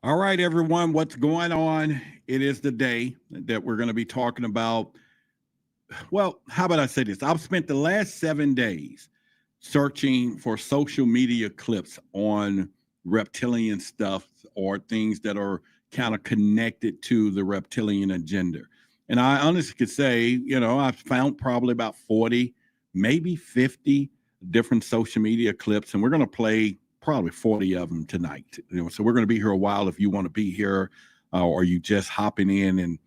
All right, everyone, what's going on? It is the day that we're going to be talking about. Well, how about I say this? I've spent the last 7 days searching for social media clips on reptilian stuff or things that are kind of connected to the reptilian agenda. And I honestly could say, I've found probably about 40, maybe 50 different social media clips, and we're going to play probably 40 of them tonight. So we're going to be here a while if you want to be here, or you just hopping in and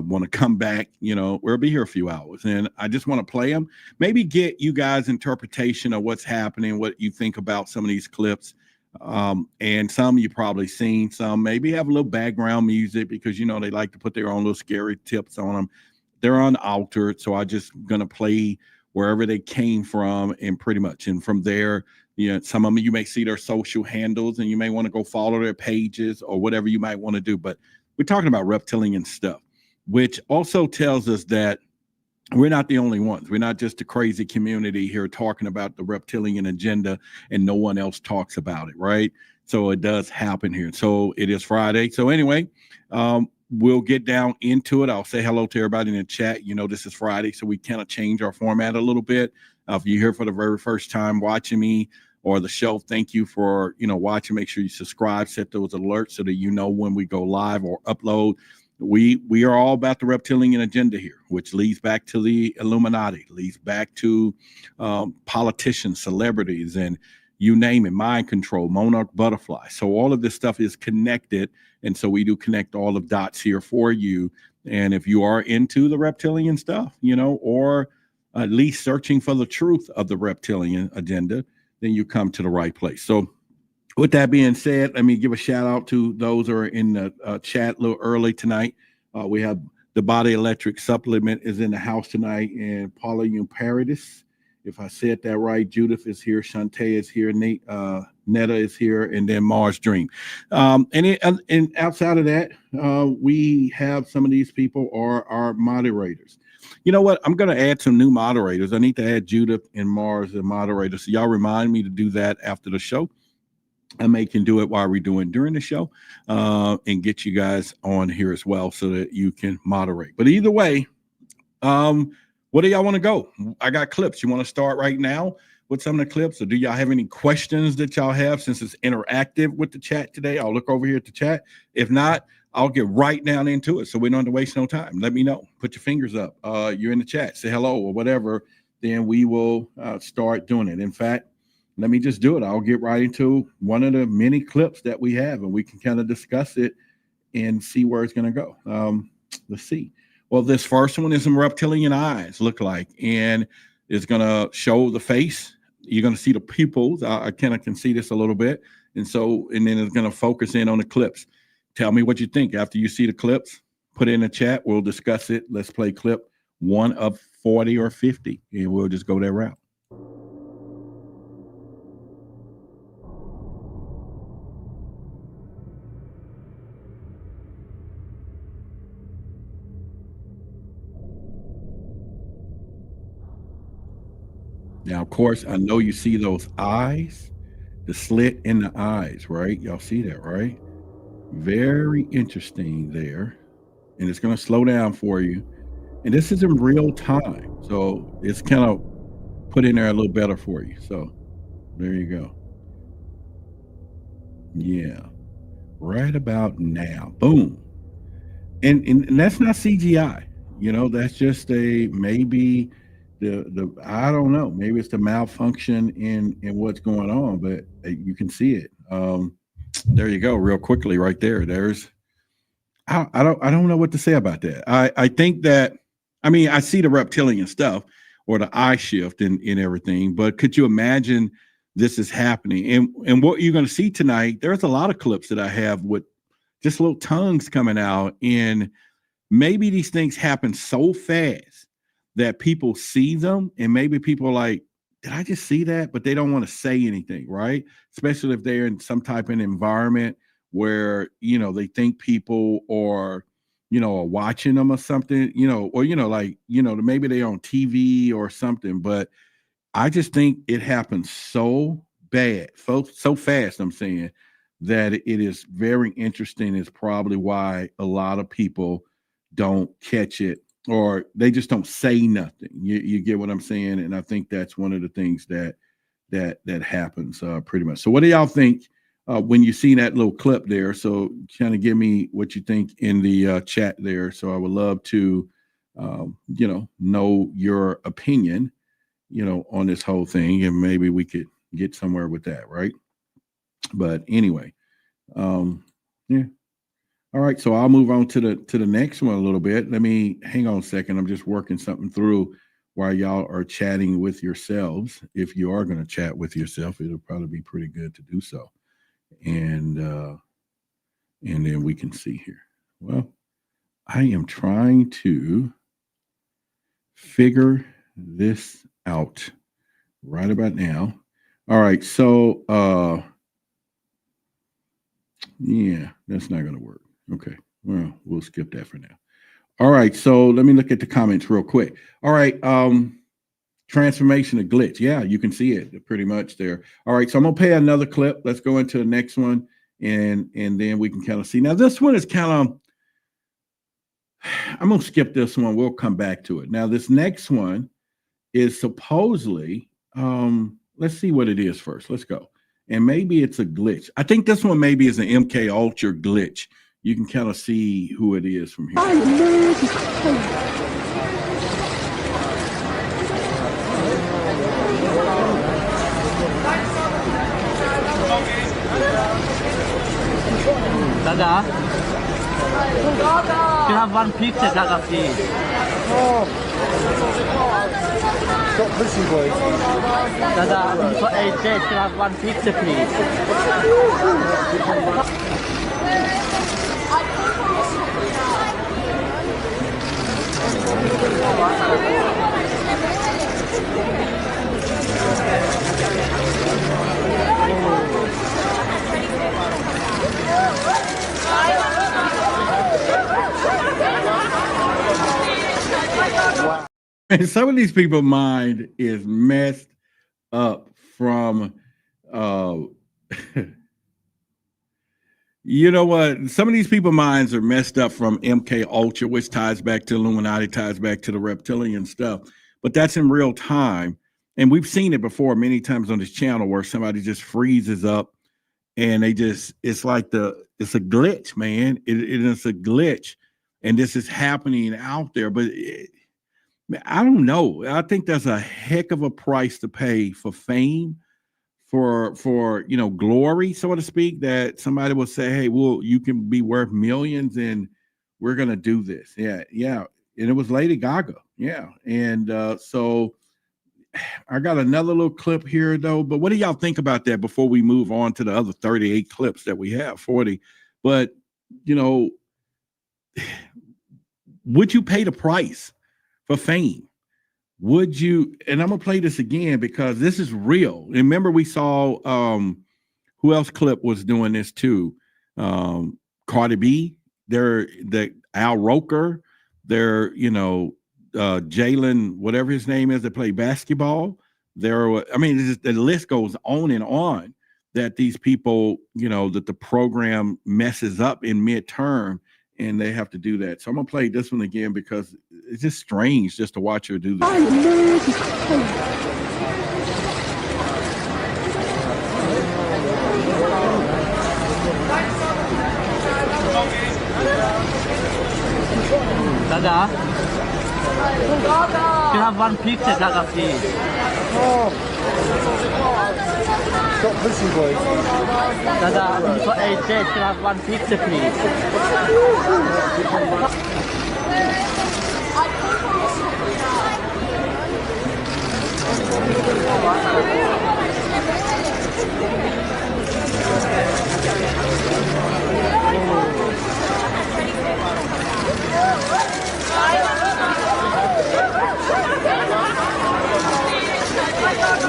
want to come back, we'll be here a few hours. And I just want to play them, maybe get you guys' interpretation of what's happening, what you think about some of these clips. And some you probably seen, some maybe have a little background music because, they like to put their own little scary tips on them. They're unaltered. So I just going to play wherever they came from and pretty much. And from there, some of them you may see their social handles and you may want to go follow their pages or whatever you might want to do. But we're talking about reptilian stuff, which also tells us that we're not the only ones. We're not just a crazy community here talking about the reptilian agenda and no one else talks about it, right? So it does happen here. So it is Friday. So anyway, we'll get down into it. I'll say hello to everybody in the chat. This is Friday, so we kind of change our format a little bit. If you're here for the very first time watching me or the show, thank you for, watching. Make sure you subscribe, set those alerts so that you know when we go live or upload. We are all about the reptilian agenda here, which leads back to the Illuminati, leads back to politicians, celebrities, and you name it, mind control, monarch butterfly. So all of this stuff is connected. And so we do connect all of dots here for you. And if you are into the reptilian stuff, or at least searching for the truth of the reptilian agenda, then you come to the right place. So with that being said, let me give a shout out to those who are in the chat a little early tonight. We have the Body Electric Supplement is in the house tonight, and Paula Paradis, if I said that right. Judith is here, Shantae is here, Netta is here, and then Mars Dream. And outside of that, we have some of these people are our moderators. You know what? I'm going to add some new moderators. I need to add Judith and Mars as moderators. So y'all remind me to do that after the show. I can do it while we're doing during the show, and get you guys on here as well so that you can moderate. But either way, what do y'all want to go? I got clips. You want to start right now with some of the clips, or do y'all have any questions that y'all have since it's interactive with the chat today? I'll look over here at the chat. If not, I'll get right down into it so we don't have to waste no time. Let me know. Put your fingers up. You're in the chat. Say hello or whatever. Then we will start doing it. In fact, let me just do it. I'll get right into one of the many clips that we have, and we can kind of discuss it and see where it's going to go. Let's see. Well, this first one is some reptilian eyes look like, and it's going to show the face. You're going to see the pupils. I kind of can see this a little bit. And then it's going to focus in on the clips. Tell me what you think after you see the clips. Put it in the chat. We'll discuss it. Let's play clip 1 of 40 or 50, and we'll just go that route. Now, of course, I know you see those eyes, the slit in the eyes, right? Y'all see that, right? Very interesting there. And it's going to slow down for you. And this is in real time. So it's kind of put in there a little better for you. So there you go. Yeah. Right about now. Boom. And that's not CGI. That's just maybe the I don't know, maybe it's the malfunction in what's going on, but you can see it. There you go, real quickly right there. There's I don't know what to say about that. I think that I see the reptilian stuff or the eye shift and everything, but could you imagine this is happening? And what you're going to see tonight, there's a lot of clips that I have with just little tongues coming out, and maybe these things happen so fast that people see them, and maybe people are like, did I just see that? But they don't want to say anything, right? Especially if they're in some type of environment where, they think people are watching them or something, or, maybe they're on TV or something. But I just think it happens so bad, so fast, I'm saying, that it is very interesting. Is probably why a lot of people don't catch it, or they just don't say nothing. You get what I'm saying? And I think that's one of the things that happens pretty much. So what do y'all think when you see that little clip there? So kind of give me what you think in the chat there. So I would love to, know your opinion, on this whole thing, and maybe we could get somewhere with that, right? But anyway, yeah. All right, so I'll move on to the next one a little bit. Let me hang on a second. I'm just working something through while y'all are chatting with yourselves. If you are going to chat with yourself, it'll probably be pretty good to do so. And then we can see here. Well, I am trying to figure this out right about now. All right, so yeah, that's not going to work. Okay, well, we'll skip that for now. All right, so let me look at the comments real quick. All right, transformation of glitch. Yeah, you can see it pretty much there. All right, so I'm gonna play another clip. Let's go into the next one, and then we can kind of see. Now this one is kind of, I'm gonna skip this one. We'll come back to it. Now this next one is supposedly, let's see what it is first. Let's go. And maybe it's a glitch. I think this one maybe is an MK Ultra glitch. You can kind of see who it is from here. Dada, you have one picture, Dada, please. Stop pushing, boy. Dada, for 8 days, you have one picture, please. Wow. And some of these people's mind is messed up from you know what? Some of these people's minds are messed up from MK Ultra, which ties back to Illuminati, ties back to the reptilian stuff. But that's in real time. And we've seen it before many times on this channel where somebody just freezes up and it's like it's a glitch, man. It is a glitch. And this is happening out there. But I don't know. I think there's a heck of a price to pay for fame, for glory, so to speak, that somebody will say, hey, well, you can be worth millions and we're going to do this. Yeah. And it was Lady Gaga. Yeah. And so I got another little clip here, though. But what do y'all think about that before we move on to the other 38 clips that we have, 40? But, would you pay the price for fame? Would you? And I'm gonna play this again because this is real. Remember, we saw who else clip was doing this too? Cardi B, the Al Roker, Jalen, whatever his name is, that play basketball. The list goes on and on that these people, that the program messes up in midterm and they have to do that. So I'm gonna play this one again because it's just strange just to watch her do this. Dada, you have one picture, Dada, please. Stop pushing, boy. Dada, for 8 days, you have one picture, please.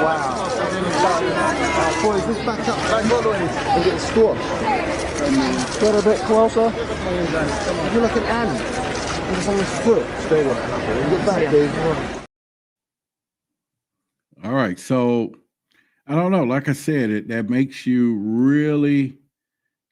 Wow. Boys, let's back all the way and get the score. Get a bit closer. If you look at Anne, he's on his foot. Stay there. Get back, dude. All right, so I don't know. Like I said, that makes you really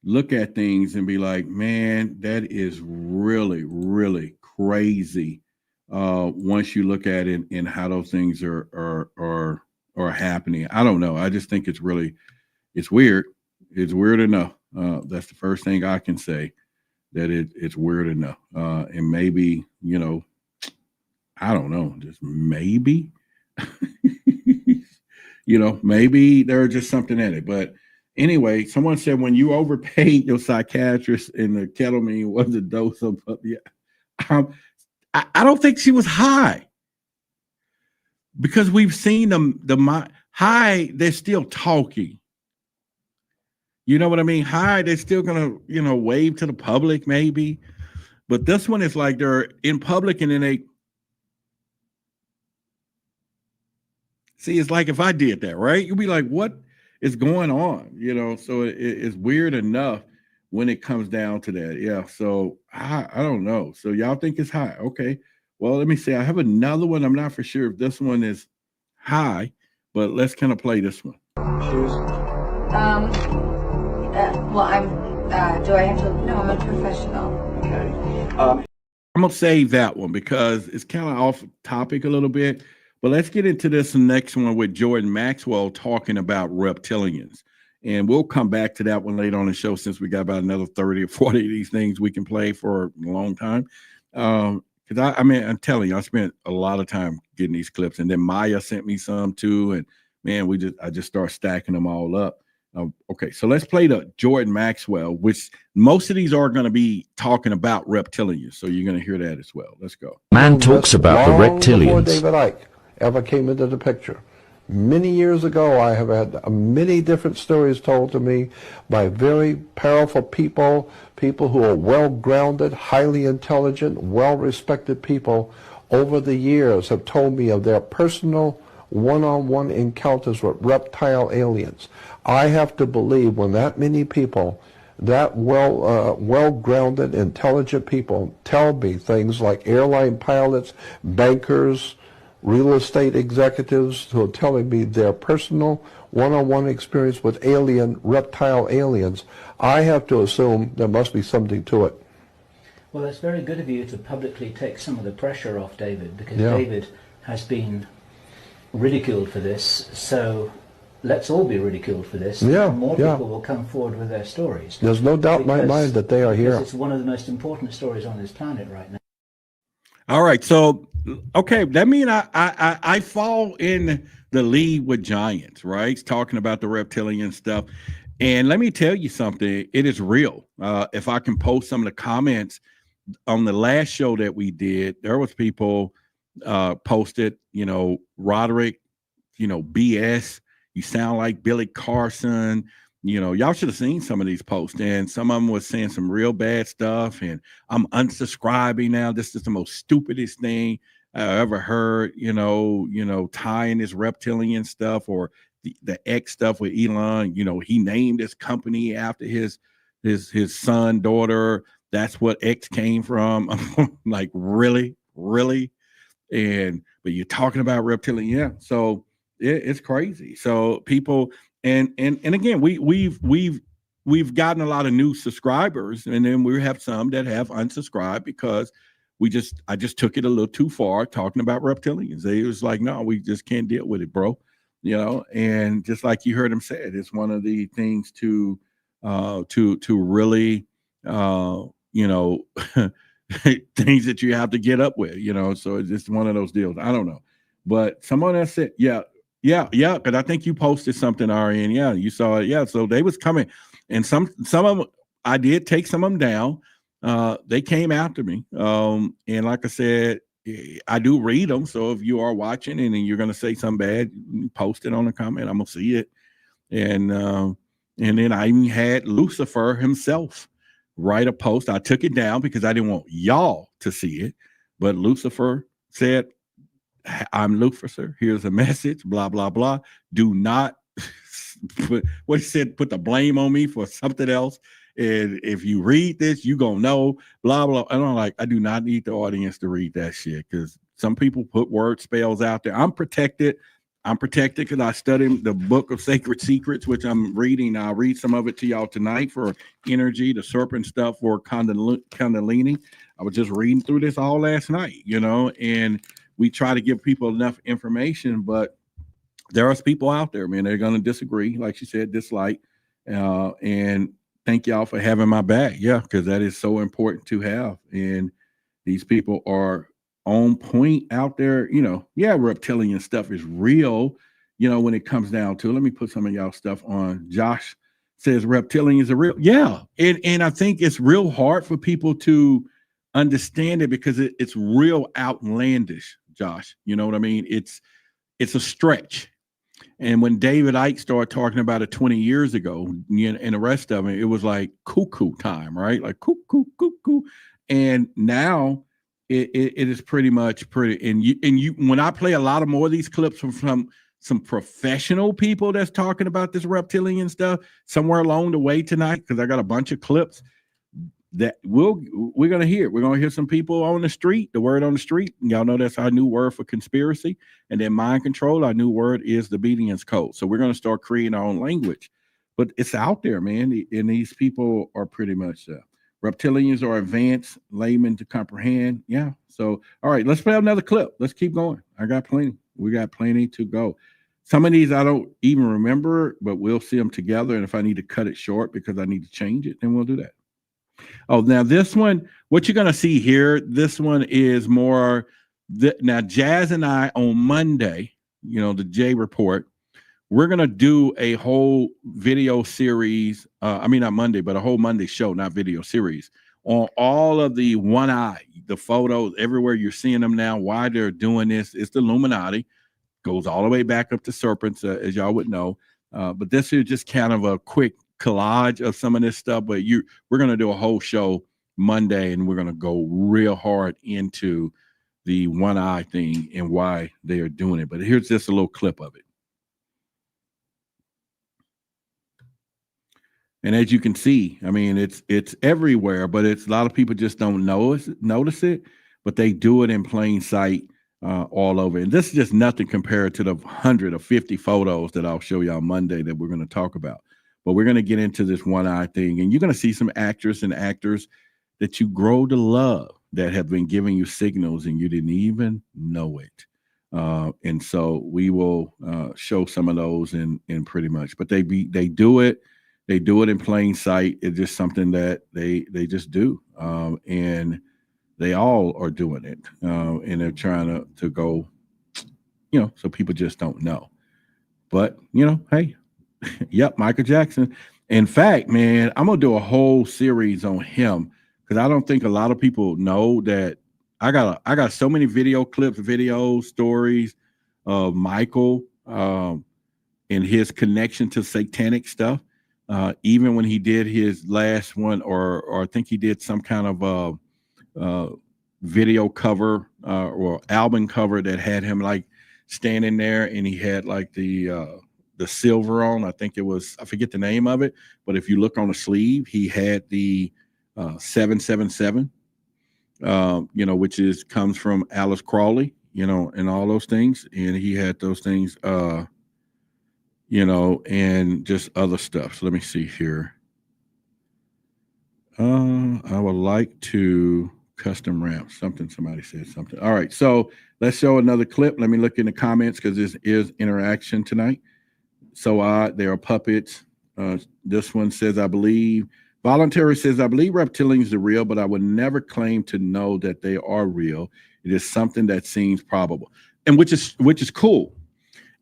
look at things and be like, man, that is really, really crazy. Once you look at it and how those things are happening. I don't know. I just think it's weird. It's weird enough. That's the first thing I can say, that it's weird enough. And maybe, I don't know, just maybe, maybe there's just something in it. But anyway, someone said when you overpaid your psychiatrist and the ketamine was a dose of, yeah. I don't think she was high, because we've seen them, high, they're still talking. You know what I mean? High, they're still going to, wave to the public maybe. But this one is like they're in public and then they, see, it's like if I did that, right? You'd be like, what is going on? So it's weird enough when it comes down to that. Yeah. So I don't know. So y'all think it's high. Okay. Well, let me see. I have another one. I'm not for sure if this one is high, but let's kind of play this one. Well, do I have to? No, I'm a professional. Okay. I'm going to save that one because it's kind of off topic a little bit. But let's get into this next one with Jordan Maxwell talking about reptilians. And we'll come back to that one later on the show, since we got about another 30 or 40 of these things we can play for a long time. Because I'm telling you, I spent a lot of time getting these clips. And then Maya sent me some too. And man, I just start stacking them all up. Okay, so let's play the Jordan Maxwell, which most of these are going to be talking about reptilians. So you're going to hear that as well. Let's go. Man talks about the reptilians. Before David Icke ever came into the picture. Many years ago, I have had many different stories told to me by very powerful people who are well-grounded, highly intelligent, well-respected people over the years have told me of their personal one-on-one encounters with reptile aliens. I have to believe when that many people, that well-grounded, intelligent people tell me things like airline pilots, bankers, real estate executives who are telling me their personal one-on-one experience with reptile aliens, I have to assume there must be something to it. Well, it's very good of you to publicly take some of the pressure off David, because David has been ridiculed for this, so let's all be ridiculed for this. More people will come forward with their stories. There's no doubt in my mind that they are here. It's one of the most important stories on this planet right now. All right, so okay, that means I fall in the lead with giants, right? It's talking about the reptilian stuff. And let me tell you something, it is real. If I can post some of the comments on the last show that we did, there was people posted, Roderick, BS, you sound like Billy Carson. Y'all should have seen some of these posts, and some of them was saying some real bad stuff, and I'm unsubscribing now. This is the most stupidest thing I ever heard, tying this reptilian stuff or the X stuff with Elon. He named his company after his son, daughter. That's what X came from. I'm like, really? But you're talking about reptilian. Yeah. So it's crazy. So people, and again, we've gotten a lot of new subscribers, and then we have some that have unsubscribed because I just took it a little too far talking about reptilians. They was like, no, we just can't deal with it, bro. And just like you heard him say it, it's one of the things to really, things that you have to get up with, so it's just one of those deals. I don't know, but someone else said, yeah. Because I think you posted something, Ariane. Yeah, you saw it. Yeah, so they was coming, and some of them, I did take some of them down. They came after me, and like I said, I do read them. So if you are watching and you're gonna say something bad, post it on the comment. I'm gonna see it, and then I even had Lucifer himself write a post. I took it down because I didn't want y'all to see it, but Lucifer said, I'm Lucifer. Here's a message, blah, blah, blah. Do not put the blame on me for something else. And if you read this, you gonna know, blah, blah. And I do not need the audience to read that shit, because some people put word spells out there. I'm protected. I'm protected because I studied the book of sacred secrets, which I'm reading. I'll read some of it to y'all tonight for energy, the serpent stuff for Kundalini. I was just reading through this all last night, you know, and we try to give people enough information, but there are people out there, man, they're going to disagree, like she said, dislike. And thank y'all for having my back. Yeah, because that is so important to have. And these people are on point out there. You know, yeah, reptilian stuff is real, you know, when it comes down to it. Let me put some of y'all stuff on. Josh says reptilians are real. Yeah. And I think it's real hard for people to understand it because it's real outlandish, Josh. You know what I mean? It's a stretch. And when David Icke started talking about it 20 years ago, and the rest of it, it was like cuckoo time, right? Like cuckoo, cuckoo. And now it is pretty much pretty. And you, when I play a lot of more of these clips from some professional people that's talking about this reptilian stuff somewhere along the way tonight, because I got a bunch of clips that we're gonna hear. We're gonna hear some people on the street, the word on the street. Y'all know that's our new word for conspiracy. And then mind control, our new word is the obedience code. So we're gonna start creating our own language. But it's out there, man. And these people are pretty much reptilians are advanced layman to comprehend. Yeah. So all right, let's play another clip. Let's keep going. I got plenty. We got plenty to go. Some of these I don't even remember, but we'll see them together. And if I need to cut it short because I need to change it, then we'll do that. Oh, now this one, what you're going to see here, this one is more, now Jazz and I on Monday, you know, the J Report, we're going to do a whole video series. I mean, not Monday, but a whole Monday show, not video series, on all of the one eye, the photos, everywhere you're seeing them now, why they're doing this. It's the Illuminati, goes all the way back up to serpents, as y'all would know. But this is just kind of a quick collage of some of this stuff, but we're going to do a whole show Monday, and we're going to go real hard into the one eye thing and why they are doing it. But here's just a little clip of it. And as you can see, I mean, it's everywhere, but it's a lot of people just don't notice it, but they do it in plain sight all over. And this is just nothing compared to the 100 or 50 photos that I'll show y'all Monday that we're going to talk about. But we're going to get into this one eye thing, and you're going to see some actors and actors that you grow to love that have been giving you signals and you didn't even know it. And so we will show some of those in pretty much, but they do it in plain sight. It's just something that they just do. And they all are doing it. And they're trying to go, you know, so people just don't know. But, you know, hey, yep, Michael Jackson. In fact, man, I'm going to do a whole series on him because I don't think a lot of people know that I got so many video clips, videos, stories of Michael and his connection to satanic stuff. Even when he did his last one, or I think he did some kind of video cover or album cover that had him like standing there, and he had like the silver on. I think it was, I forget the name of it, but if you look on the sleeve, he had the 777, you know, which comes from Alice Crawley, you know, and all those things. And he had those things, you know, and just other stuff. So let me see here. I would like to custom ramp something. Somebody said something. All right. So let's show another clip. Let me look in the comments because this is interaction tonight. So there are puppets. This one says, I believe, Voluntary says, I believe reptilians are real, but I would never claim to know that they are real. It is something that seems probable, and which is cool.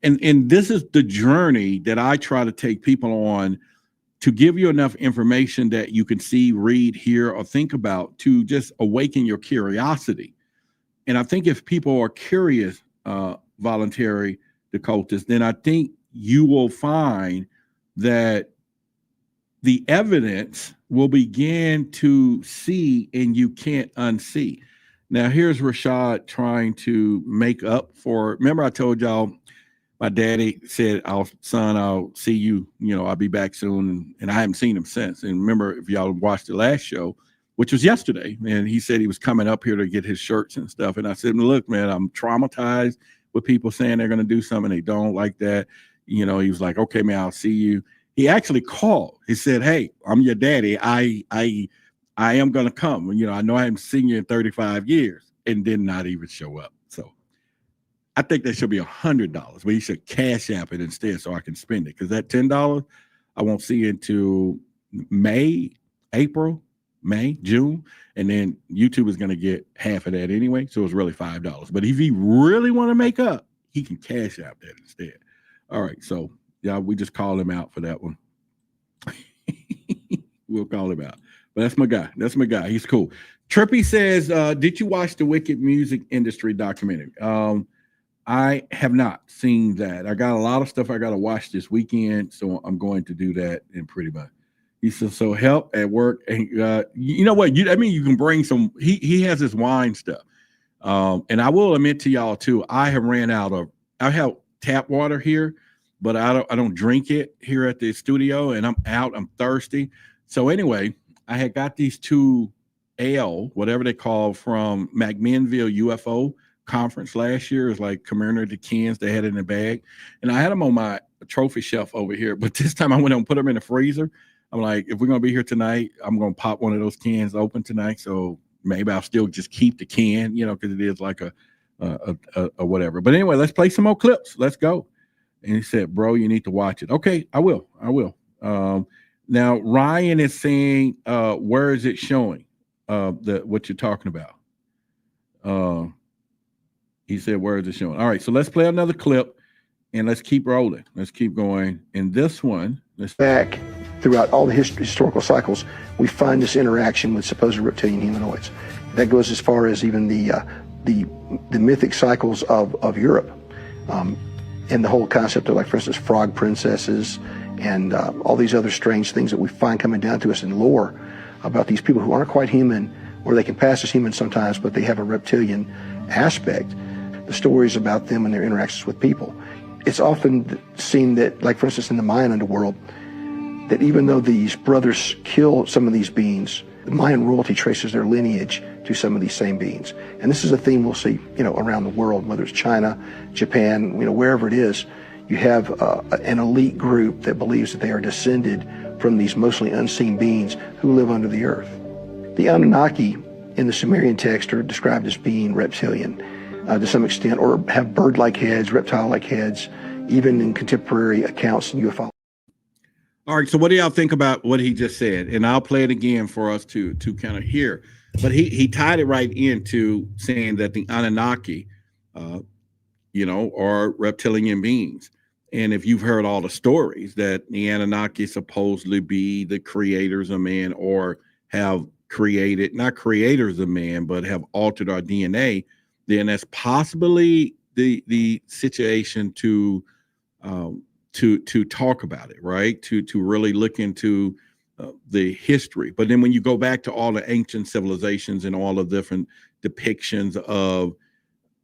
And this is the journey that I try to take people on, to give you enough information that you can see, read, hear, or think about, to just awaken your curiosity. And I think if people are curious, voluntary occultists, then I think you will find that the evidence will begin to see and you can't unsee. Now, here's Rashad trying to make up for, remember I told y'all, my daddy said, I'll see you, you know, I'll be back soon. And I haven't seen him since. And remember, if y'all watched the last show, which was yesterday, and he said he was coming up here to get his shirts and stuff. And I said, look, man, I'm traumatized with people saying they're going to do something they don't like that. He was like, okay, man, I'll see you. He actually called. He said, hey, I'm your daddy. I am going to come. I know I haven't seen you in 35 years, and did not even show up. So I think that should be $100, but you should cash app it instead so I can spend it. Because that $10, I won't see until April, May, June. And then YouTube is going to get half of that anyway. So it's really $5. But if he really want to make up, he can cash app that instead. All right. So yeah, we just call him out for that one. We'll call him out. But that's my guy. He's cool. Trippy says, did you watch the Wicked Music Industry documentary? I have not seen that. I got a lot of stuff I got to watch this weekend, so I'm going to do that in pretty much. He says, so help at work. And you know what? You can bring some, he has his wine stuff. And I will admit to y'all too, I have tap water here, but I don't drink it here at the studio, and I'm thirsty. So anyway, I had got these two whatever they call, from McMinnville UFO conference last year. Is like commemorative cans they had in the bag, and I had them on my trophy shelf over here, but this time I went and put them in the freezer. I'm like, if we're gonna be here tonight, I'm gonna pop one of those cans open tonight, so maybe I'll still just keep the can, because it is like a whatever. But anyway, let's play some more clips. Let's go. And he said, bro, you need to watch it. Okay, I will. Now Ryan is saying, where is it showing what you're talking about? He said, where is it showing? All right, so let's play another clip and let's keep rolling. Let's keep going. And this one, let's back throughout all the historical cycles, we find this interaction with supposed reptilian humanoids. That goes as far as even the mythic cycles of Europe, and the whole concept of, like, for instance, frog princesses and all these other strange things that we find coming down to us in lore about these people who aren't quite human, or they can pass as human sometimes, but they have a reptilian aspect. The stories about them and their interactions with people. It's often seen that, like, for instance, in the Mayan underworld, that even though these brothers kill some of these beings, the Mayan royalty traces their lineage to some of these same beings. And this is a theme we'll see, around the world, whether it's China, Japan, wherever it is. You have an elite group that believes that they are descended from these mostly unseen beings who live under the earth. The Anunnaki in the Sumerian text are described as being reptilian to some extent, or have bird-like heads, reptile-like heads, even in contemporary accounts in ufology. All right, so what do y'all think about what he just said? And I'll play it again for us to kind of hear. But he tied it right into saying that the Anunnaki, are reptilian beings. And if you've heard all the stories that the Anunnaki supposedly be the creators of man, or have created, not creators of man, but have altered our DNA, then that's possibly the situation to talk about it, right? To really look into the history. But then when you go back to all the ancient civilizations and all the different depictions of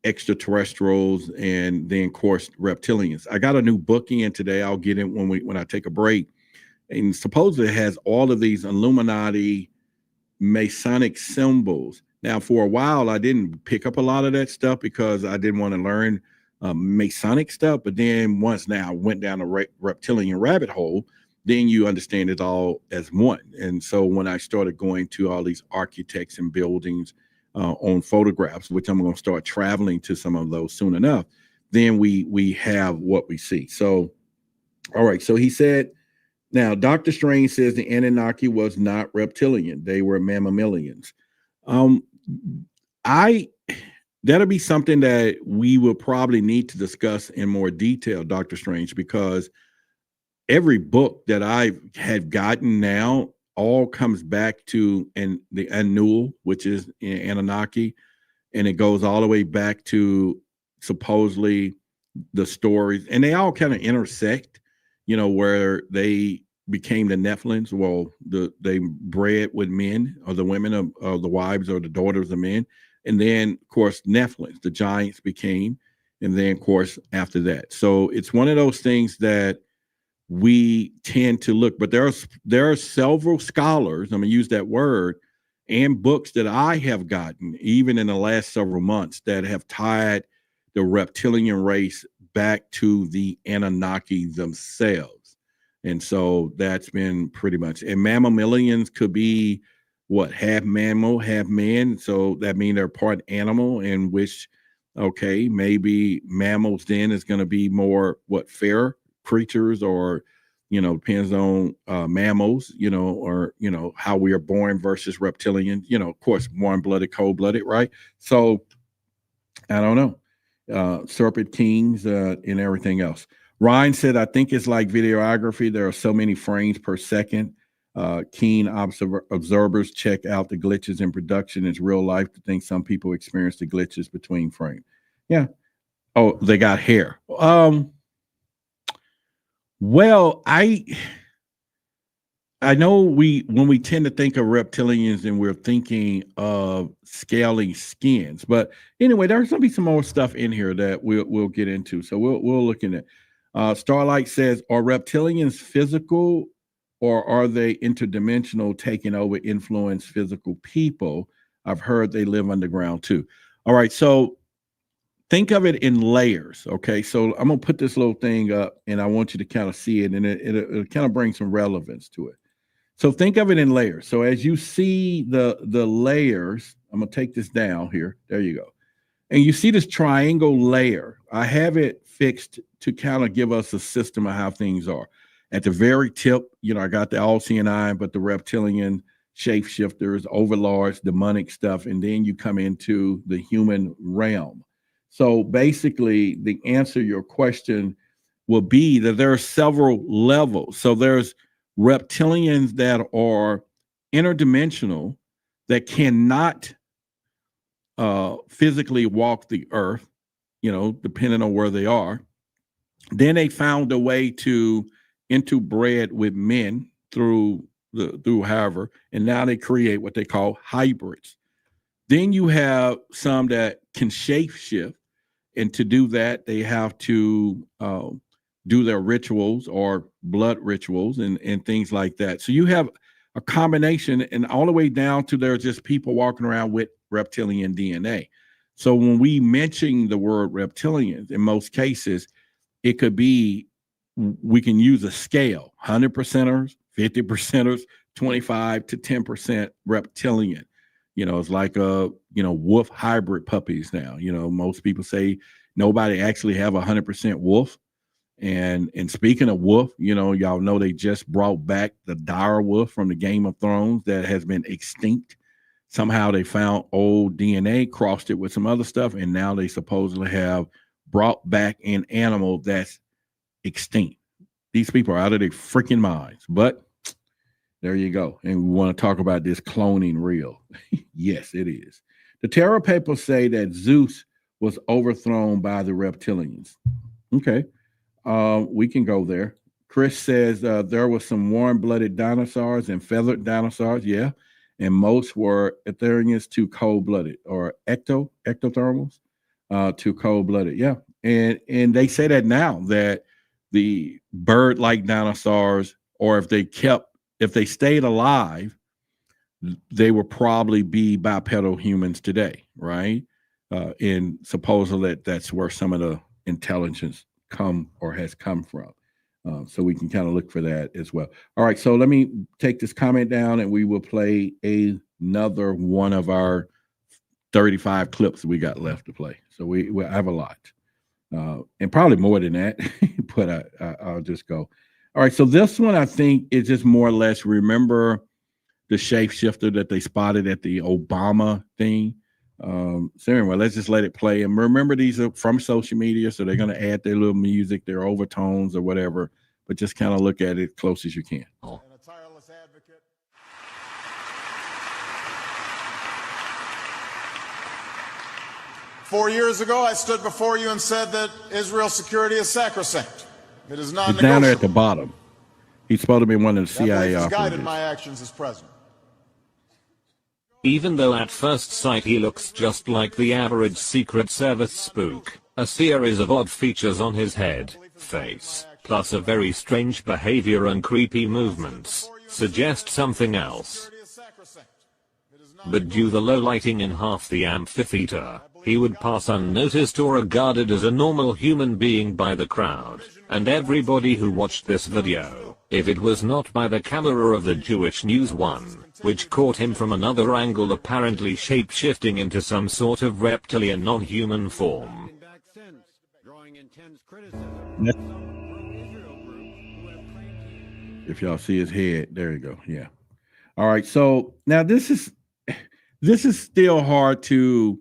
extraterrestrials, and then of course reptilians. I got a new book in today. I'll get it when I take a break. And supposedly it has all of these Illuminati Masonic symbols. Now, for a while, I didn't pick up a lot of that stuff because I didn't want to learn Masonic stuff. But then once now I went down a reptilian rabbit hole, then you understand it all as one. And so when I started going to all these architects and buildings on photographs, which I'm going to start traveling to some of those soon enough, then we have what we see. So, all right. So he said, now, Dr. Strange says the Anunnaki was not reptilian. They were mammalians. That'll be something that we will probably need to discuss in more detail, Dr. Strange, because every book that I have gotten now all comes back to the Anu, which is Anunnaki, and it goes all the way back to supposedly the stories, and they all kind of intersect, where they became the Nephilims. Well, they bred with men, or the women of the wives or the daughters of men. And then, of course, Nephilims, the giants became, and then, of course, after that. So it's one of those things that we tend to look, but there are several scholars, I'm going to use that word, and books that I have gotten, even in the last several months, that have tied the reptilian race back to the Anunnaki themselves. And so that's been pretty much, and mammalians could be what, half mammal, half man. So that means they're part animal, in which, okay, maybe mammals then is going to be more what, fair creatures, or, you know, depends on mammals, you know, or, you know, how we are born versus reptilian, you know, of course, warm-blooded, cold-blooded, right? So I don't know. Serpent kings and everything else. Ryan said, I think it's like videography. There are so many frames per second. Keen observers check out the glitches in production. It's real life to think some people experience the glitches between frames. Yeah. Oh, they got hair. Well, I know when we tend to think of reptilians and we're thinking of scaly skins, but anyway, there's gonna be some more stuff in here that we'll get into. So we'll look in it. Starlight says, are reptilians physical, or are they interdimensional, taking over influence physical people? I've heard they live underground too. All right, so think of it in layers, okay? So I'm gonna put this little thing up, and I want you to kind of see it, and it'll kind of bring some relevance to it. So think of it in layers. So as you see the layers, I'm gonna take this down here. There you go. And you see this triangle layer. I have it fixed to kind of give us a system of how things are. At the very tip, you know, I got the all-seeing eye, but the reptilian, shapeshifters, overlords, demonic stuff, and then you come into the human realm. So basically, the answer to your question will be that there are several levels. So there's reptilians that are interdimensional, that cannot physically walk the earth, you know, depending on where they are. Then they found a way to interbred with men through however, and now they create what they call hybrids. Then you have some that can shapeshift, and to do that, they have to do their rituals or blood rituals and things like that. So you have a combination, and all the way down to there's just people walking around with reptilian DNA. So when we mention the word reptilians, in most cases, it could be, we can use a scale, 100%ers, 50%ers, 25 to 10% reptilian. You know, it's like wolf hybrid puppies now. You know, most people say nobody actually have 100% wolf. And speaking of wolf, you know, y'all know they just brought back the dire wolf from the Game of Thrones that has been extinct. Somehow they found old DNA, crossed it with some other stuff, and now they supposedly have brought back an animal that's extinct. These people are out of their freaking minds. But there you go. And we want to talk about this cloning real. Yes, it is. The Terra Papers say that Zeus was overthrown by the reptilians. Okay. We can go there. Chris says there were some warm-blooded dinosaurs and feathered dinosaurs. Yeah. And most were Etherians to cold-blooded, or ectothermals to cold-blooded. Yeah. And they say that now, that the bird-like dinosaurs, or if they stayed alive, they would probably be bipedal humans today, right? And supposedly that's where some of the intelligence has come from. So we can kind of look for that as well. All right, so let me take this comment down, and we will play another one of our 35 clips we got left to play. So we have a lot, and probably more than that, but I'll just go. All right, so this one I think is just more or less, remember the shapeshifter that they spotted at the Obama thing? So anyway, let's just let it play. And remember, these are from social media, so they're going to add their little music, their overtones or whatever, but just kind of look at it close as you can. And a tireless advocate. Four years ago, I stood before you and said that Israel's security is sacrosanct. It is non-negotiable. He's down there at the bottom. He's supposed to be one of the CIA operators. That guided my actions as president. Even though at first sight he looks just like the average Secret Service spook, a series of odd features on his head, face, plus a very strange behavior and creepy movements, suggest something else. But due the low lighting in half the amphitheater, he would pass unnoticed or regarded as a normal human being by the crowd, and everybody who watched this video, if it was not by the camera of the Jewish News One, which caught him from another angle apparently shape-shifting into some sort of reptilian non-human form. If y'all see his head, there you go. Yeah. All right. So now this is still hard to,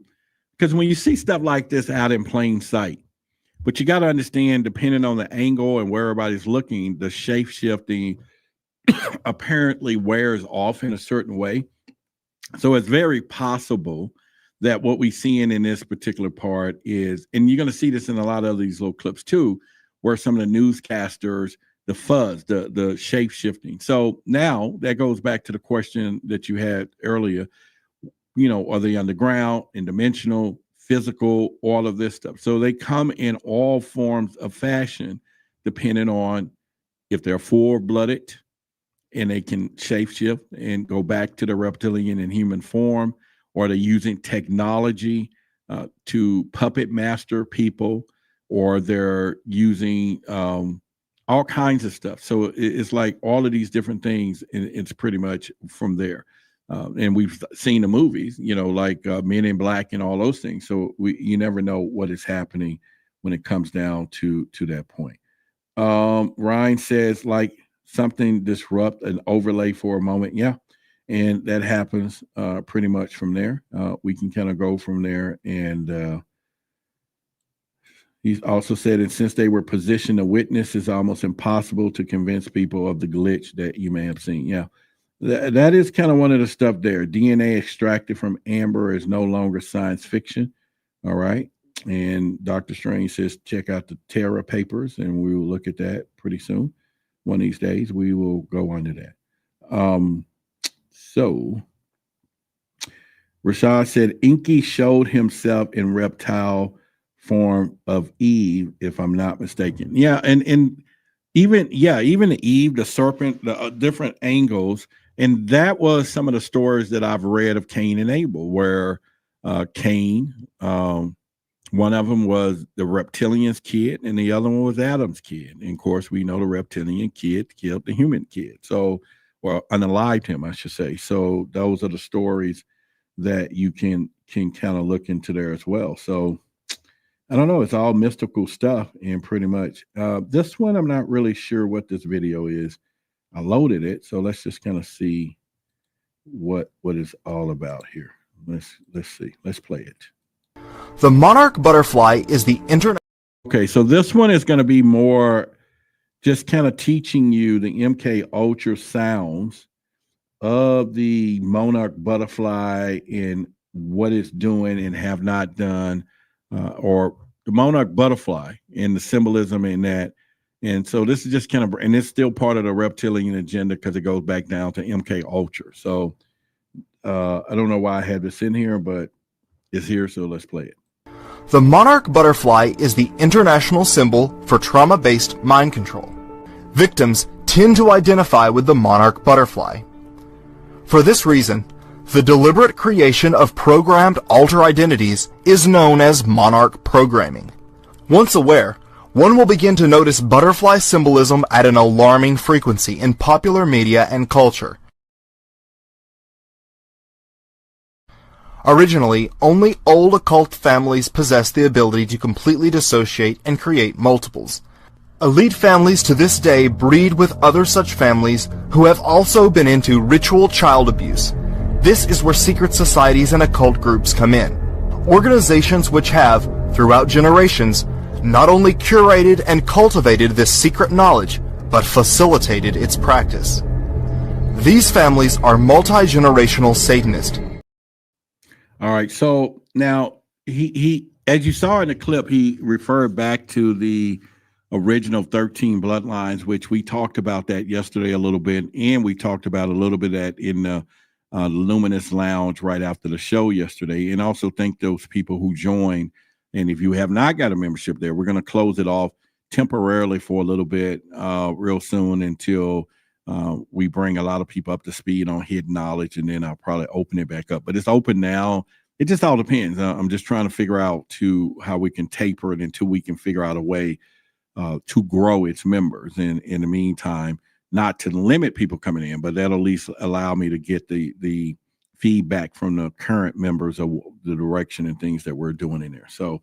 because when you see stuff like this out in plain sight, but you got to understand, depending on the angle and where everybody's looking, the shape shifting apparently wears off in a certain way. So it's very possible that what we seeing in this particular part is, and you're going to see this in a lot of these little clips too, where some of the newscasters, the fuzz, the shape shifting. So now that goes back to the question that you had earlier, you know, are they underground, dimensional, physical, all of this stuff. So they come in all forms of fashion, depending on if they're full-blooded and they can shapeshift and go back to the reptilian and human form, or they're using technology to puppet master people, or they're using all kinds of stuff. So it's like all of these different things, and it's pretty much from there. And we've seen the movies, you know, like Men in Black and all those things. So you never know what is happening when it comes down to that point. Ryan says, like, something disrupt an overlay for a moment. Yeah. And that happens pretty much from there. We can kind of go from there. And he also said, and since they were positioned to witness, it's almost impossible to convince people of the glitch that you may have seen. Yeah. That is kind of one of the stuff there. DNA extracted from amber is no longer science fiction. All right. And Dr. Strange says, check out the Terra papers, and we will look at that pretty soon. One of these days, we will go under that. So Rashad said, Inky showed himself in reptile form of Eve, if I'm not mistaken. Yeah. And even Eve, the serpent, the different angles. And that was some of the stories that I've read of Cain and Abel, where Cain, one of them was the reptilian's kid, and the other one was Adam's kid. And of course, we know the reptilian kid killed the human kid. So, well, unalived him, I should say. So those are the stories that you can kind of look into there as well. So I don't know. It's all mystical stuff, and pretty much this one, I'm not really sure what this video is. I loaded it, so let's just kind of see what it's all about here. Let's see. Let's play it. The monarch butterfly is the internet. Okay, so this one is going to be more just kind of teaching you the MK Ultra sounds of the monarch butterfly and what it's doing and have not done, or the monarch butterfly and the symbolism in that. And so this is just kind of, and it's still part of the reptilian agenda because it goes back down to MK Ultra. So I don't know why I had this in here, but it's here, so let's play it. The monarch butterfly is the international symbol for trauma-based mind control. Victims tend to identify with the monarch butterfly. For this reason, the deliberate creation of programmed alter identities is known as monarch programming. Once aware, one will begin to notice butterfly symbolism at an alarming frequency in popular media and culture. Originally, only old occult families possessed the ability to completely dissociate and create multiples. Elite families to this day breed with other such families who have also been into ritual child abuse. This is where secret societies and occult groups come in. Organizations which have, throughout generations, not only curated and cultivated this secret knowledge, but facilitated its practice. These families are multi-generational Satanists. All right, so now he, as you saw in the clip, he referred back to the original 13 bloodlines, which we talked about that yesterday a little bit, and we talked about a little bit of that in the Luminous Lounge right after the show yesterday. And also thank those people who joined. And if you have not got a membership there, we're going to close it off temporarily for a little bit real soon until we bring a lot of people up to speed on hidden knowledge, and then I'll probably open it back up. But it's open now. it just all depends. I'm just trying to figure out how we can taper it until we can figure out a way to grow its members. And in the meantime, not to limit people coming in, but that'll at least allow me to get the feedback from the current members of the direction and things that we're doing in there. So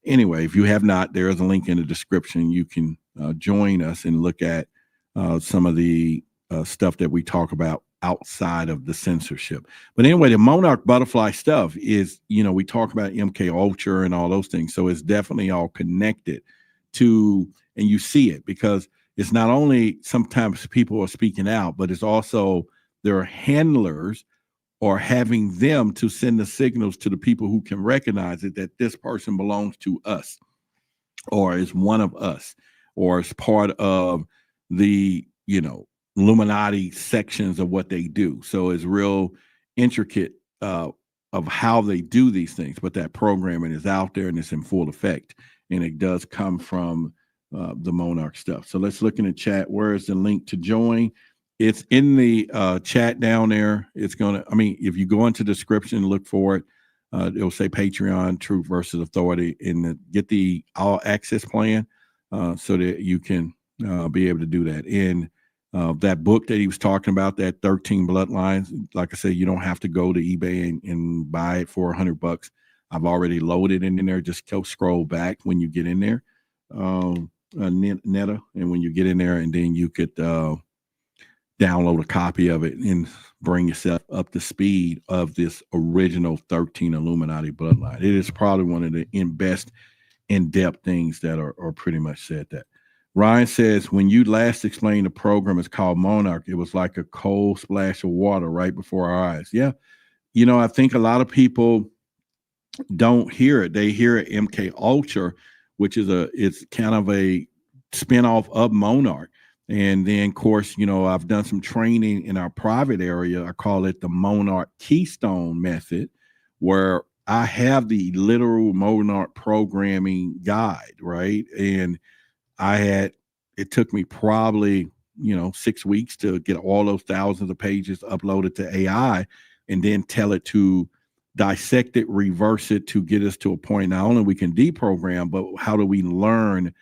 anyway, if you have not, there is a link in the description. You can join us and look at some of the stuff that we talk about outside of the censorship. But anyway, the monarch butterfly stuff is, we talk about MK Ultra and all those things. So it's definitely all connected to, and you see it because it's not only sometimes people are speaking out, but it's also their handlers or having them to send the signals to the people who can recognize it, that this person belongs to us or is one of us or is part of the, Illuminati sections of what they do. So it's real intricate of how they do these things, but that programming is out there and it's in full effect. And it does come from the monarch stuff. So let's look in the chat. Where is the link to join? It's in the chat down there. It's if you go into the description and look for it, it'll say Patreon, Truth versus Authority, and get the all access plan so that you can be able to do that. And that book that he was talking about, that 13 Bloodlines, like I said, you don't have to go to eBay and buy it for $100. I've already loaded it in there. Just go scroll back when you get in there, Netta, and when you get in there, and then you could download a copy of it and bring yourself up to speed of this original 13 Illuminati bloodline. It is probably one of the best in-depth things that are pretty much said that. Ryan says, when you last explained the program is called Monarch, it was like a cold splash of water right before our eyes. Yeah. I think a lot of people don't hear it. They hear it MK Ultra, which is it's kind of a spinoff of Monarch. And then, of course, I've done some training in our private area. I call it the Monarch Keystone Method, where I have the literal Monarch programming guide, right? And it took me probably, 6 weeks to get all those thousands of pages uploaded to AI and then tell it to dissect it, reverse it to get us to a point not only we can deprogram, but how do we learn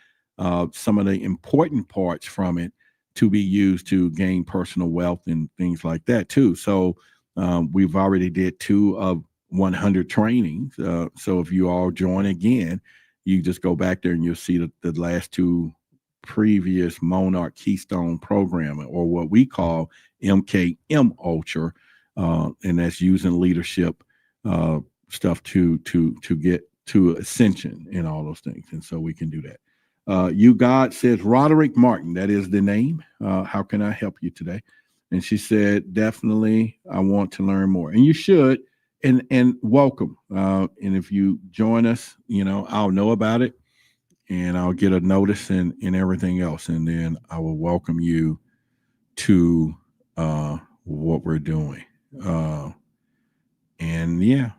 some of the important parts from it to be used to gain personal wealth and things like that too. So we've already did 2 of 100 trainings. So if you all join again, you just go back there and you'll see the last 2 previous Monarch Keystone programming, or what we call MKM Ultra, and that's using leadership stuff to get to ascension and all those things. And so we can do that. You God says Roderick Martin, that is the name. How can I help you today? And she said, definitely, I want to learn more. And you should, and welcome. And if you join us, I'll know about it and I'll get a notice and everything else. And then I will welcome you to what we're doing. And yeah,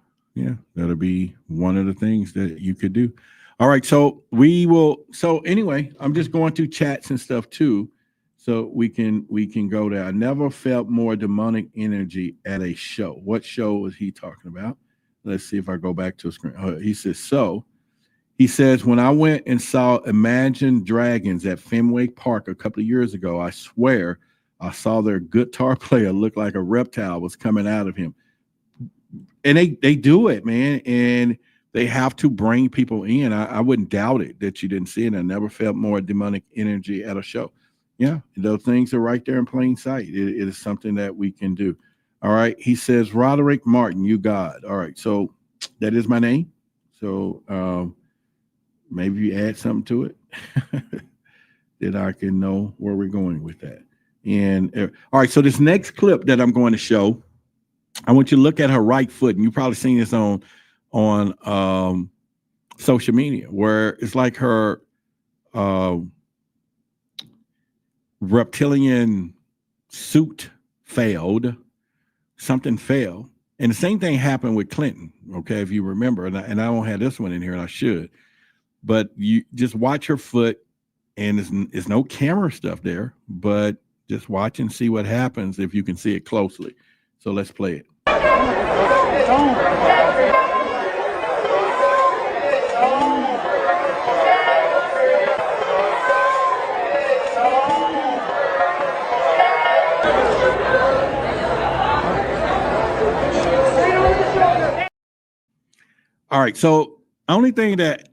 that'll be one of the things that you could do. All right, so anyway, I'm just going through chats and stuff too, so we can go there. I never felt more demonic energy at a show. What show was he talking about? Let's see if I go back to a screen. He says, when I went and saw Imagine Dragons at Fenway Park a couple of years ago, I swear I saw their guitar player look like a reptile was coming out of him. And they do it, man. And they have to bring people in. I wouldn't doubt it that you didn't see it. I never felt more demonic energy at a show. Yeah, those things are right there in plain sight. It is something that we can do. All right. He says, Roderick Martin, you God. All right. So that is my name. So maybe you add something to it that I can know where we're going with that. And all right. So this next clip that I'm going to show, I want you to look at her right foot. And you've probably seen this on social media, where it's like her reptilian suit failed, something failed. And the same thing happened with Clinton, okay, if you remember. And I don't have this one in here, and I should. But you just watch her foot, and there's no camera stuff there, but just watch and see what happens if you can see it closely. So let's play it. All right. So only thing that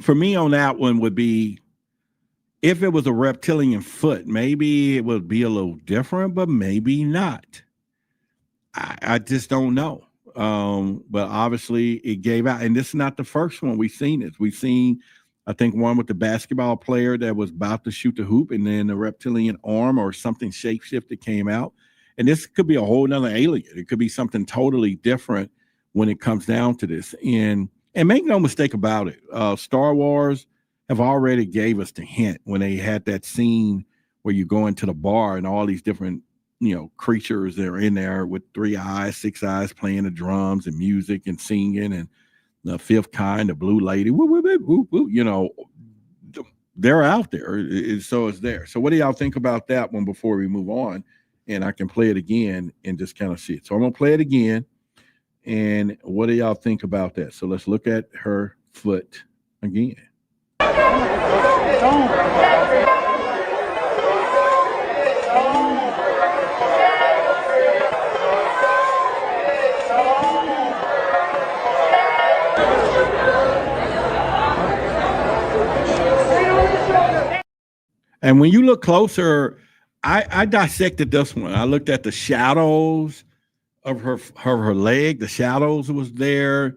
for me on that one would be if it was a reptilian foot, maybe it would be a little different, but maybe not. I just don't know. But obviously it gave out, and this is not the first one we've seen this. We've seen, I think, one with the basketball player that was about to shoot the hoop, and then the reptilian arm or something shapeshifted came out. And this could be a whole nother alien. It could be something totally different when it comes down to this. And make no mistake about it, Star Wars have already gave us the hint when they had that scene where you go into the bar and all these different, creatures that are in there with 3 eyes, 6 eyes, playing the drums and music and singing, and the fifth kind, the blue lady, woo, woo, woo, woo, they're out there. So it's there. So what do y'all think about that one before we move on? And I can play it again and just kind of see it. So I'm going to play it again. And what do y'all think about that? So let's look at her foot again. And when you look closer, I dissected this one. I looked at the shadows of her leg. The shadows was there.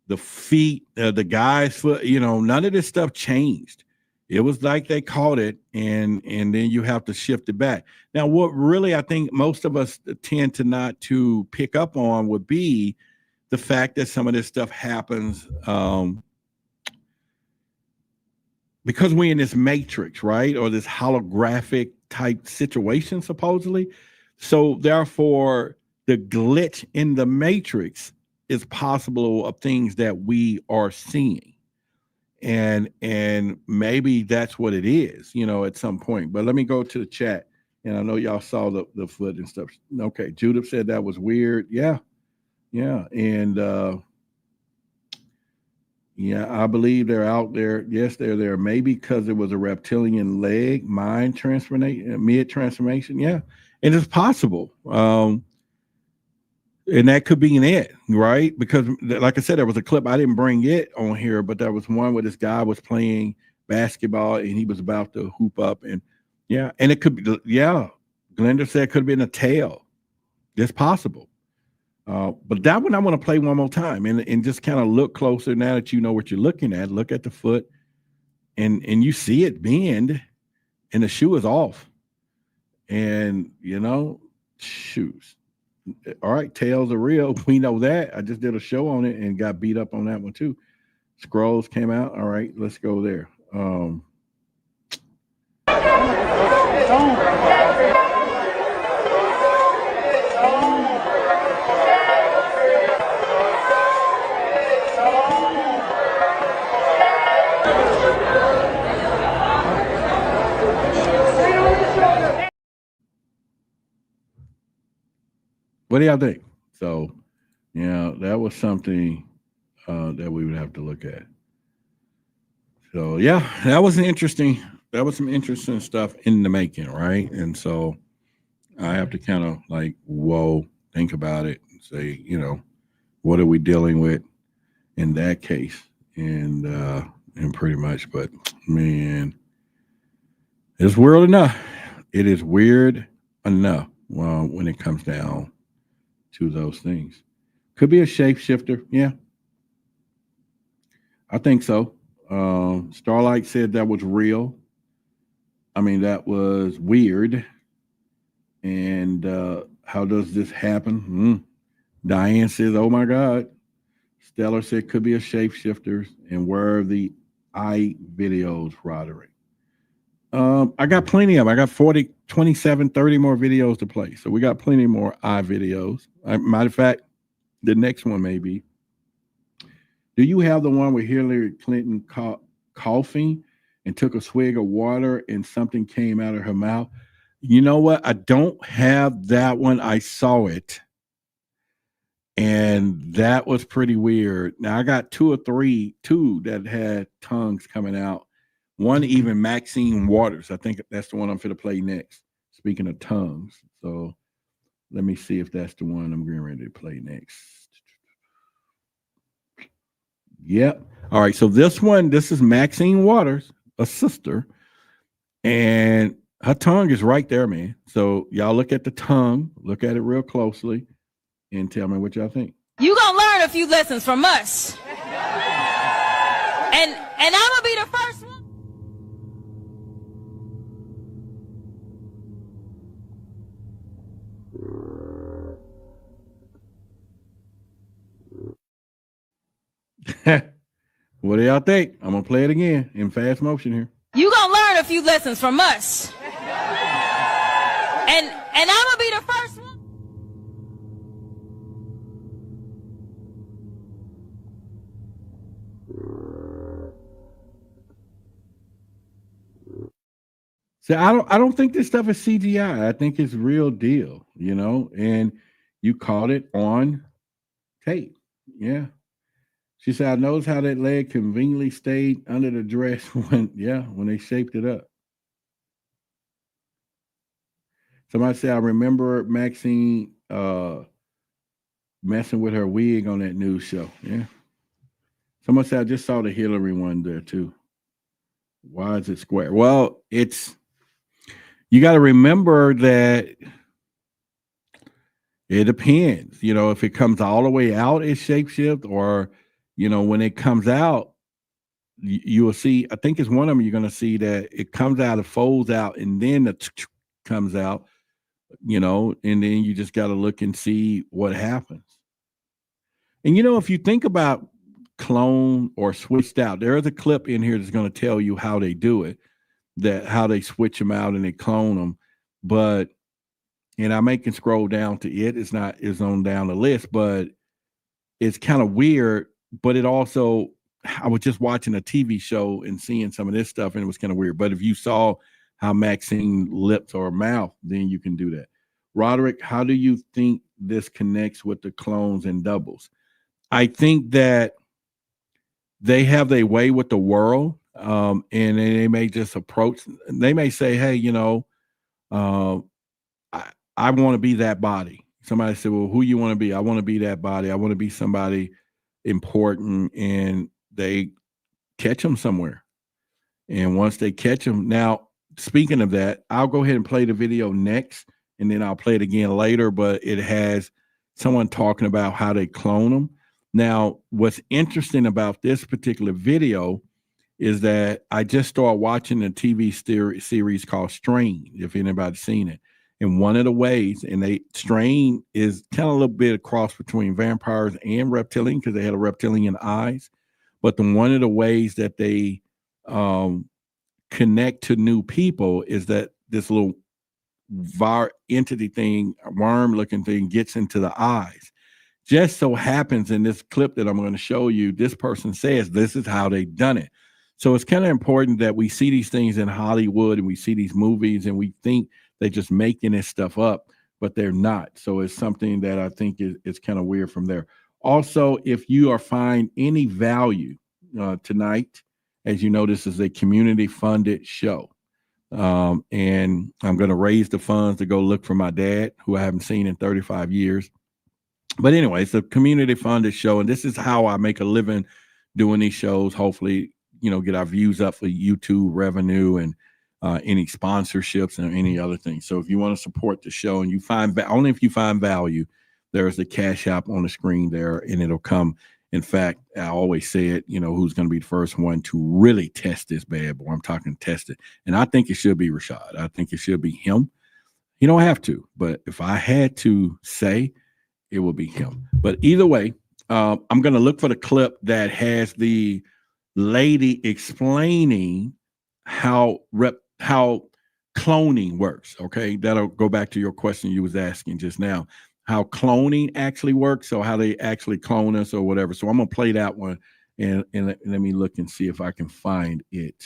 The feet, the guy's foot. None of this stuff changed. It was like they caught it, and then you have to shift it back. Now, what really I think most of us tend to not to pick up on would be the fact that some of this stuff happens because we're in this matrix, right? Or this holographic type situation, supposedly. So therefore, the glitch in the matrix is possible of things that we are seeing. And maybe that's what it is, at some point. But let me go to the chat. And I know y'all saw the foot and stuff. Okay, Judith said that was weird. Yeah. And I believe they're out there. Yes, they're there. Maybe because it was a reptilian leg, mind transformation, mid-transformation. Yeah, and it's possible. And that could be in it, right? Because, like I said, there was a clip. I didn't bring it on here, but there was one where this guy was playing basketball and he was about to hoop up. And, and it could be, Glenda said it could have been a tail. It's possible. But that one I want to play one more time and just kind of look closer now that you know what you're looking at. Look at the foot and you see it bend and the shoe is off. And, shoes. All right, tails are real. We know that. I just did a show on it and got beat up on that one too. Scrolls came out. All right, let's go there. What do y'all think? So, that was something that we would have to look at. So, that was some interesting stuff in the making, right? And so I have to kind of think about it and say, what are we dealing with in that case? And pretty much, but man, it's weird enough. It is weird enough when it comes down to those things. Could be a shapeshifter. Yeah, I think so. Starlight said that was real. I mean, that was weird. And how does this happen? Diane says, oh my God. Stellar said could be a shapeshifter. And where are the eye videos, Roderick? I got plenty of them. I got 40, 27, 30 more videos to play. So we got plenty more eye videos. Matter of fact, the next one may be. Do you have the one where Hillary Clinton coughing and took a swig of water and something came out of her mouth? You know what? I don't have that one. I saw it. And that was pretty weird. Now I got two that had tongues coming out. One even Maxine Waters. I think that's the one I'm going to play next. Speaking of tongues. So let me see if that's the one I'm getting ready to play next. Yep. All right. So this is Maxine Waters, a sister, and her tongue is right there, man. So y'all look at the tongue, look at it real closely, and tell me what y'all think. You gonna learn a few lessons from us, and I'm gonna be the first one. What do y'all think? I'm gonna play it again in fast motion here. You gonna learn a few lessons from us, and I'm gonna be the first one. See, I don't think this stuff is CGI. I think it's real deal, you know, and you caught it on tape. Yeah. She said, I knows how that leg conveniently stayed under the dress when they shaped it up. Somebody said, I remember Maxine messing with her wig on that news show. Yeah. Someone said, I just saw the Hillary one there too. Why is it square? Well, you got to remember that it depends. You know, if it comes all the way out, it's shapeshift, or, you know, when it comes out, you will see, I think it's one of them, you're going to see that it comes out, it folds out, and then the comes out, you know, and then you just got to look and see what happens. And, you know, if you think about clone or switched out, there is a clip in here that's going to tell you how they do it, that how they switch them out and they clone them. But, and I can scroll down to it. It's on down the list, but it's kind of weird. But it also, I was just watching a TV show and seeing some of this stuff, and it was kind of weird. But if you saw how Maxine lips or mouth, then you can do that. Roderick, how do you think this connects with the clones and doubles? I think that they have their way with the world, and they may just approach. They may say, "Hey, you know, I want to be that body." Somebody said, "Well, who you want to be?" I want to be that body. I want to be somebody important, and they catch them somewhere. And once they catch them, now speaking of that, I'll go ahead and play the video next, and then I'll play it again later. But it has someone talking about how they clone them. Now, what's interesting about this particular video is that I just started watching a TV series called Strain, if anybody's seen it. And one of the ways, Strain is kind of a little bit of cross between vampires and reptilian, because they had a reptilian eyes. But one of the ways that they connect to new people is that this little entity thing, worm-looking thing, gets into the eyes. Just so happens in this clip that I'm going to show you, this person says this is how they've done it. So it's kind of important that we see these things in Hollywood and we see these movies and we think they're just making this stuff up, but they're not. So it's something that I think is kind of weird from there. Also, if you are find any value tonight, as you know, this is a community-funded show. And I'm going to raise the funds to go look for my dad, who I haven't seen in 35 years. But anyway, it's a community-funded show, and this is how I make a living doing these shows. Hopefully, you know, get our views up for YouTube revenue and any sponsorships and any other things. So if you want to support the show and you find only if you find value, there's the Cash App on the screen there, and it'll come. In fact, I always say it, you know, who's going to be the first one to really test this bad boy? I'm talking test it. And I think it should be Rashad. I think it should be him. You don't have to, but if I had to say, it will be him. But either way, I'm going to look for the clip that has the lady explaining how cloning works. Okay, that'll go back to your question you was asking just now, how cloning actually works, so how they actually clone us or whatever. So I'm gonna play that one, and let me look and see if I can find it.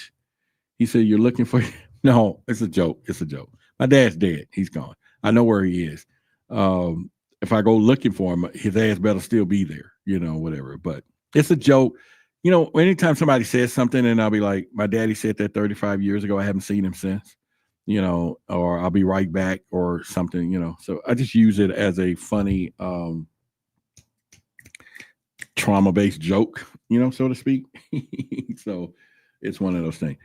He said, "You're looking for?" No, it's a joke. It's a joke. My dad's dead. He's gone. I know where he is. If I go looking for him, his ass better still be there, you know, whatever. But it's a joke. You know, anytime somebody says something and I'll be like, my daddy said that 35 years ago, I haven't seen him since, you know, or I'll be right back or something, you know. So I just use it as a funny trauma-based joke, so to speak. So it's one of those things.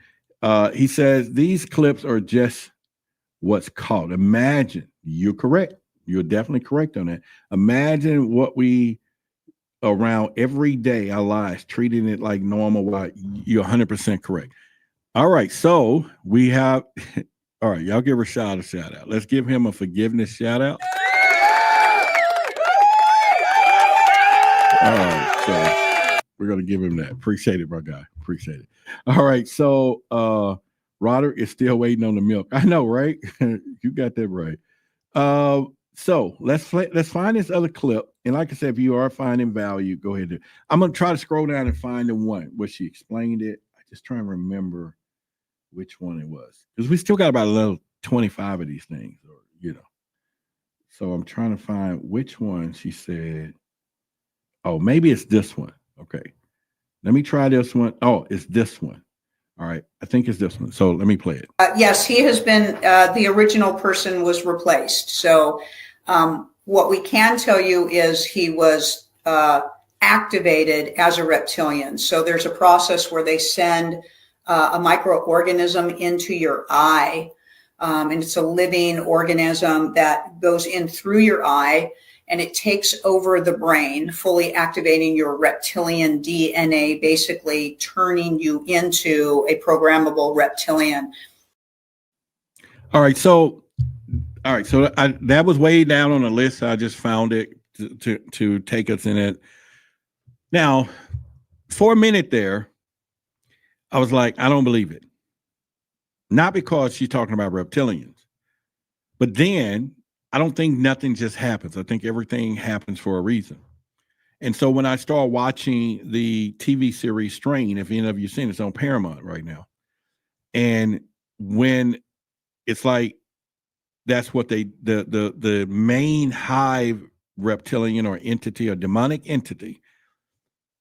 He says these clips are just what's called. Imagine, you're correct. You're definitely correct on that. Imagine what we around every day, our lives, treating it like normal. You're 100% correct. All right. So we have, all right, y'all give Rashad a shout out. Let's give him a forgiveness shout out. All right. So we're going to give him that. Appreciate it, my guy. Appreciate it. All right. So Roderick is still waiting on the milk. I know, right? You got that right. So let's find this other clip. And like I said, if you are finding value, go ahead. I'm going to try to scroll down and find the one where she explained it. I just try and remember which one it was, because we still got about a little 25 of these things, So I'm trying to find which one she said. Oh, maybe it's this one. Okay. Let me try this one. Oh, it's this one. All right. I think it's this one. So let me play it. Yes, he has been, the original person was replaced. So what we can tell you is he was activated as a reptilian. So there's a process where they send a microorganism into your eye. And it's a living organism that goes in through your eye, and it takes over the brain, fully activating your reptilian DNA, basically turning you into a programmable reptilian. All right. So that was way down on the list. I just found it to take us in it. Now, for a minute there, I was like, I don't believe it. Not because she's talking about reptilians, but then I don't think nothing just happens. I think everything happens for a reason. And so when I started watching the TV series Strain, if any of you seen it, it's on Paramount right now. And when it's like, that's what the main hive reptilian or entity or demonic entity.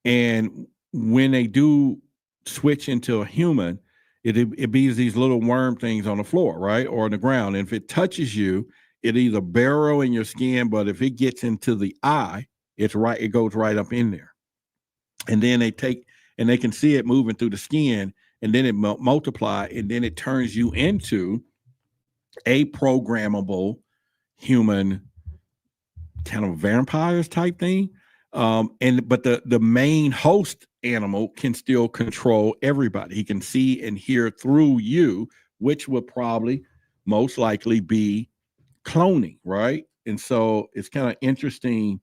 And when they do switch into a human, it be these little worm things on the floor, right? Or on the ground. And if it touches you, it either burrow in your skin, but if it gets into the eye, it goes right up in there. And then they can see it moving through the skin, and then it multiply, and then it turns you into a programmable human kind of vampires type thing. But the main host animal can still control everybody. He can see and hear through you, which would probably most likely be cloning, right? And so it's kind of interesting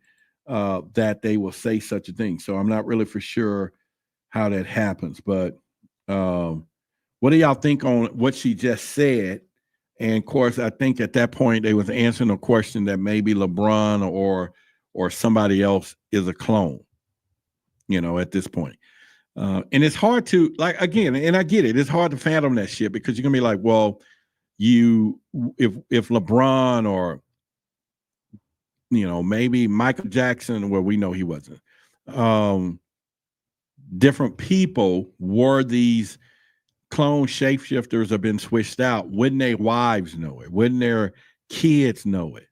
that they will say such a thing. So I'm not really for sure how that happens, but what do y'all think on what she just said? And of course, I think at that point they was answering a question that maybe LeBron or somebody else is a clone, at this point. And it's hard to, like, again, and I get it, it's hard to fathom that shit, because you're gonna be like, well, if LeBron or maybe Michael Jackson, well, we know he wasn't, different people were these clone shapeshifters have been switched out, wouldn't their wives know it? Wouldn't their kids know it?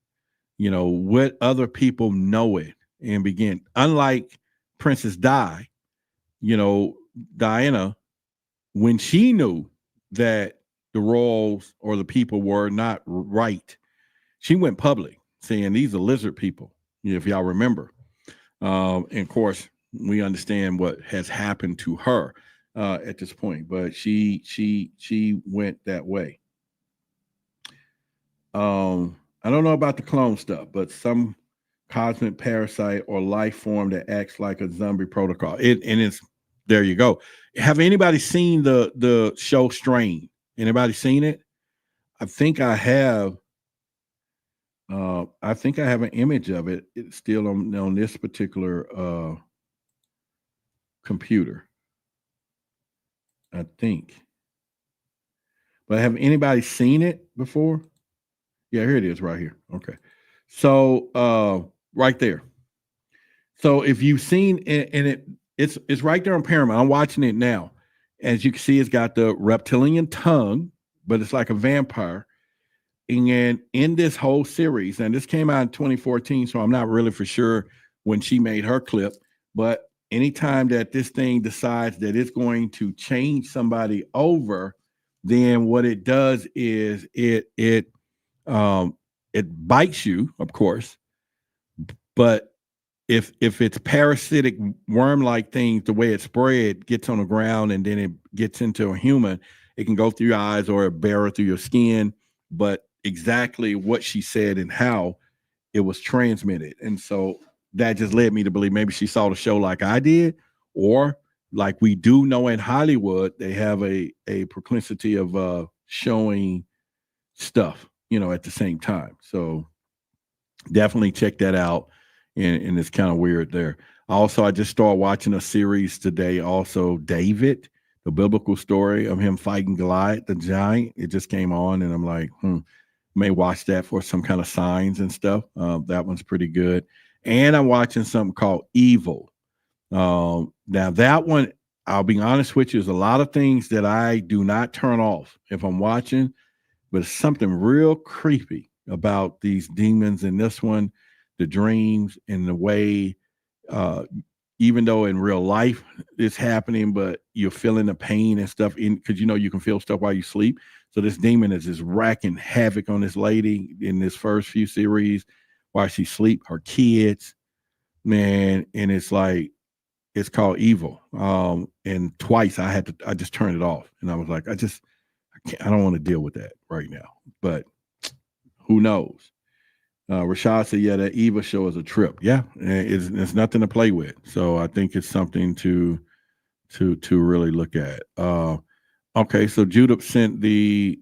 Would other people know it and begin? Unlike Princess Di, Diana, when she knew that the royals or the people were not right, she went public saying these are lizard people, if y'all remember. And of course, we understand what has happened to her at this point, but she went that way. I don't know about the clone stuff, but some cosmic parasite or life form that acts like a zombie protocol. It's there you go. Have anybody seen the show Strain? Anybody seen it? I think I have. I think I have an image of it. It's still on this particular computer, I think. But have anybody seen it before? Yeah, here it is right here. Okay. So right there. So if you've seen it, and it's right there on Paramount. I'm watching it now. As you can see, it's got the reptilian tongue, but it's like a vampire. And in this whole series, and this came out in 2014, so I'm not really for sure when she made her clip, but anytime that this thing decides that it's going to change somebody over, then what it does is it bites you, of course. But if it's parasitic worm-like things, the way it spread gets on the ground and then it gets into a human, it can go through your eyes or barrel through your skin. But exactly what she said and how it was transmitted. And so that just led me to believe maybe she saw the show like I did, or like we do know in Hollywood, they have a proclivity of showing stuff, at the same time. So definitely check that out. And it's kind of weird there. Also, I just started watching a series today, also David, the biblical story of him fighting Goliath, the giant. It just came on and I'm like, may watch that for some kind of signs and stuff. That one's pretty good. And I'm watching something called Evil. Now that one, I'll be honest with you, there's a lot of things that I do not turn off if I'm watching, but it's something real creepy about these demons in this one, the dreams and the way, even though in real life it's happening, but you're feeling the pain and stuff because you can feel stuff while you sleep. So this demon is just racking havoc on this lady in this first few series while she sleep, her kids, man. And it's like, it's called Evil. And twice I just turned it off. And I was like, I don't want to deal with that right now, but who knows? Rashad said, yeah, that Eva show is a trip. Yeah. It's nothing to play with. So I think it's something to really look at. Okay, so Judith sent the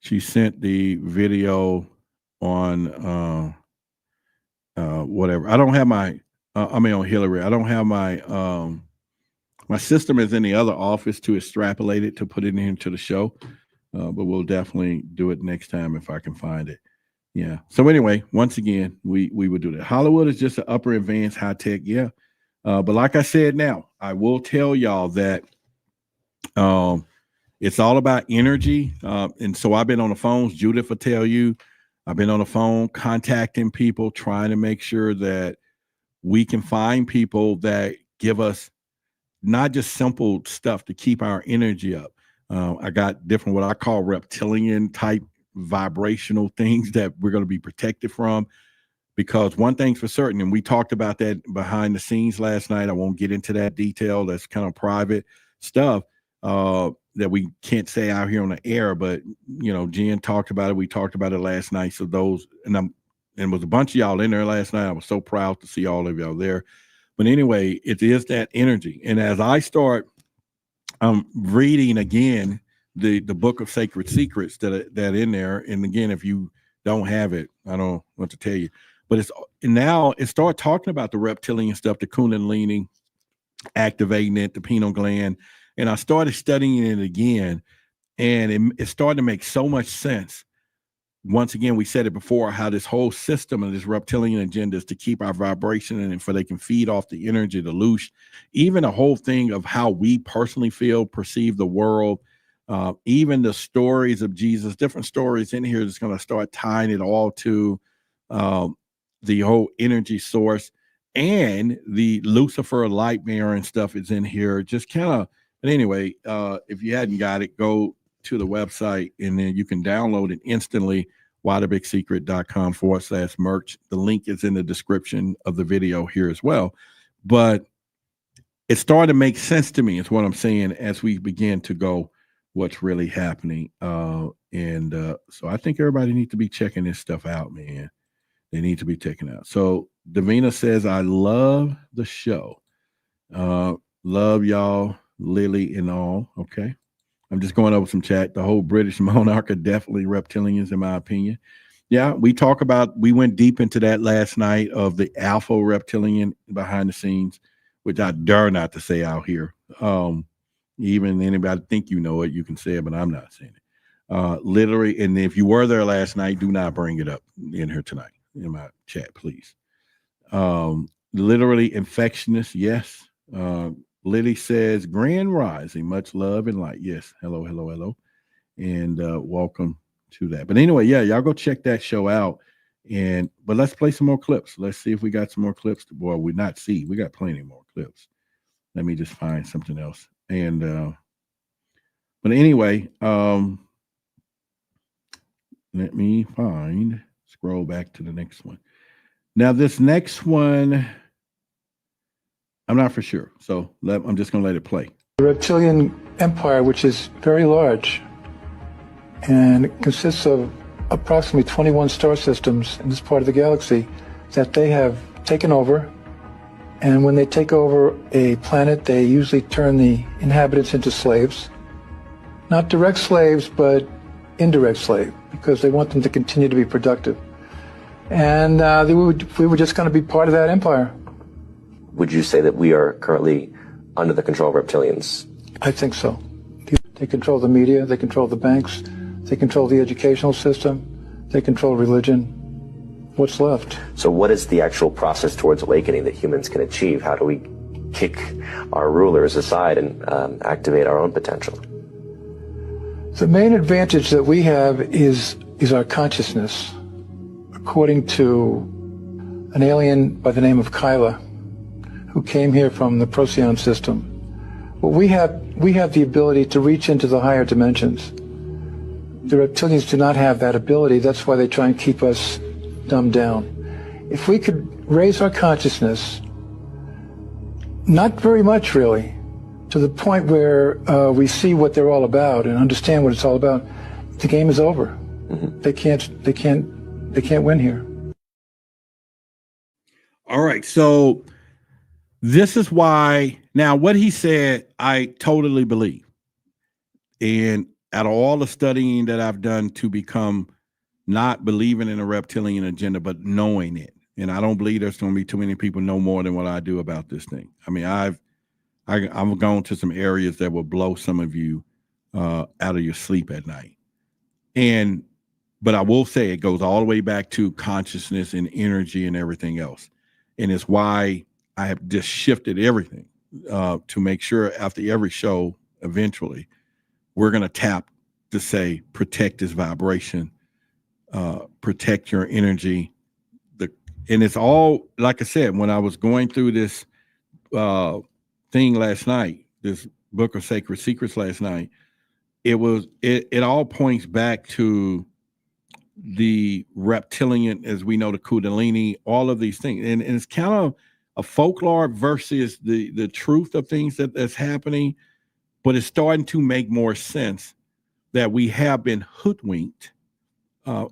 she sent the video on whatever. I don't have my on Hillary. I don't have my my system is in the other office to extrapolate it to put it into the show. But we'll definitely do it next time if I can find it. Yeah. So anyway, once again, we would do that. Hollywood is just an upper advanced high tech. Yeah. But like I said, now I will tell y'all that it's all about energy. And so I've been on the phones. Judith will tell you, I've been on the phone contacting people, trying to make sure that we can find people that give us not just simple stuff to keep our energy up. I got different, what I call reptilian type vibrational things that we're going to be protected from, because one thing's for certain, and we talked about that behind the scenes last night. I won't get into that detail. That's kind of private stuff that we can't say out here on the air, but Jen talked about it. We talked about it last night. So those, and was a bunch of y'all in there last night. I was so proud to see all of y'all there. But anyway, it is that energy. And as I start reading again the book of Sacred Secrets that in there, and again, if you don't have it, I don't know what to tell you, but it started talking about the reptilian stuff, the Kundalini, activating it, the pineal gland, and I started studying it again, and it started to make so much sense. Once again, we said it before, how this whole system of this reptilian agenda is to keep our vibration and for they can feed off the energy, the loosh, even the whole thing of how we personally perceive the world, even the stories of Jesus, different stories in here that's going to start tying it all to the whole energy source, and the Lucifer light mirror and stuff is in here. Just kind of, but anyway, if you hadn't got it, go to the website and then you can download it instantly. whybigSecret.com/merch. The link is in the description of the video here as well. But it started to make sense to me, is what I'm saying, as we begin to go, what's really happening. So I think everybody needs to be checking this stuff out, man. They need to be checking out. So Davina says, I love the show. Love y'all, Lily and all. Okay. I'm just going over some chat. The whole British monarch are definitely reptilians, in my opinion. Yeah, we went deep into that last night of the alpha reptilian behind the scenes, which I dare not to say out here. Even anybody think you know it, you can say it, but I'm not saying it. Literally, and if you were there last night, do not bring it up in here tonight in my chat, please. Literally infectious, yes. Lily says, Grand Rising, much love and light. Yes, hello, hello, hello. And welcome to that. But anyway, yeah, y'all go check that show out. But let's play some more clips. Let's see if we got some more clips. Well, we got plenty more clips. Let me just find something else. But anyway, let me scroll back to the next one. Now, this next one, I'm not for sure. So I'm just going to let it play. The reptilian empire, which is very large, and it consists of approximately 21 star systems in this part of the galaxy that they have taken over. And when they take over a planet, they usually turn the inhabitants into slaves. Not direct slaves, but indirect slaves, because they want them to continue to be productive. And we were just going to be part of that empire. Would you say that we are currently under the control of reptilians? I think so. They control the media, they control the banks, they control the educational system, they control religion. What's left? So what is the actual process towards awakening that humans can achieve? How do we kick our rulers aside and activate our own potential? The main advantage that we have is our consciousness. According to an alien by the name of Kyla, who came here from the Procyon system, well, we have the ability to reach into the higher dimensions. The reptilians do not have that ability. That's why they try and keep us dumbed down. If we could raise our consciousness, not very much really, to the point where we see what they're all about and understand what it's all about, the game is over. Mm-hmm. They can't win here. All right, so this is why, now what he said, I totally believe. And out of all the studying that I've done to become not believing in a reptilian agenda, but knowing it. And I don't believe there's going to be too many people know more than what I do about this thing. I mean, I've gone to some areas that will blow some of you out of your sleep at night. But I will say it goes all the way back to consciousness and energy and everything else. And it's why I have just shifted everything to make sure after every show, eventually, we're going to tap to say, protect this vibration, protect your energy. And it's all, like I said, when I was going through this thing last night, this book of sacred secrets last night, it all points back to the reptilian, as we know, the Kundalini, all of these things. And it's kind of a folklore versus the truth of things that's happening, but it's starting to make more sense that we have been hoodwinked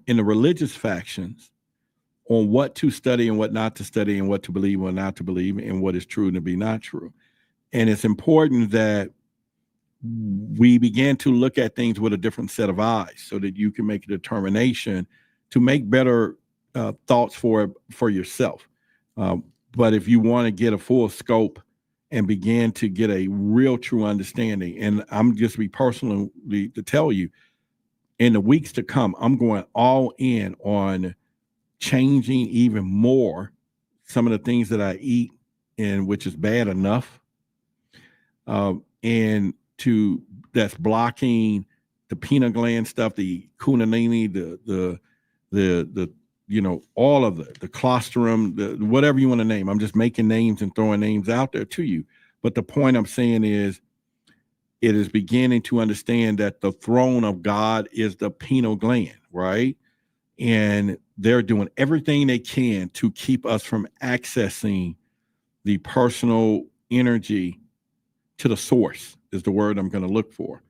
in the religious factions on what to study and what not to study and what to believe or not to believe and what is true and to be not true. And it's important that we begin to look at things with a different set of eyes so that you can make a determination to make better thoughts for yourself. But if you want to get a full scope and begin to get a real true understanding, and I'm just be personally to tell you, in the weeks to come, I'm going all in on changing even more some of the things that I eat, and which is bad enough, and that's blocking the pineal gland stuff, the Kundalini, the all of the colostrum, whatever you want to name. I'm just making names and throwing names out there to you. But the point I'm saying is, it is beginning to understand that the throne of God is the pineal gland, right? And they're doing everything they can to keep us from accessing the personal energy to the source, is the word I'm going to look for.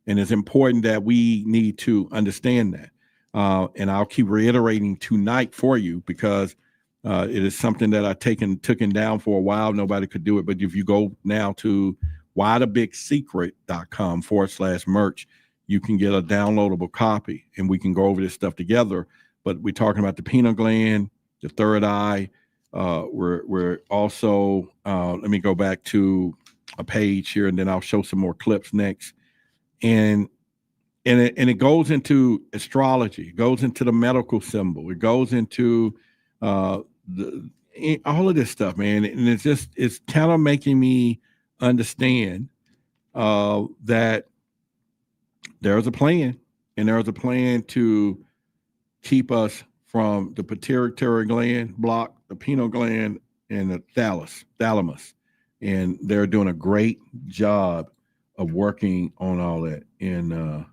And it's important that we need to understand that. And I'll keep reiterating tonight for you, because it is something that I've taken down for a while. Nobody could do it. But if you go now to whythebigsecret.com/merch, you can get a downloadable copy and we can go over this stuff together. But we're talking about the pineal gland, the third eye. We're also, let me go back to a page here and then I'll show some more clips next. And it goes into astrology. It goes into the medical symbol. It goes into all of this stuff, man. And it's kind of making me understand that there's a plan, and there's a plan to keep us from the pituitary gland block, the pineal gland, and the thalamus. And they're doing a great job of working on all that. And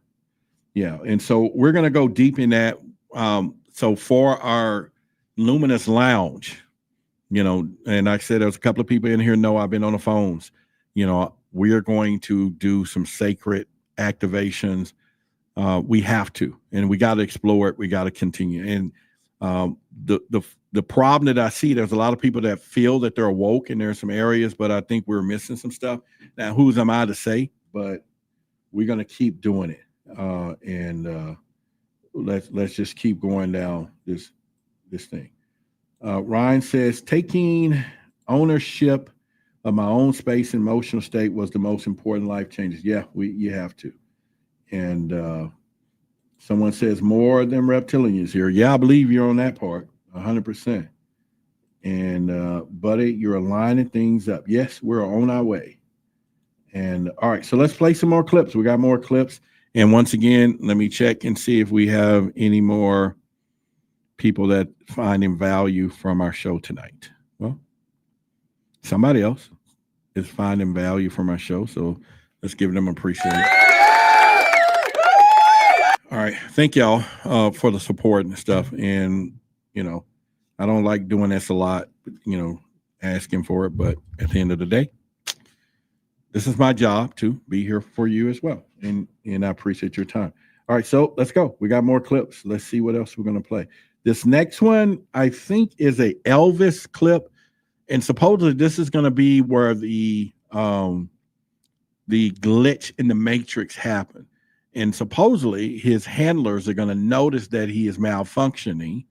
yeah, and so we're going to go deep in that. So for our Luminous Lounge, you know, and like I said, there's a couple of people in here know I've been on the phones. You know, we're going to do some sacred activations. We have to, and we got to explore it. We got to continue. And the problem that I see, there's a lot of people that feel that they're awoke in there some areas, but I think we're missing some stuff. Now, who's am I to say? But we're going to keep doing it. And let's just keep going down this thing. Ryan says, taking ownership of my own space and emotional state was the most important life changes. Yeah, you have to. And someone says more than reptilians here. Yeah, I believe you're on that part, 100%. And buddy, you're aligning things up. Yes, we're on our way. And all right, so let's play some more clips. We got more clips. And once again, let me check and see if we have any more people that finding value from our show tonight. Well, somebody else is finding value from our show, so let's give them appreciation. All right, thank y'all for the support and stuff. And you know, I don't like doing this a lot, you know, asking for it, but at the end of the day, this is my job to be here for you as well, and I appreciate your time. All right, so let's go. We got more clips. Let's see what else we're going to play. This next one, I think, is a Elvis clip, and supposedly this is going to be where the glitch in the Matrix happened, and supposedly his handlers are going to notice that he is malfunctioning,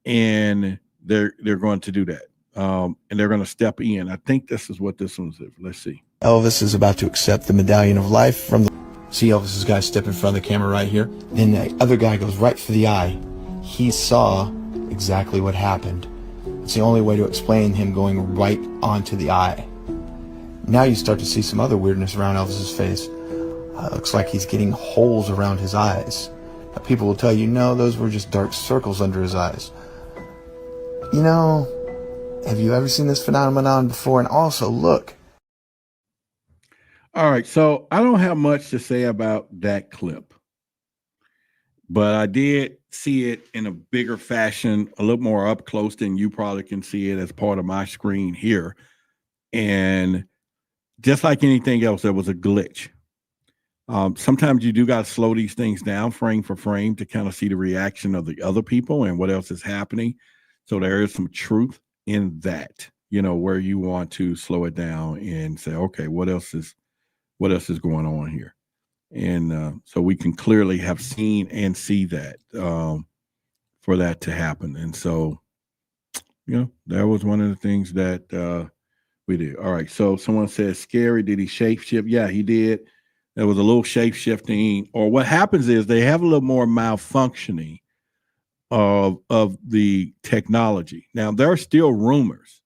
and they're going to do that, and they're going to step in. I think this is what this one's. Let's see. Elvis is about to accept the medallion of life from the... See Elvis's guy step in front of the camera right here. Then the other guy goes right for the eye. He saw exactly what happened. It's the only way to explain him going right onto the eye. Now you start to see some other weirdness around Elvis's face. Looks like he's getting holes around his eyes. Now, people will tell you, no, those were just dark circles under his eyes. You know, have you ever seen this phenomenon before? And also, look. All right, so I don't have much to say about that clip, but I did see it in a bigger fashion, a little more up close than you probably can see it as part of my screen here. And just like anything else, there was a glitch. Sometimes you do got to slow these things down frame for frame to kind of see the reaction of the other people and what else is happening. So there is some truth in that, you know, where you want to slow it down and say, okay, what else is going on here? And so we can clearly have seen and see that for that to happen. And so, you know, that was one of the things that we did. All right. So someone says, scary. Did he shapeshift? Yeah, he did. There was a little shape-shifting, or what happens is they have a little more malfunctioning of the technology. Now, there are still rumors.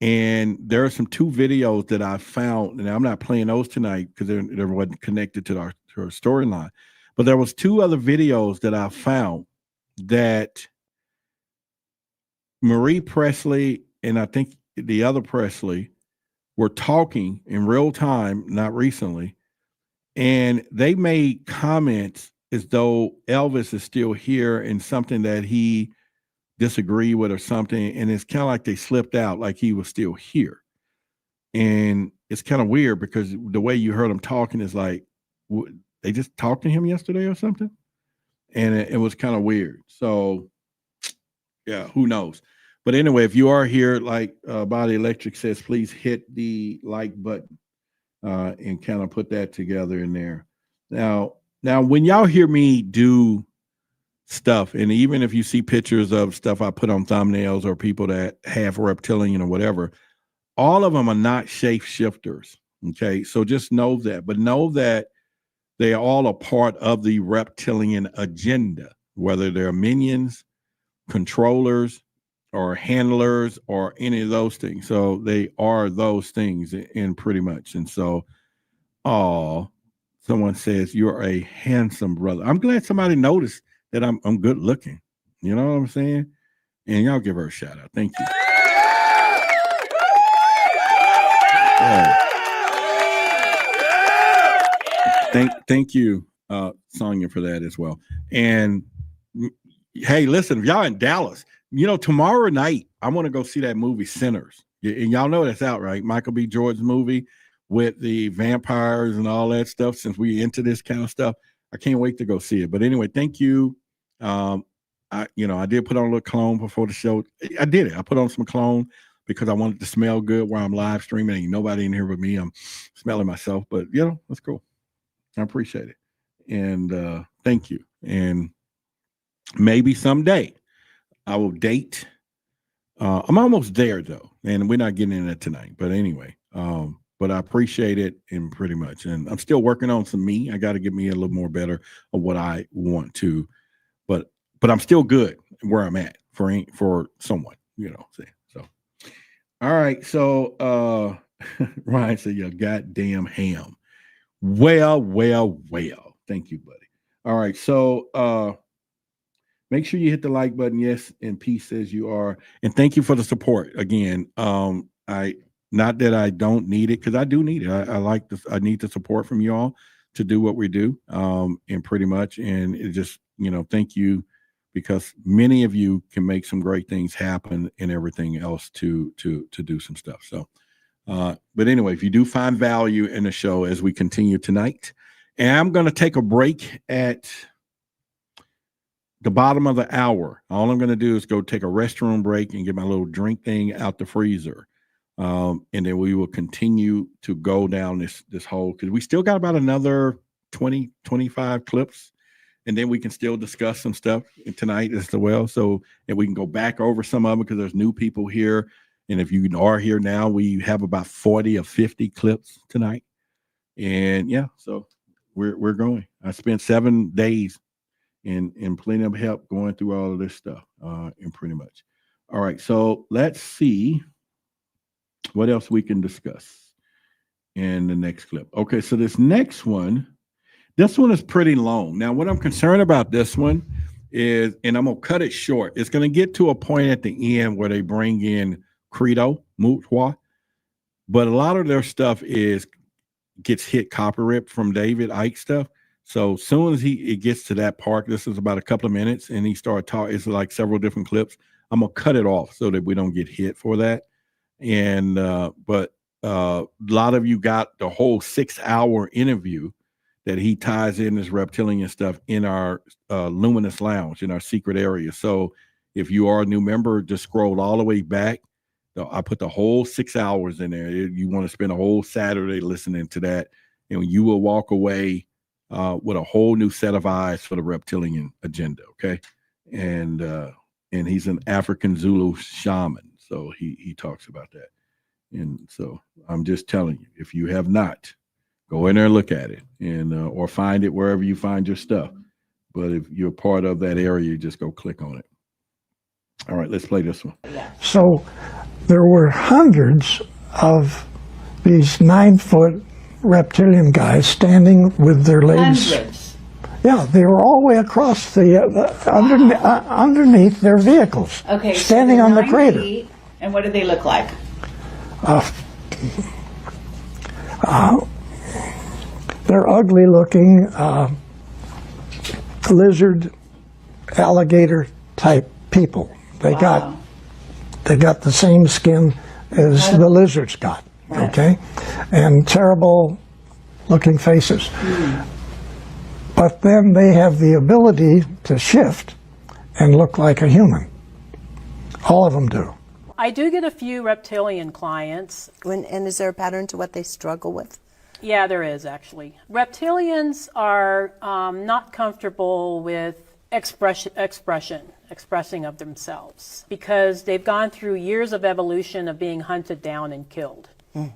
And there are some 2 videos that I found, and I'm not playing those tonight because they wasn't connected to our storyline. But there was 2 other videos that I found that Marie Presley and I think the other Presley were talking in real time, not recently, and they made comments as though Elvis is still here and something that he disagree with or something, and it's kind of like they slipped out like he was still here. And it's kind of weird because the way you heard him talking is like they just talked to him yesterday or something, and it was kind of weird. So yeah, who knows? But anyway, if you are here, like Body Electric says, please hit the like button and kind of put that together in there. Now when y'all hear me do stuff, and even if you see pictures of stuff I put on thumbnails or people that have reptilian or whatever, all of them are not shapeshifters. Okay, so just know that, but know that they are all a part of the reptilian agenda, whether they're minions, controllers, or handlers, or any of those things. So they are those things in pretty much. And so, someone says you're a handsome brother. I'm glad somebody noticed that I'm good looking. You know what I'm saying? And y'all give her a shout out. Thank you. Thank you, Sonia, for that as well. And hey, listen, if y'all in Dallas, tomorrow night I want to go see that movie Sinners. And y'all know that's out, right? Michael B. Jordan's movie with the vampires and all that stuff. Since we into this kind of stuff, I can't wait to go see it. But anyway, thank you. I did put on a little cologne before the show. I did it. I put on some cologne because I wanted to smell good while I'm live streaming. Ain't nobody in here but me. I'm smelling myself, but that's cool. I appreciate it. And thank you. And maybe someday I will date. I'm almost there though, and we're not getting into that tonight. But anyway, but I appreciate it and pretty much. And I'm still working on some me. I got to get me a little more better of what I want to, but I'm still good where I'm at for someone, So, all right. So Ryan said, "Your goddamn ham." Well. Thank you, buddy. All right. So make sure you hit the like button. Yes, and peace as you are. And thank you for the support again. Not that I don't need it, because I do need it. I like this. I need the support from you all to do what we do. And pretty much, and it just, thank you, because many of you can make some great things happen and everything else to do some stuff. So, but anyway, if you do find value in the show as we continue tonight, and I'm going to take a break at the bottom of the hour. All I'm going to do is go take a restroom break and get my little drink thing out the freezer. And then we will continue to go down this whole, because we still got about another 20, 25 clips. And then we can still discuss some stuff tonight as well. So, and we can go back over some of them because there's new people here. And if you are here now, we have about 40 or 50 clips tonight. And yeah, so we're going. I spent 7 days in plenty of help going through all of this stuff, and pretty much. All right, so let's see what else we can discuss in the next clip. Okay, so this one is pretty long. Now, what I'm concerned about this one is, and I'm gonna cut it short, it's gonna get to a point at the end where they bring in Credo, Mutwa, but a lot of their stuff gets hit copyright from David Icke stuff. So soon as it gets to that part, this is about a couple of minutes, and he started talking, it's like several different clips. I'm gonna cut it off so that we don't get hit for that. And but a lot of you got the whole 6-hour interview that he ties in this reptilian stuff in our Luminous Lounge, in our secret area. So if you are a new member, just scroll all the way back. I put the whole 6 hours in there. You want to spend a whole Saturday listening to that, and you will walk away with a whole new set of eyes for the reptilian agenda. Okay. And he's an African Zulu shaman. So he talks about that. And so I'm just telling you, if you have not, go in there and look at it, and or find it wherever you find your stuff. But if you're part of that area, you just go click on it. All right, let's play this one. So there were hundreds of these 9-foot reptilian guys standing with their legs. Hundreds. Yeah, they were all the way across underneath their vehicles. Okay, standing so on the 9 crater. feet, and what do they look like? They're ugly looking, lizard, alligator type people. They got the same skin as the lizards got, okay? And terrible looking faces. But then they have the ability to shift and look like a human. All of them do. I do get a few reptilian clients. And is there a pattern to what they struggle with? Yeah, there is actually. Reptilians are not comfortable with expressing of themselves because they've gone through years of evolution of being hunted down and killed,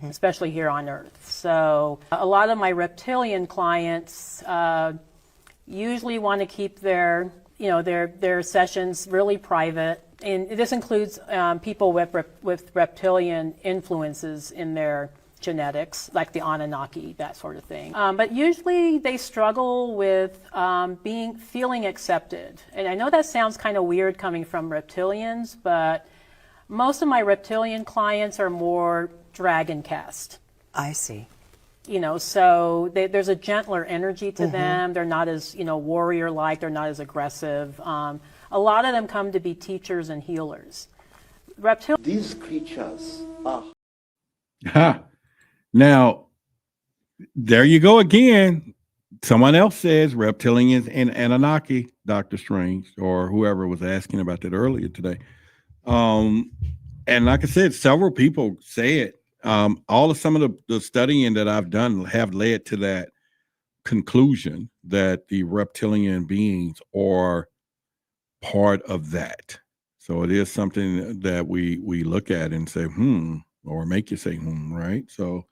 especially here on Earth. So a lot of my reptilian clients usually want to keep their sessions really private. And this includes people with reptilian influences in their genetics, like the Anunnaki, that sort of thing. But usually they struggle with feeling accepted. And I know that sounds kind of weird coming from reptilians, but most of my reptilian clients are more dragon caste. I see. You know, so there's a gentler energy to them. They're not as, warrior-like. They're not as aggressive. A lot of them come to be teachers and healers. These creatures are. Now, there you go again. Someone else says reptilians and Anunnaki, Dr. Strange, or whoever was asking about that earlier today. And like I said, several people say it. Some of the studying that I've done have led to that conclusion that the reptilian beings are part of that. So it is something that we look at and say, or make you say, right? So,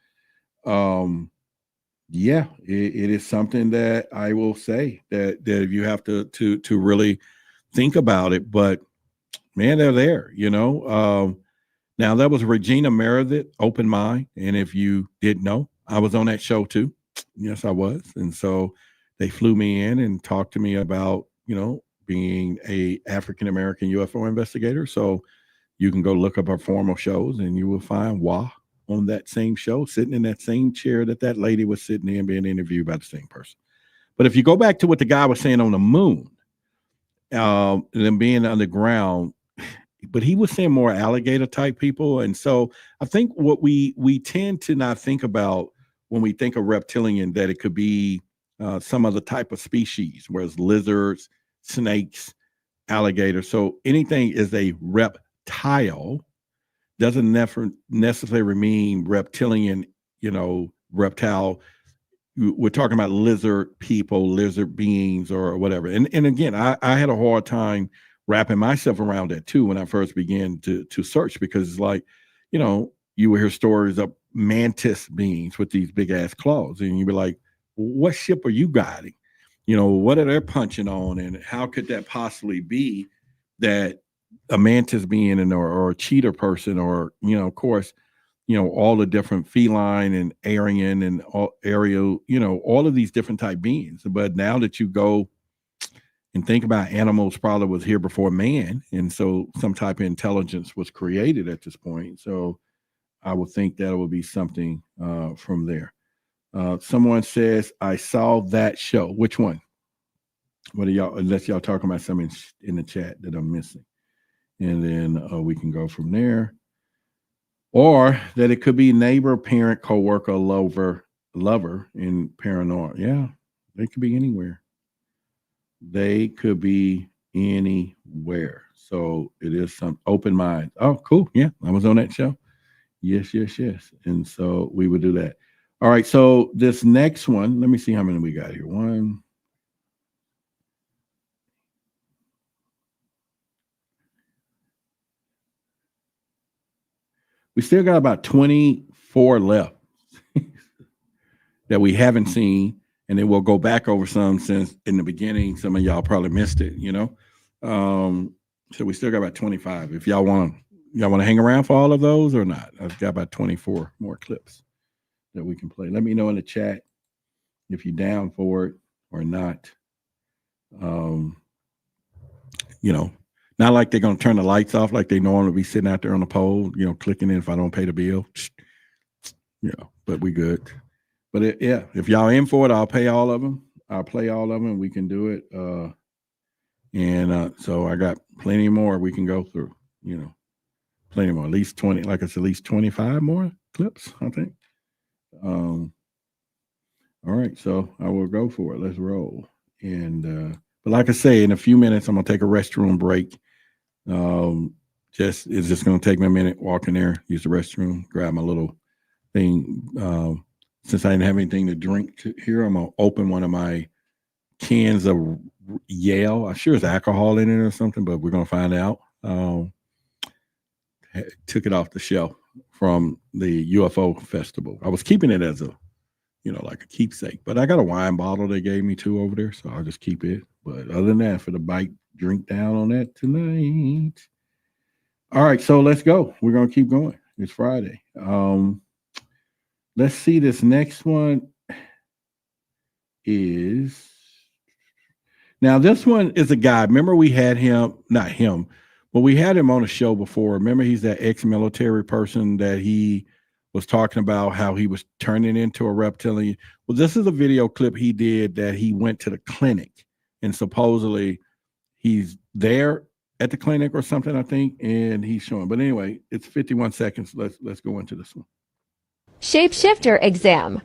yeah, it is something that I will say that you have to really think about it. But man, they're there, Now that was Regina Meredith, Open Mind, and if you didn't know, I was on that show too. Yes, I was, and so they flew me in and talked to me about being a African American UFO investigator. So you can go look up our formal shows, and you will find Wah on that same show, sitting in that same chair that lady was sitting in, being interviewed by the same person. But if you go back to what the guy was saying on the moon, and then being underground. But he was saying more alligator type people. And so I think what we tend to not think about when we think of reptilian, that it could be some other type of species, whereas lizards, snakes, alligators. So anything is a reptile doesn't necessarily mean reptilian, reptile. We're talking about lizard people, lizard beings, or whatever. And again, I had a hard time wrapping myself around that too when I first began to search, because it's like, you would hear stories of mantis beings with these big ass claws, and you'd be like, what ship are you guiding? What are they punching on, and how could that possibly be that a mantis being or a cheetah person, or of course, all the different feline and Aryan and aerial, all of these different type beings. But now that you go and think about animals probably was here before man, and so some type of intelligence was created at this point. So I would think that would be something from there. Someone says, I saw that show. Which one? What are y'all, unless y'all talking about something in the chat that I'm missing. And then we can go from there. Or that it could be neighbor, parent, coworker, lover in paranormal. Yeah, they could be anywhere. They could be anywhere. So it is some open mind. Oh, cool. Yeah, I was on that show. Yes. And so we would do that. All right. So this next one, let me see how many we got here. One. We still got about 24 left that we haven't seen. And then we'll go back over some, since in the beginning, some of y'all probably missed it, So we still got about 25. If y'all want to hang around for all of those or not. I've got about 24 more clips that we can play. Let me know in the chat if you're down for it or not. Not like they're going to turn the lights off like they normally be sitting out there on the pole, clicking in if I don't pay the bill. But we good. But if y'all in for it, I'll pay all of them. I'll play all of them, and we can do it. So I got plenty more we can go through, plenty more, at least 20, like I said, at least 25 more clips, I think. All right, so I will go for it. Let's roll. And but like I say, in a few minutes, I'm gonna take a restroom break. It's just gonna take me a minute, walk in there, use the restroom, grab my little thing. Since I didn't have anything to drink here, I'm gonna open one of my cans of Yale. I'm sure it's alcohol in it or something, but we're gonna find out. Took it off the shelf from the UFO festival. I was keeping it as a, like a keepsake, but I got a wine bottle they gave me too over there, so I'll just keep it. But other than that, for the bite, drink down on that tonight. All right, so let's go. We're gonna keep going. It's Friday. let's see, this next one is, now this one is a guy. Remember we had him, not him, but we had him on a show before. Remember he's that ex-military person that he was talking about how he was turning into a reptilian. Well, this is a video clip he did that he went to the clinic and supposedly he's there at the clinic or something, I think, and he's showing. But anyway, it's 51 seconds. Let's go into this one. Shapeshifter exam.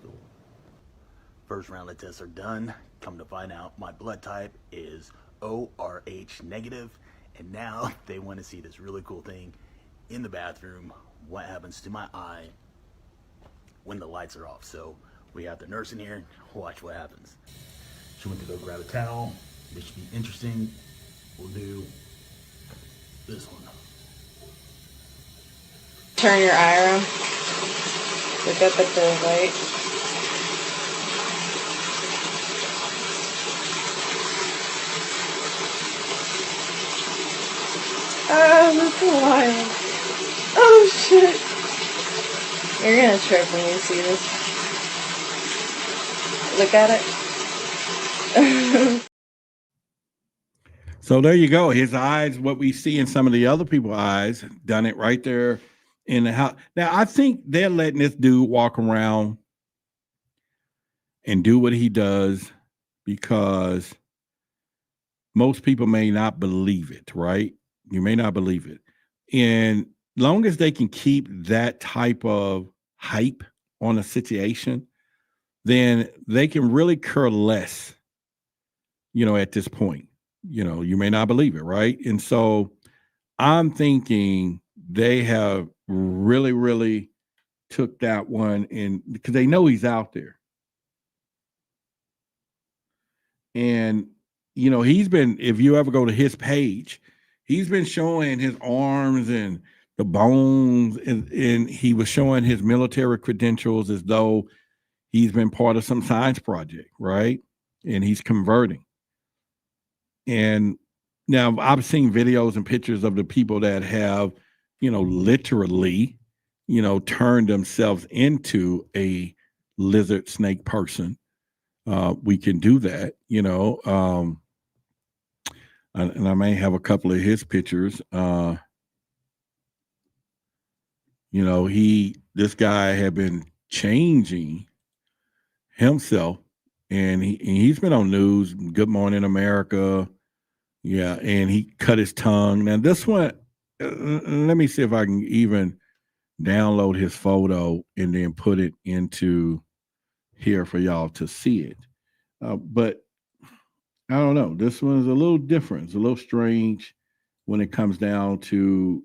First round of tests are done. Come to find out, my blood type is ORH negative, and now they want to see this really cool thing in the bathroom. What happens to my eye when the lights are off? So we have the nurse in here. Watch what happens. She went to go grab a towel. This should be interesting. We'll do this one. Turn your eye around. Look at the curve light. Oh, that's wild. Oh, shit. You're gonna trip when you see this. Look at it. So there you go. His eyes, what we see in some of the other people's eyes, done it right there in the house. Now, I think they're letting this dude walk around and do what he does because most people may not believe it, right? You may not believe it. And long as they can keep that type of hype on a situation, then they can really care less, at this point. You may not believe it, right? And so I'm thinking they have really, really took that one in because they know he's out there. And, he's been, if you ever go to his page, he's been showing his arms and the bones, and he was showing his military credentials as though he's been part of some science project, right? And he's converting. And now I've seen videos and pictures of the people that have, literally, turned themselves into a lizard snake person. We can do that, and I may have a couple of his pictures. This guy had been changing himself, and he's been on news, Good Morning America. Yeah, and he cut his tongue. Now this one, let me see if I can even download his photo and then put it into here for y'all to see it. But I don't know. This one is a little different. It's a little strange when it comes down to,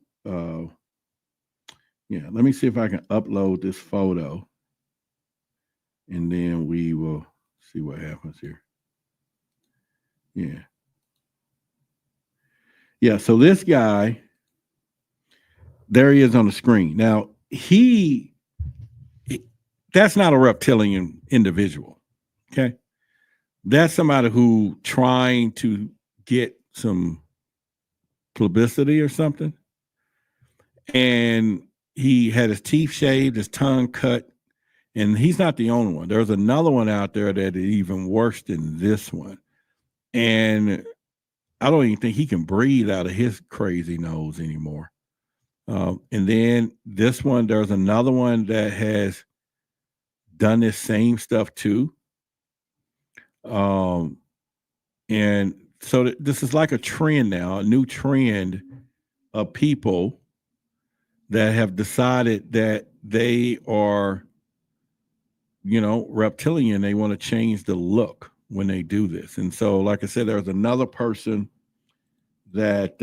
let me see if I can upload this photo and then we will see what happens here. Yeah. Yeah, so this guy, there he is on the screen. Now, that's not a reptilian individual, okay? That's somebody who trying to get some publicity or something. And he had his teeth shaved, his tongue cut, and he's not the only one. There's another one out there that is even worse than this one. And I don't even think he can breathe out of his crazy nose anymore. And then this one, there's another one that has done this same stuff too. And so this is like a trend now, a new trend of people that have decided that they are, reptilian. They want to change the look when they do this. And so, like I said, there's another person that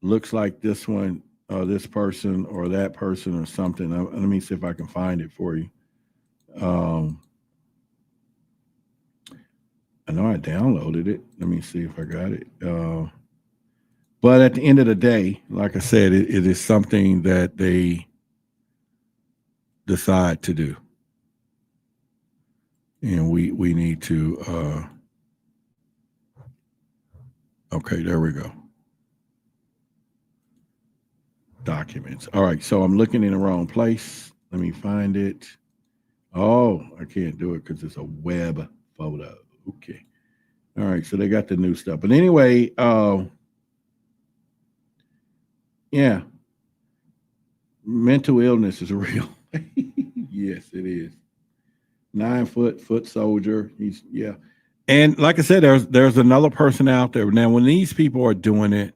looks like this one, this person or that person or something. Let me see if I can find it for you. I know I downloaded it. Let me see if I got it. But at the end of the day, like I said, it is something that they decide to do. And we need to, okay, there we go. Documents. All right, so I'm looking in the wrong place. Let me find it. Oh, I can't do it because it's a web photo. Okay. All right, so they got the new stuff. But anyway, yeah, mental illness is real. Yes, it is. 9-foot soldier. He's and like I said, there's another person out there now. When these people are doing it,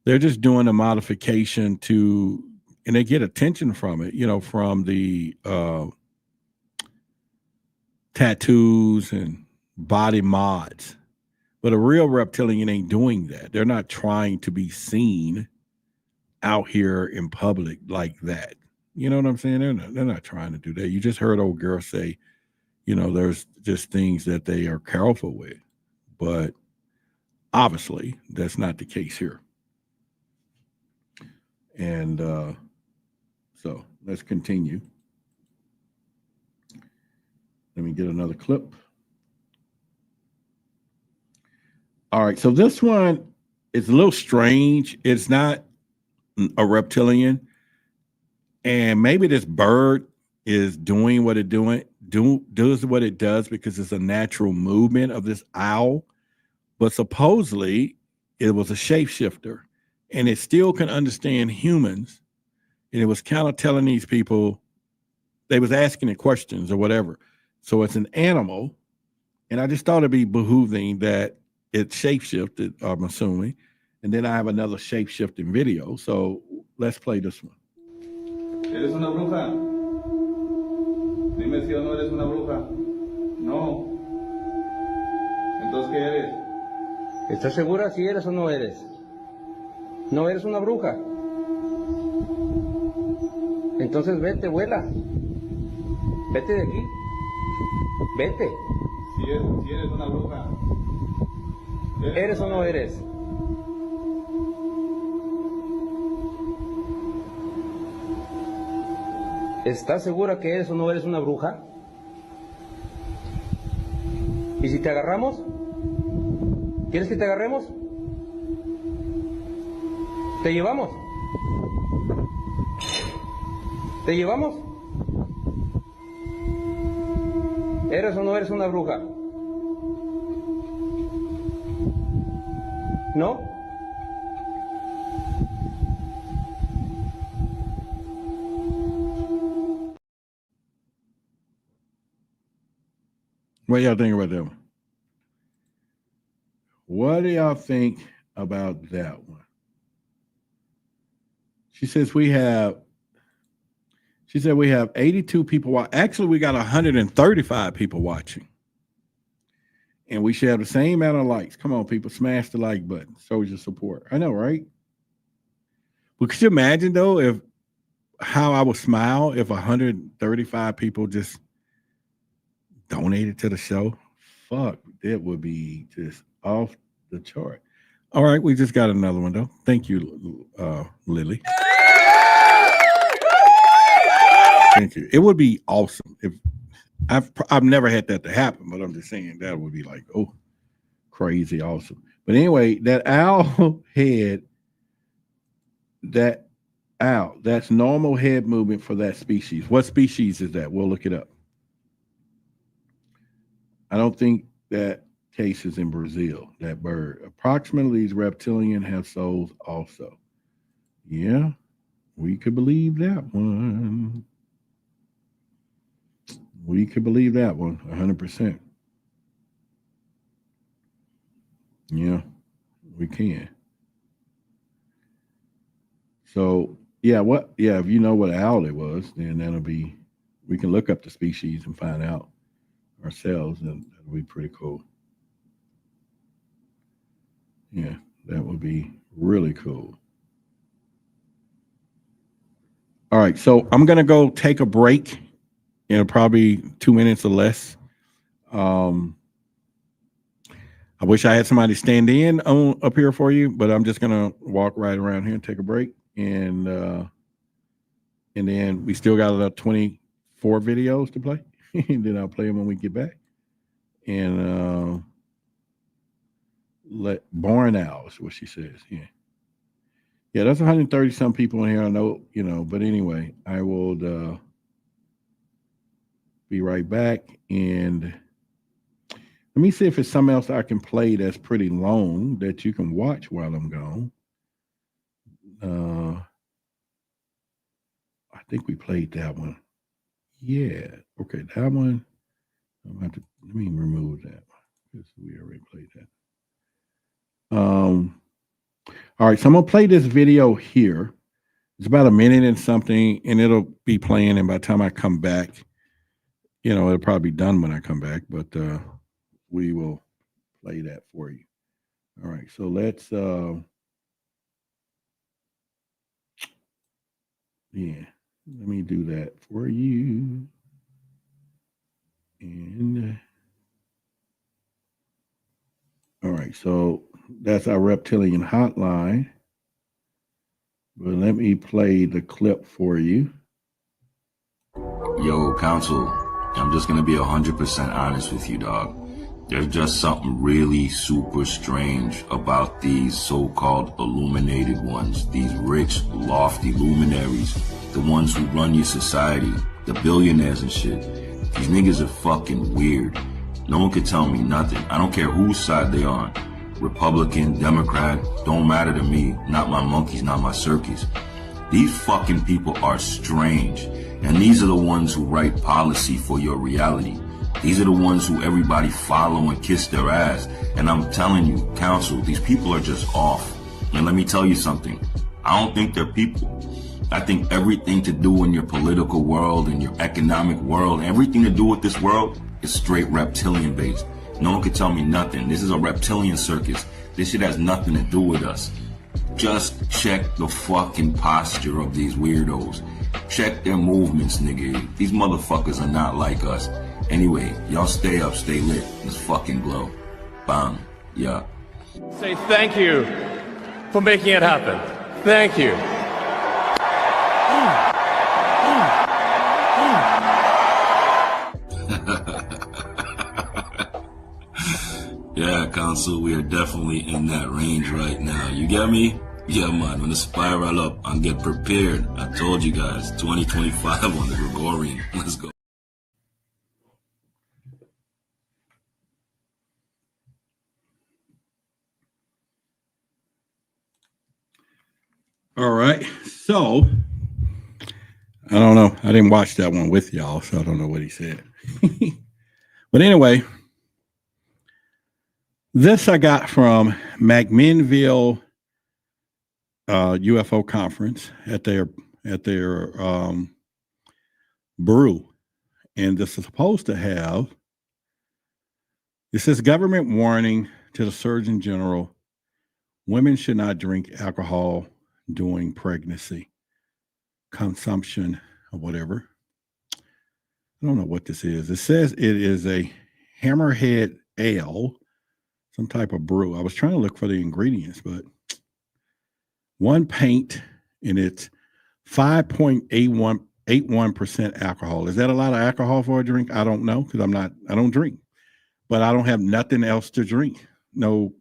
they're just doing a modification to, and they get attention from it. From the tattoos and body mods. But a real reptilian ain't doing that. They're not trying to be seen out here in public like that. You know what I'm saying? They're not trying to do that. You just heard old girl say, there's just things that they are careful with. But obviously, that's not the case here. And so let's continue. Let me get another clip. All right, so this one is a little strange. It's not a reptilian, and maybe this bird is doing what it does what it does because it's a natural movement of this owl. But supposedly, it was a shapeshifter, and it still can understand humans. And it was kind of telling these people, they was asking it questions or whatever. So it's an animal, and I just thought it'd be behooving that it shapeshifted, I'm assuming. And then I have another shapeshifting video. So let's play this one. ¿Eres una bruja? Dime si o no eres una bruja. No. Entonces, ¿qué eres? ¿Estás segura si eres o no eres? ¿No eres una bruja? Entonces vete, vuela. Vete de aquí. Vete. Si eres una bruja. ¿Eres o no eres? ¿Estás segura que eres o no eres una bruja? ¿Y si te agarramos? ¿Quieres que te agarremos? ¿Te llevamos? ¿Te llevamos? ¿Eres o no eres una bruja? ¿No? What y'all think about that one? What do y'all think about that one? She said we have 82 people. Actually, we got 135 people watching. And we should have the same amount of likes. Come on, people, smash the like button. Show your support. I know, right? But could you imagine, though, how I would smile if 135 people just donated to the show? Fuck, that would be just off the chart. All right, we just got another one, though. Thank you, Lily. Thank you. It would be awesome if I've never had that to happen, but I'm just saying that would be like, oh, crazy awesome. But anyway, that owl head, that's normal head movement for that species. What species is that? We'll look it up. I don't think that case is in Brazil, that bird. Approximately, these reptilian have souls also. Yeah, we could believe that one. We could believe that one 100%. Yeah, we can. So, if you know what owl it was, then we can look up the species and find out ourselves, and that'll be pretty cool. Yeah, that would be really cool. All right, so I'm going to go take a break. Probably 2 minutes or less. I wish I had somebody stand in up here for you, but I'm just gonna walk right around here and take a break, and then we still got about 24 videos to play, and then I'll play them when we get back. And let born owls, what she says, yeah, that's 130 some people in here. I know, but anyway, I will. Be right back. And let me see if it's something else I can play that's pretty long that you can watch while I'm gone. I think we played that one. Yeah. Okay, that one. Let me remove that one because we already played that. All right, so I'm gonna play this video here. It's about a minute and something, and it'll be playing. And by the time I come back, it'll probably be done when I come back. But we will play that for you. All right, so let's. Yeah, let me do that for you. And all right, so that's our Reptilian hotline. But let me play the clip for you. Yo, Council, I'm just gonna be 100% honest with you, dog. There's just something really super strange about these so-called illuminated ones, these rich, lofty luminaries, the ones who run your society, the billionaires and shit. These niggas are fucking weird. No one can tell me nothing. I don't care whose side they on. Republican, Democrat, don't matter to me. Not my monkeys, not my circus. These fucking people are strange. And these are the ones who write policy for your reality. These are the ones who everybody follow and kiss their ass. And I'm telling you, Council, these people are just off. And let me tell you something. I don't think they're people. I think everything to do in your political world and your economic world, everything to do with this world is straight reptilian based. No one can tell me nothing. This is a reptilian circus. This shit has nothing to do with us. Just check the fucking posture of these weirdos. Check their movements, nigga. These motherfuckers are not like us. Anyway, y'all stay up, stay lit. Let's fucking glow. Bang. Yeah. Say thank you for making it happen. Thank you. Yeah, Council, we are definitely in that range right now. You get me? Yeah, man, when the spiral up and get prepared. I told you guys, 2025 on the Gregorian. Let's go. All right, so I don't know. I didn't watch that one with y'all, so I don't know what he said. But anyway, this I got from McMinnville UFO conference at their brew, and this is supposed to have. It says government warning to the Surgeon General: women should not drink alcohol during pregnancy, consumption, or whatever. I don't know what this is. It says it is a Hammerhead Ale, some type of brew. I was trying to look for the ingredients, but one pint, and it's 5.81% alcohol. Is that a lot of alcohol for a drink? I don't know, because I don't drink, but I don't have nothing else to drink. No,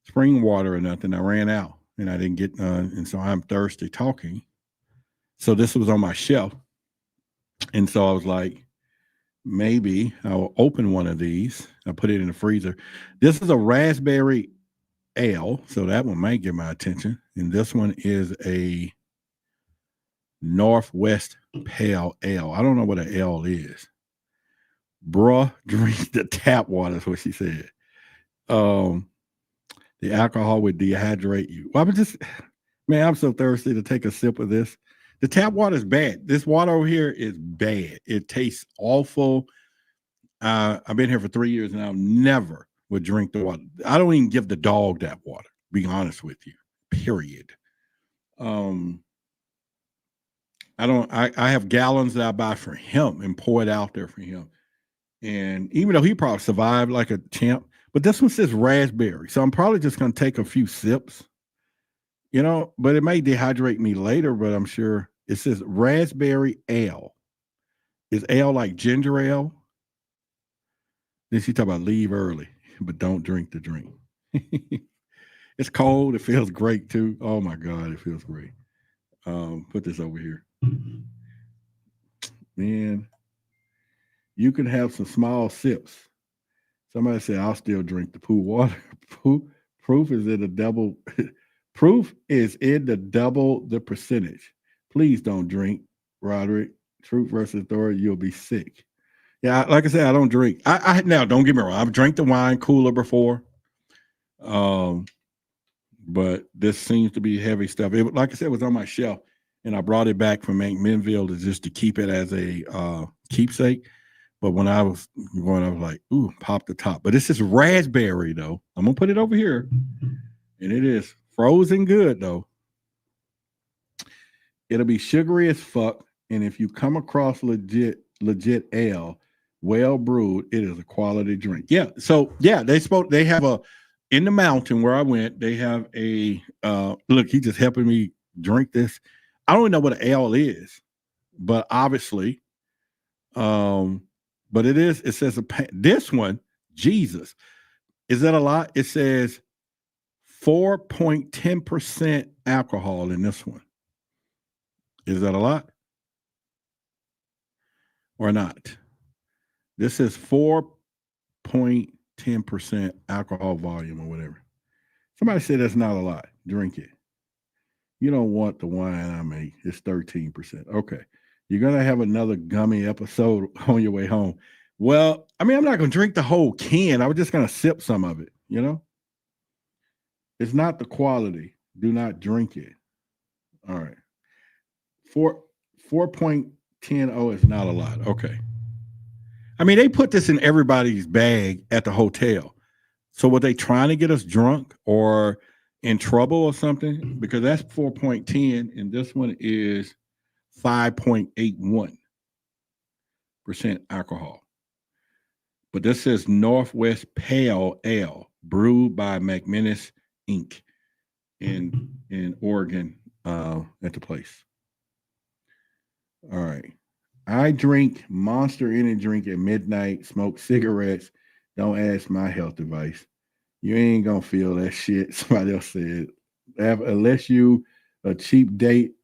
spring water or nothing. I ran out and I didn't get none. And so I'm thirsty talking. So this was on my shelf. And so I was like, maybe I'll open one of these. I'll put it in the freezer. This is a raspberry ale, so that one might get my attention. And this one is a Northwest Pale Ale. I don't know what an ale is. Bruh, drink the tap water is what she said. The alcohol would dehydrate you. Well, I'm so thirsty to take a sip of this. The tap water is bad. This water over here is bad. It tastes awful. I've been here for 3 years and I never would drink the water. I don't even give the dog that water, be honest with you, period. I have gallons that I buy for him and pour it out there for him. And even though he probably survived like a champ, but this one says raspberry. So I'm probably just going to take a few sips, but it may dehydrate me later, but I'm sure it says raspberry ale. Is ale like ginger ale? Then she talk about leave early, but don't drink the drink. It's cold. It feels great too. Oh my God, it feels great. Put this over here. Man, You can have some small sips. Somebody said, I'll still drink the pool water. Proof is in the double. Proof is in the double the percentage. Please don't drink, Roderick. Truth versus authority, you'll be sick. Yeah, like I said, I don't drink. I now don't get me wrong. I've drank the wine cooler before. But this seems to be heavy stuff. It, like I said, it was on my shelf, and I brought it back from McMinnville just to keep it as a keepsake. But when I was going, I was like, ooh, pop the top. But this is raspberry, though. I'm going to put it over here. And it is frozen good, though. It'll be sugary as fuck. And if you come across legit ale, well brewed, it is a quality drink. Yeah. So, yeah, they have a, in the mountain where I went, they have a, look, he just helping me drink this. I don't even know what an ale is, but obviously, but it says this one, Jesus. Is that a lot? It says 4.10% alcohol in this one. Is that a lot? Or not? This is 4.10% alcohol volume or whatever. Somebody said that's not a lot. Drink it. You don't want the wine I make. It's 13%. Okay. You're going to have another gummy episode on your way home. Well, I mean, I'm not going to drink the whole can. I was just going to sip some of it, you know? It's not the quality. Do not drink it. All right. 4.10 is not a lot. Okay. I mean, they put this in everybody's bag at the hotel. So were they trying to get us drunk or in trouble or something? Because that's 4.10 and this one is 5.81% alcohol. But this says Northwest Pale Ale, brewed by McMinnville Inc. in Oregon at the place. All right. I drink Monster Energy drink at midnight, smoke cigarettes. Don't ask my health advice. You ain't gonna feel that shit. Somebody else said, unless you a cheap date,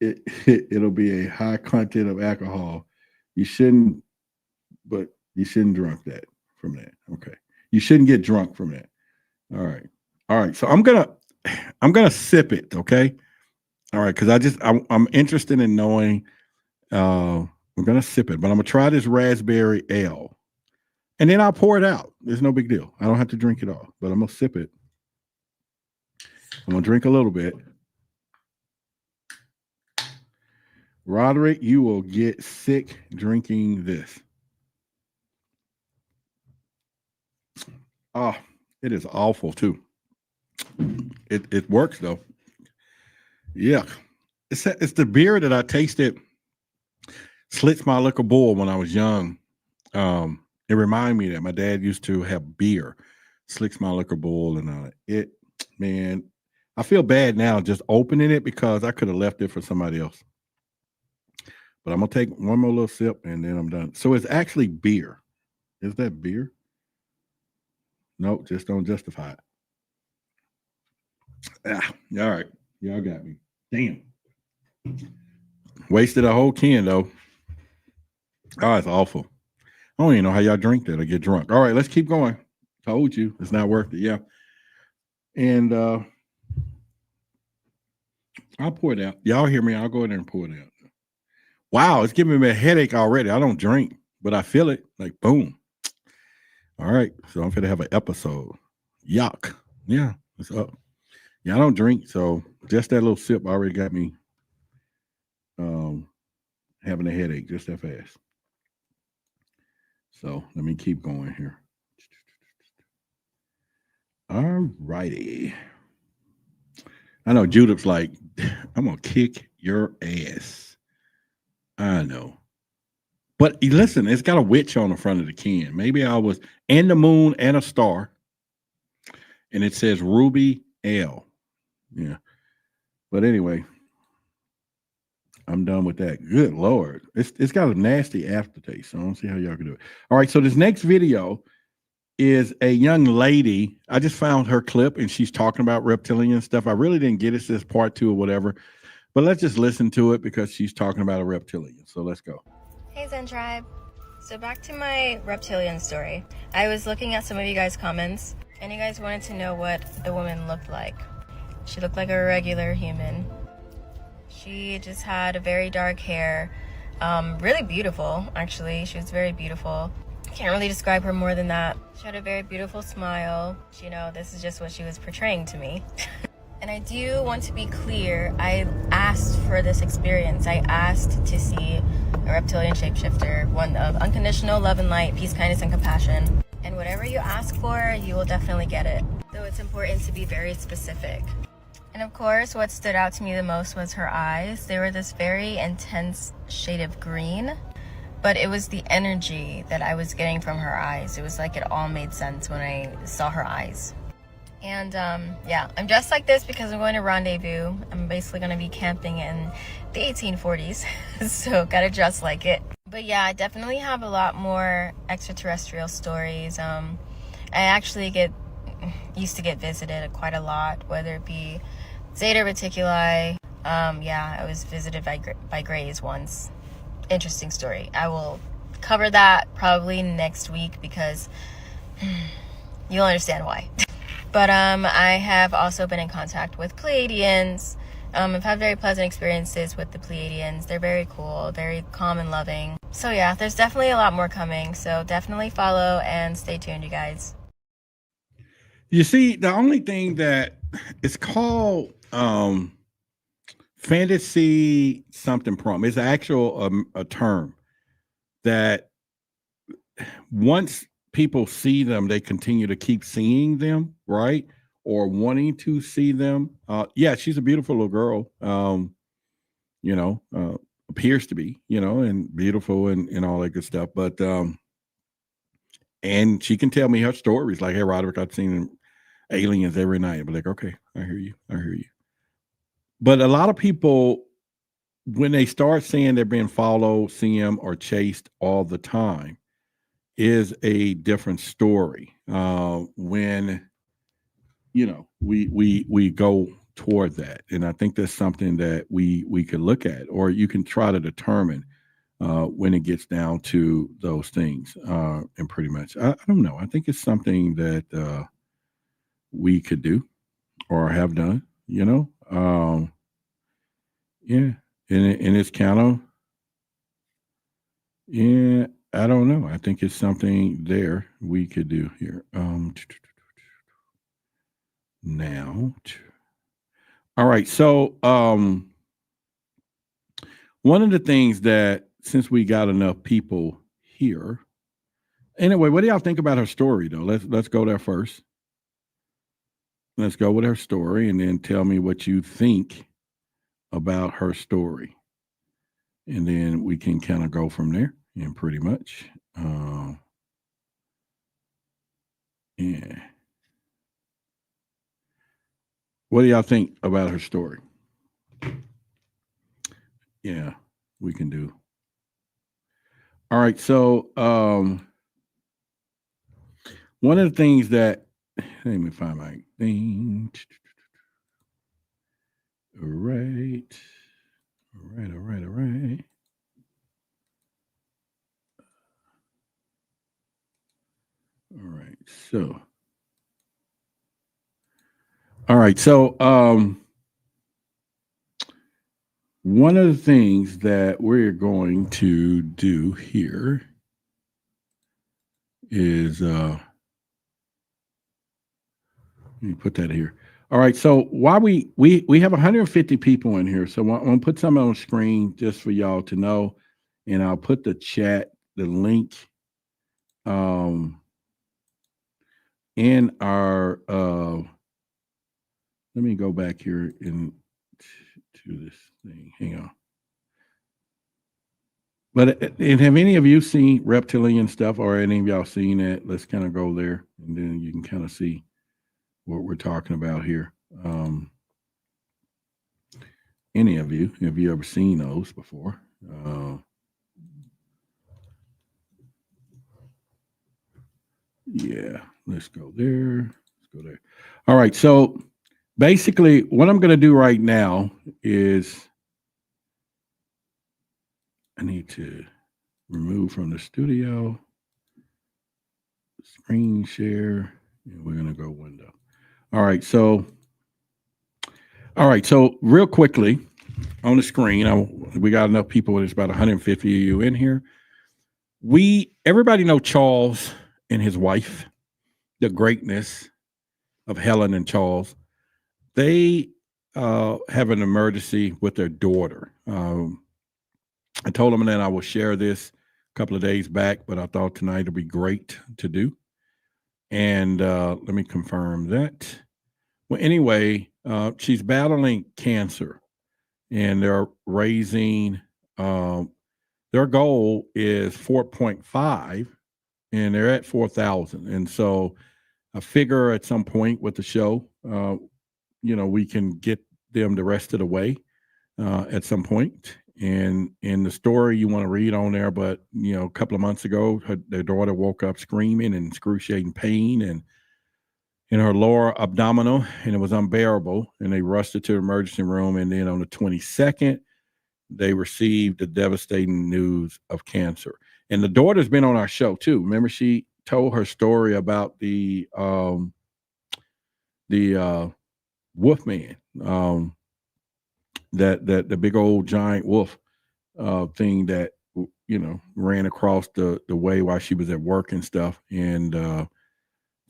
it'll be a high content of alcohol. You shouldn't drink that from that. Okay. You shouldn't get drunk from that. All right. All right. So I'm gonna sip it. Okay. All right. Because I'm interested in knowing. I'm gonna sip it, but I'm gonna try this raspberry ale, and then I'll pour it out. There's no big deal. I don't have to drink it all, but I'm gonna sip it. I'm gonna drink a little bit. Roderick, you will get sick drinking this. Oh, it is awful too. It works though. Yeah, it's the beer that I tasted. Slits my liquor bowl when I was young. It reminded me that my dad used to have beer, Slicks my liquor bowl, and man, I feel bad now just opening it because I could have left it for somebody else. But I'm gonna take one more little sip and then I'm done. So it's actually beer. Is that beer? No, just don't justify it. All right, y'all got me. Damn, wasted a whole can though. Oh, it's awful. I don't even know how y'all drink that or get drunk. All right, let's keep going. Told you it's not worth it. Yeah. And I'll pour it out. Y'all hear me? I'll go in there and pour it out. Wow, it's giving me a headache already. I don't drink, but I feel it like boom. All right, so I'm gonna have an episode. Yuck. Yeah, what's up? Yeah, I don't drink, so just that little sip already got me having a headache just that fast. So let me keep going here. All righty. I know Judith's like, I'm going to kick your ass. I know. But listen, it's got a witch on the front of the can. Maybe I was in the moon and a star. And it says Ruby Ale. Yeah. But anyway, I'm done with that. Good Lord. It's got a nasty aftertaste. So I don't see how y'all can do it. All right. So this next video is a young lady. I just found her clip and she's talking about reptilian stuff. I really didn't get it. It says part 2 or whatever. But let's just listen to it because she's talking about a reptilian. So let's go. Hey Zen Tribe. So back to my reptilian story. I was looking at some of you guys' comments, and you guys wanted to know what the woman looked like. She looked like a regular human. She just had a very dark hair. Really beautiful, actually. She was very beautiful. Can't really describe her more than that. She had a very beautiful smile. You know, this is just what she was portraying to me. And I do want to be clear, I asked for this experience. I asked to see a reptilian shapeshifter, one of unconditional love and light, peace, kindness, and compassion. And whatever you ask for, you will definitely get it. Though it's important to be very specific. And of course, what stood out to me the most was her eyes. They were this very intense shade of green, but it was the energy that I was getting from her eyes. It was like it all made sense when I saw her eyes. And yeah, I'm dressed like this because I'm going to rendezvous. I'm basically going to be camping in the 1840s, so gotta dress like it. But yeah, I definitely have a lot more extraterrestrial stories. I actually used to get visited quite a lot, whether it be Zeta Reticuli. Yeah, I was visited by Greys once. Interesting story. I will cover that probably next week because you'll understand why. But I have also been in contact with Pleiadians. I've had very pleasant experiences with the Pleiadians. They're very cool, very calm and loving. So yeah, there's definitely a lot more coming. So definitely follow and stay tuned, you guys. You see, the only thing that it's called fantasy something prom. It's actual a term that once people see them, they continue to keep seeing them, right? Or wanting to see them. Yeah, she's a beautiful little girl. Appears to be, and beautiful and all that good stuff. But and she can tell me her stories. Like, hey, Roderick, I've seen aliens every night. I'd be like, okay, I hear you. But a lot of people, when they start saying they're being followed, seen, or chased all the time, is a different story. When we go toward that, and I think that's something that we could look at, or you can try to determine when it gets down to those things. And pretty much, I don't know. I think it's something that we could do or have done. Yeah, and it's kind of I don't know. I think it's something there we could do here. Now, all right. So, one of the things that, since we got enough people here, anyway, what do y'all think about her story though? Let's go there first. Let's go with her story, and then tell me what you think about her story, and then we can kind of go from there. And pretty much, yeah. What do y'all think about her story? Yeah, we can do. All right. So, one of the things that, let me find my thing. All right. All right. So, one of the things that we're going to do here is, let me put that here. All right. So while we have 150 people in here, so I'm going to put something on the screen just for y'all to know, and I'll put the link, in our, let me go back here to this thing. Hang on. But and have any of you seen reptilian stuff, or any of y'all seen it? Let's kind of go there, and then you can kind of see what we're talking about here. Any of you, have you ever seen those before? Yeah, let's go there. Let's go there. All right. So basically, what I'm going to do right now is I need to remove from the studio. Screen share. And we're going to go window. All right. So real quickly on the screen, we got enough people. There's about 150 of you in here. Everybody know Charles and his wife, the greatness of Helen and Charles. They have an emergency with their daughter. I told them that I will share this a couple of days back, but I thought tonight would be great to do. And let me confirm that. Well, anyway, she's battling cancer, and they're raising, their goal is 4.5, and they're at 4,000. And so I figure at some point with the show, we can get them the rest of the way at some point. And in the story you want to read on there, but a couple of months ago, their daughter woke up screaming in excruciating pain and in her lower abdominal, and it was unbearable. And they rushed her to the emergency room. And then on the 22nd, they received the devastating news of cancer. And the daughter's been on our show too. Remember, she told her story about the Wolfman, that the big old giant wolf thing that ran across the way while she was at work and stuff. And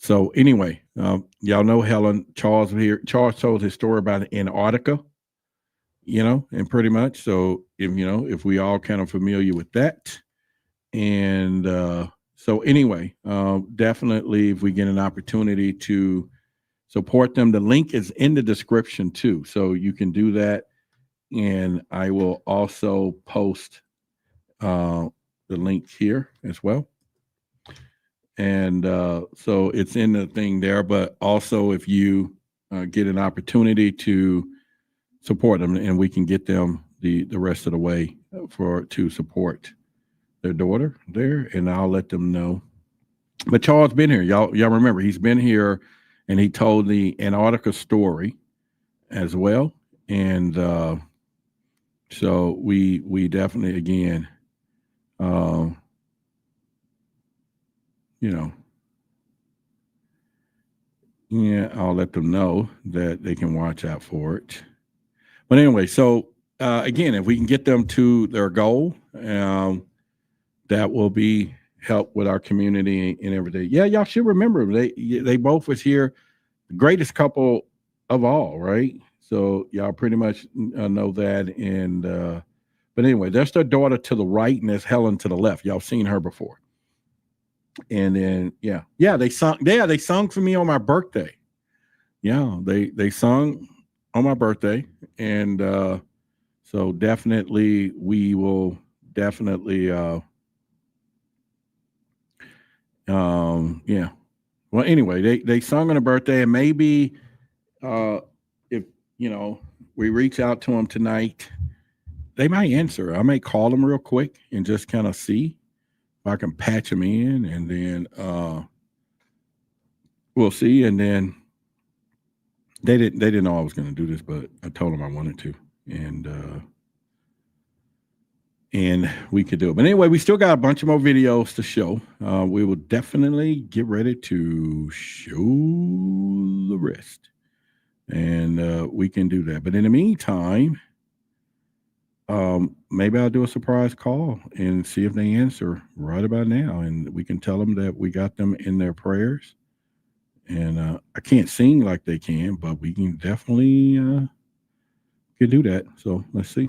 so anyway, y'all know Helen. Charles here. Charles told his story about Antarctica, and pretty much. So if we all kind of familiar with that, and so anyway, definitely if we get an opportunity to support them, the link is in the description too, so you can do that. And I will also post the link here as well. And so it's in the thing there, but also if you get an opportunity to support them, and we can get them the rest of the way to support their daughter there, and I'll let them know. But Charles been here. Y'all remember, he's been here, and he told the Antarctica story as well. And so we definitely, again, I'll let them know that they can watch out for it. But anyway, so again, if we can get them to their goal, that will be help with our community and everything. Yeah, y'all should remember they both was here, the greatest couple of all, right? So y'all pretty much know that. And but anyway, that's their daughter to the right, and there's Helen to the left. Y'all seen her before. And then they sung for me on my birthday. Yeah, they sung on my birthday. And so definitely we will definitely well, anyway, they sung on her birthday, and maybe if we reach out to them tonight, they might answer. I may call them real quick and just kind of see if I can patch them in, and then we'll see. And then they didn't know I was going to do this, but I told them I wanted to, and we could do it. But anyway, we still got a bunch of more videos to show. We will definitely get ready to show the rest, and we can do that. But in the meantime, maybe I'll do a surprise call and see if they answer right about now, and we can tell them that we got them in their prayers. And I can't sing like they can, but we can definitely can do that. So let's see.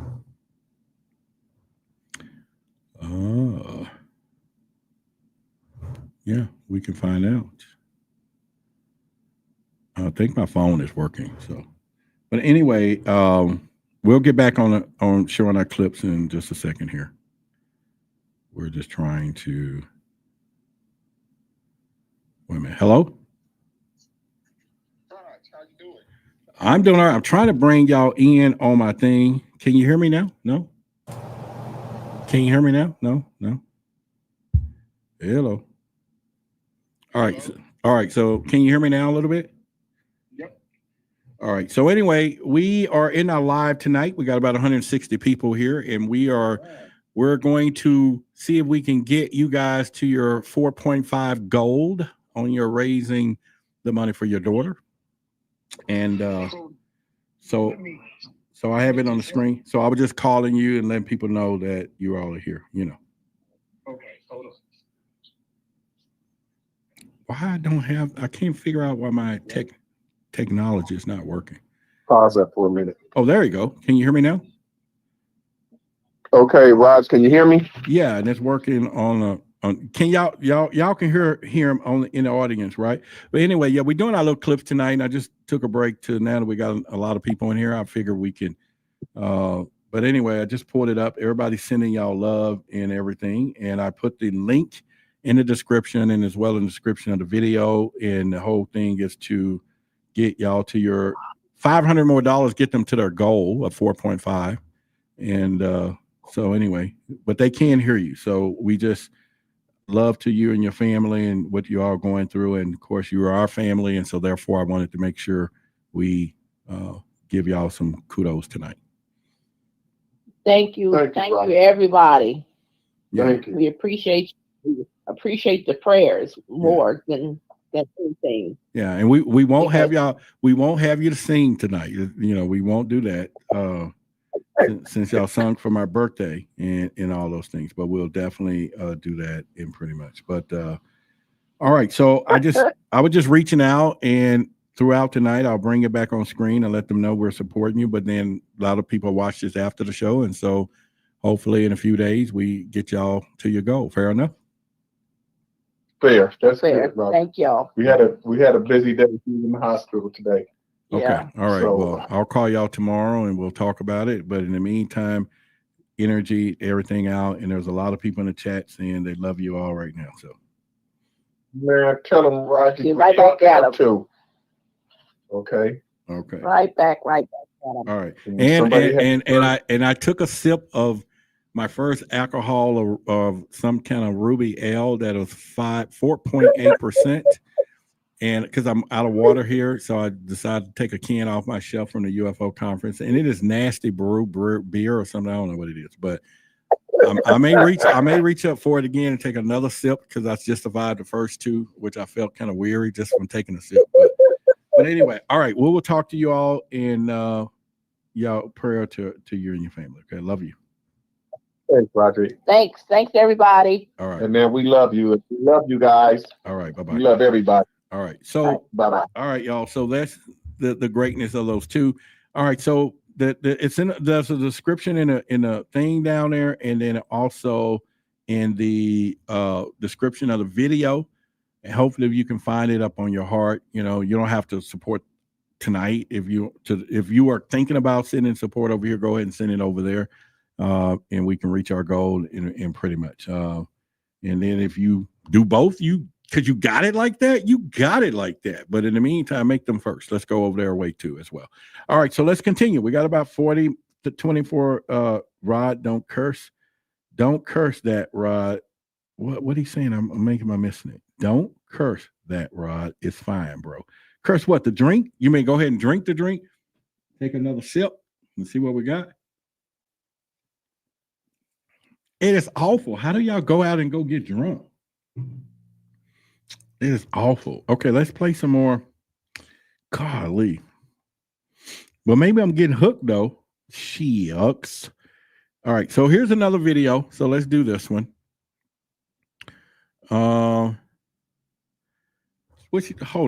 Yeah, we can find out. I think my phone is working. So, but anyway, we'll get back on showing our clips in just a second here. We're just trying to. Wait a minute. Hello. I'm doing all right. I'm trying to bring y'all in on my thing. Can you hear me now? No. Can you hear me now? No. Hello. All right. All right. So can you hear me now a little bit? Yep. All right. So anyway, we are in our live tonight. We got about 160 people here, and we're we're going to see if we can get you guys to your 4.5 gold on your raising the money for your daughter. And so I have it on the screen. So I was just calling you and letting people know that you all are here, you know. Okay, hold on. Why I can't figure out why my technology is not working. Pause that for a minute. Oh, there you go. Can you hear me now? Okay, Raj, can you hear me? Yeah, and it's working on can y'all can hear him in the audience, right? But anyway, yeah, we're doing our little clips tonight. And I just took a break to now that we got a lot of people in here. I figure we can but anyway, I just pulled it up. Everybody's sending y'all love and everything. And I put the link in the description and as well in the description of the video. And the whole thing is to get y'all to your $500 more, get them to their goal of 4.5. And so anyway, but they can hear you. So we just love to you and your family and what you are going through. And of course, you are our family. And so therefore, I wanted to make sure we give y'all some kudos tonight. Thank you, everybody. Yeah. Thank you. We appreciate the prayers more than anything. Yeah, and we won't have y'all. We won't have you to sing tonight. You know, we won't do that since y'all sung for my birthday and all those things. But we'll definitely do that in pretty much. But all right. So I was just reaching out, and throughout tonight, I'll bring it back on screen and let them know we're supporting you. But then a lot of people watch this after the show, and so hopefully in a few days we get y'all to your goal. Fair enough. Fair. That's Fair. good, Rob. Thank y'all. We had a busy day in the hospital today. Okay. Yeah. All right. So, Well, I'll call y'all tomorrow and we'll talk about it. But in the meantime, energy, everything out. And there's a lot of people in the chat saying they love you all right now. So, man, tell them Roger. Get right back at 'em. Too. Okay. Okay. Right back at 'em. All right. Somebody And I took a sip of my first alcohol of some kind of ruby ale that was 4.8%. And because I'm out of water here, so I decided to take a can off my shelf from the UFO conference. And it is nasty brew beer or something. I don't know what it is, but I may reach up for it again and take another sip because I just survived the first two, which I felt kind of weary just from taking a sip. But anyway, all right. We'll talk to you all in y'all prayer to you and your family. Okay, love you. Thanks, Roderick. Thanks, everybody. All right. And man, we love you. We love you guys. All right. Bye-bye. We love everybody. All right. So bye-bye. All right, y'all. So that's the greatness of those two. All right. So there's a description in a thing down there, and then also in the description of the video. And hopefully you can find it up on your heart. You know, you don't have to support tonight. If you are thinking about sending support over here, go ahead and send it over there. And we can reach our goal in pretty much. And then if you do both, because you got it like that, you got it like that. But in the meantime, make them first. Let's go over their way too as well. All right, so let's continue. We got about 40 to 24. Rod, don't curse. Don't curse that, Rod. What he's saying? I'm missing it. Don't curse that, Rod. It's fine, bro. Curse what? The drink? You may go ahead and drink the drink. Take another sip and see what we got. It is awful. How do y'all go out and go get drunk? It is awful. Okay, let's play some more. Golly. Well, maybe I'm getting hooked though. Shucks. All right, so here's another video. So let's do this one. Hold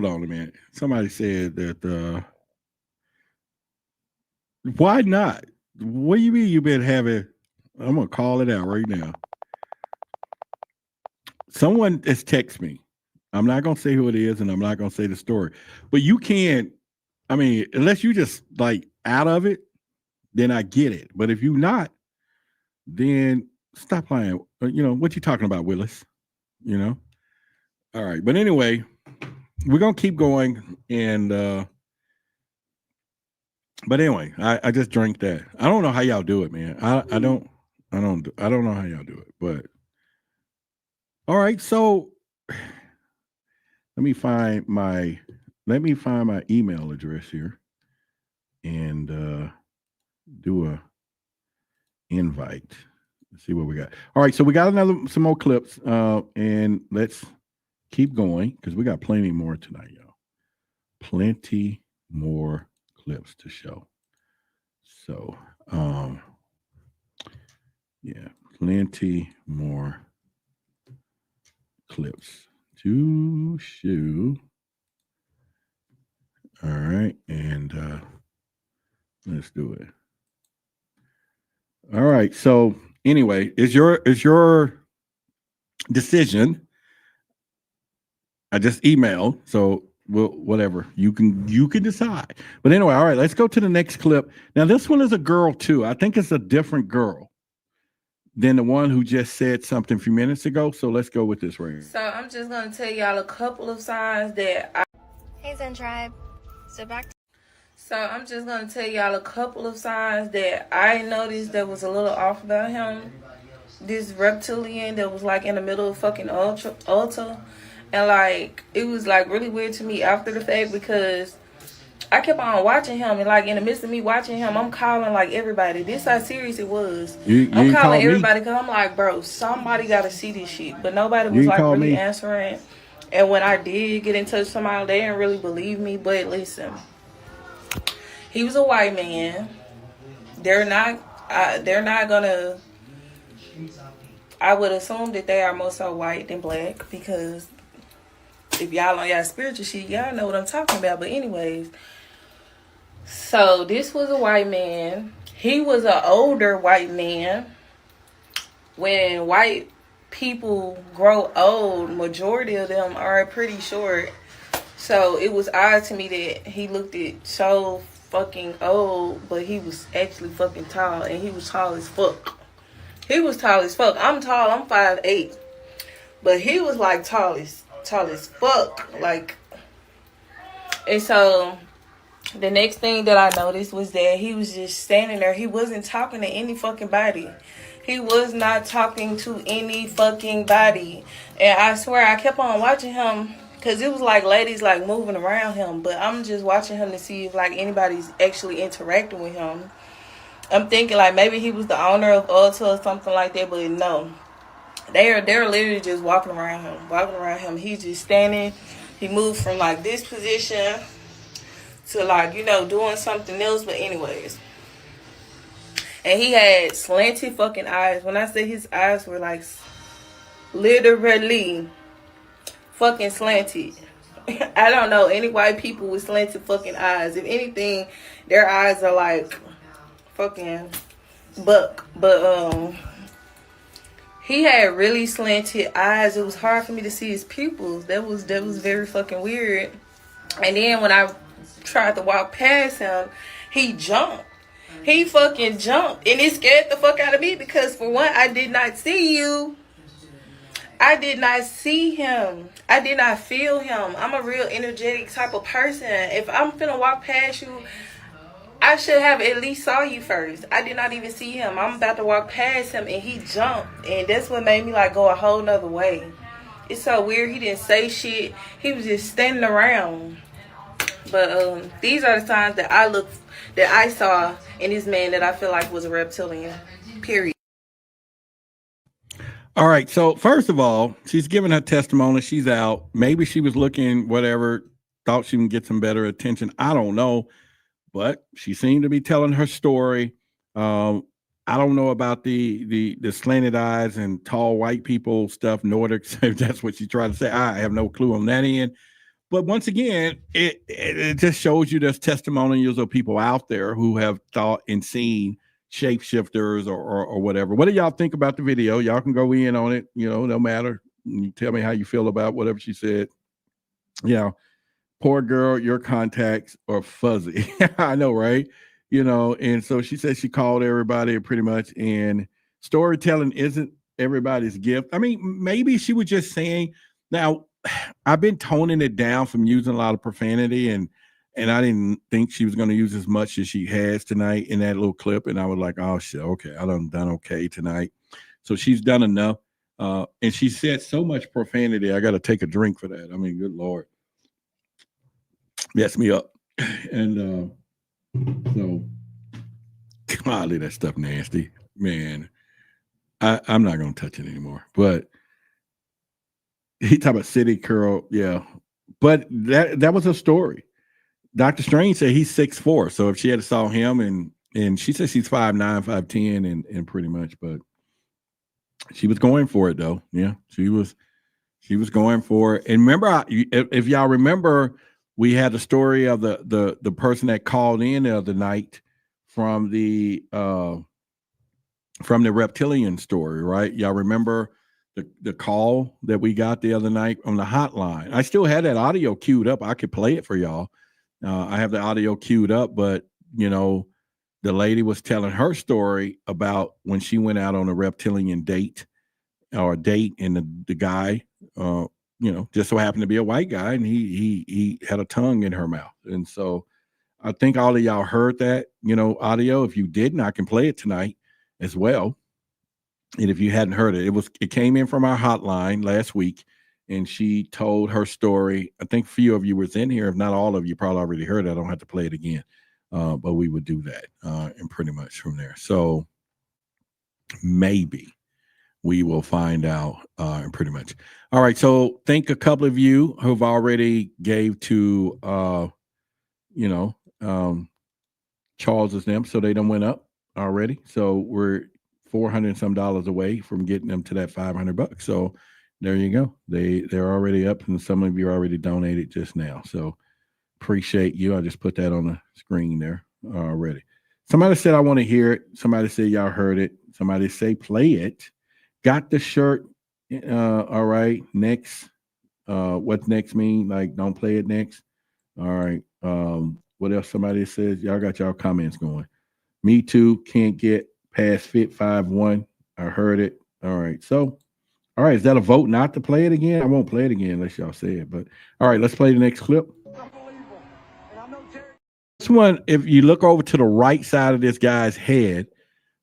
on a minute. Somebody said that why not? What do you mean you've been having? I'm gonna call it out right now. Someone has texted me. I'm not gonna say who it is, and I'm not gonna say the story. But you can't. I mean, unless you just like out of it, then I get it. But if you're not, then stop playing. You know what you talking about, Willis? You know. All right, but anyway, we're gonna keep going, and but anyway, I just drank that. I don't know how y'all do it, man. I don't know how y'all do it, but all right. So let me find my email address here and do a invite. Let's see what we got. All right, so we got some more clips, and let's keep going because we got plenty more tonight, y'all. Plenty more clips to show. So, yeah, plenty more clips to show. All right, and let's do it. All right, so anyway, is your decision. I just emailed, so whatever you can decide. But anyway, all right, let's go to the next clip. Now, this one is a girl too. I think it's a different girl than the one who just said something a few minutes ago. So let's go with this right here. So I'm just gonna tell y'all a couple of signs that Hey Zen Tribe. So I'm just gonna tell y'all a couple of signs that I noticed that was a little off about him. This reptilian that was like in the middle of fucking altar. And like it was like really weird to me after the fact because I kept on watching him and like in the midst of me watching him, I'm calling like everybody. This how serious it was. I'm calling everybody because I'm like, bro, somebody gotta see this shit. But nobody was like really answering. And when I did get in touch with somebody, they didn't really believe me. But listen, he was a white man. They're not gonna. I would assume that they are more so white than black because if y'all on y'all spiritual shit, y'all know what I'm talking about. But anyways, so this was a white man. He was an older white man. When white people grow old, majority of them are pretty short. So it was odd to me that he looked at so fucking old, but he was actually fucking tall, and he was tall as fuck. He was tall as fuck. I'm tall. I'm 5'8", but he was like tall as fuck. Like, and so the next thing that I noticed was that he was just standing there. He wasn't talking to any fucking body. He was not talking to any fucking body. And I swear I kept on watching him because it was like ladies like moving around him. But I'm just watching him to see if like anybody's actually interacting with him. I'm thinking like maybe he was the owner of Ulta or something like that. But no. They're literally just walking around him. He's just standing. He moved from like this position to like, you know, doing something else. But anyways. And he had slanted fucking eyes. When I say his eyes were like literally fucking slanted. I don't know any white people with slanted fucking eyes. If anything, their eyes are like fucking buck. But he had really slanted eyes. It was hard for me to see his pupils. That was very fucking weird. And then when I tried to walk past him, he jumped. He fucking jumped. And it scared the fuck out of me because for one, I did not see you. I did not see him. I did not feel him. I'm a real energetic type of person. If I'm finna walk past you, I should have at least saw you first. I did not even see him. I'm about to walk past him and he jumped. And that's what made me like go a whole nother way. It's so weird. He didn't say shit. He was just standing around. But these are the signs that I saw in this man that I feel like was a reptilian. Period. All right. So first of all, she's giving her testimony. She's out. Maybe she was looking, whatever, thought she would get some better attention. I don't know. But she seemed to be telling her story. I don't know about the slanted eyes and tall white people stuff, Nordic, if that's what she tried to say. I have no clue on that end. But once again, it just shows you there's testimonials of people out there who have thought and seen shapeshifters or whatever. What do y'all think about the video? Y'all can go in on it. You know, no matter. You tell me how you feel about whatever she said. You know, poor girl, your contacts are fuzzy. I know, right? You know, and so she said she called everybody pretty much, and storytelling isn't everybody's gift. I mean, maybe she was just saying, now, I've been toning it down from using a lot of profanity, and I didn't think she was going to use as much as she has tonight in that little clip. And I was like, oh shit, okay, I done okay tonight. So she's done enough. And she said so much profanity, I got to take a drink for that. I mean, good Lord. Messed me up. And so golly, that stuff nasty, man. I'm not going to touch it anymore. But he talked about City Curl. Yeah. But that was a story. Dr. Strange said he's 6'4". So if she had saw him and she said she's 5'9", 5'10", and pretty much, but she was going for it though. Yeah, she was going for it. And remember, if y'all remember, we had the story of the person that called in the other night from the Reptilian story, right? Y'all remember the call that we got the other night on the hotline? I still had that audio queued up. I could play it for y'all. I have the audio queued up, but the lady was telling her story about when she went out on a reptilian date, and the guy, just so happened to be a white guy, and he had a tongue in her mouth. And so I think all of y'all heard that, audio. If you didn't, I can play it tonight as well. And if you hadn't heard it, it came in from our hotline last week. And she told her story. I think a few of you was in here. If not all of you probably already heard it. I don't have to play it again. But we would do that and pretty much from there. So maybe we will find out and pretty much. All right. So think a couple of you who've already gave to, Charles's them. So they done went up already. So we're $400 and some away from getting them to that $500. So there you go. They're already up, and some of you already donated just now. So appreciate you. I just put that on the screen there already. Somebody said I want to hear it. Somebody said y'all heard it. Somebody say play it. Got the shirt. All right. Next. What's next mean? Like don't play it next. All right. What else? Somebody says y'all got y'all comments going. Me too. Can't get past Fit 5-1. I heard it. All right. So. All right, is that a vote not to play it again? I won't play it again unless y'all say it. But all right, let's play the next clip. This one, if you look over to the right side of this guy's head,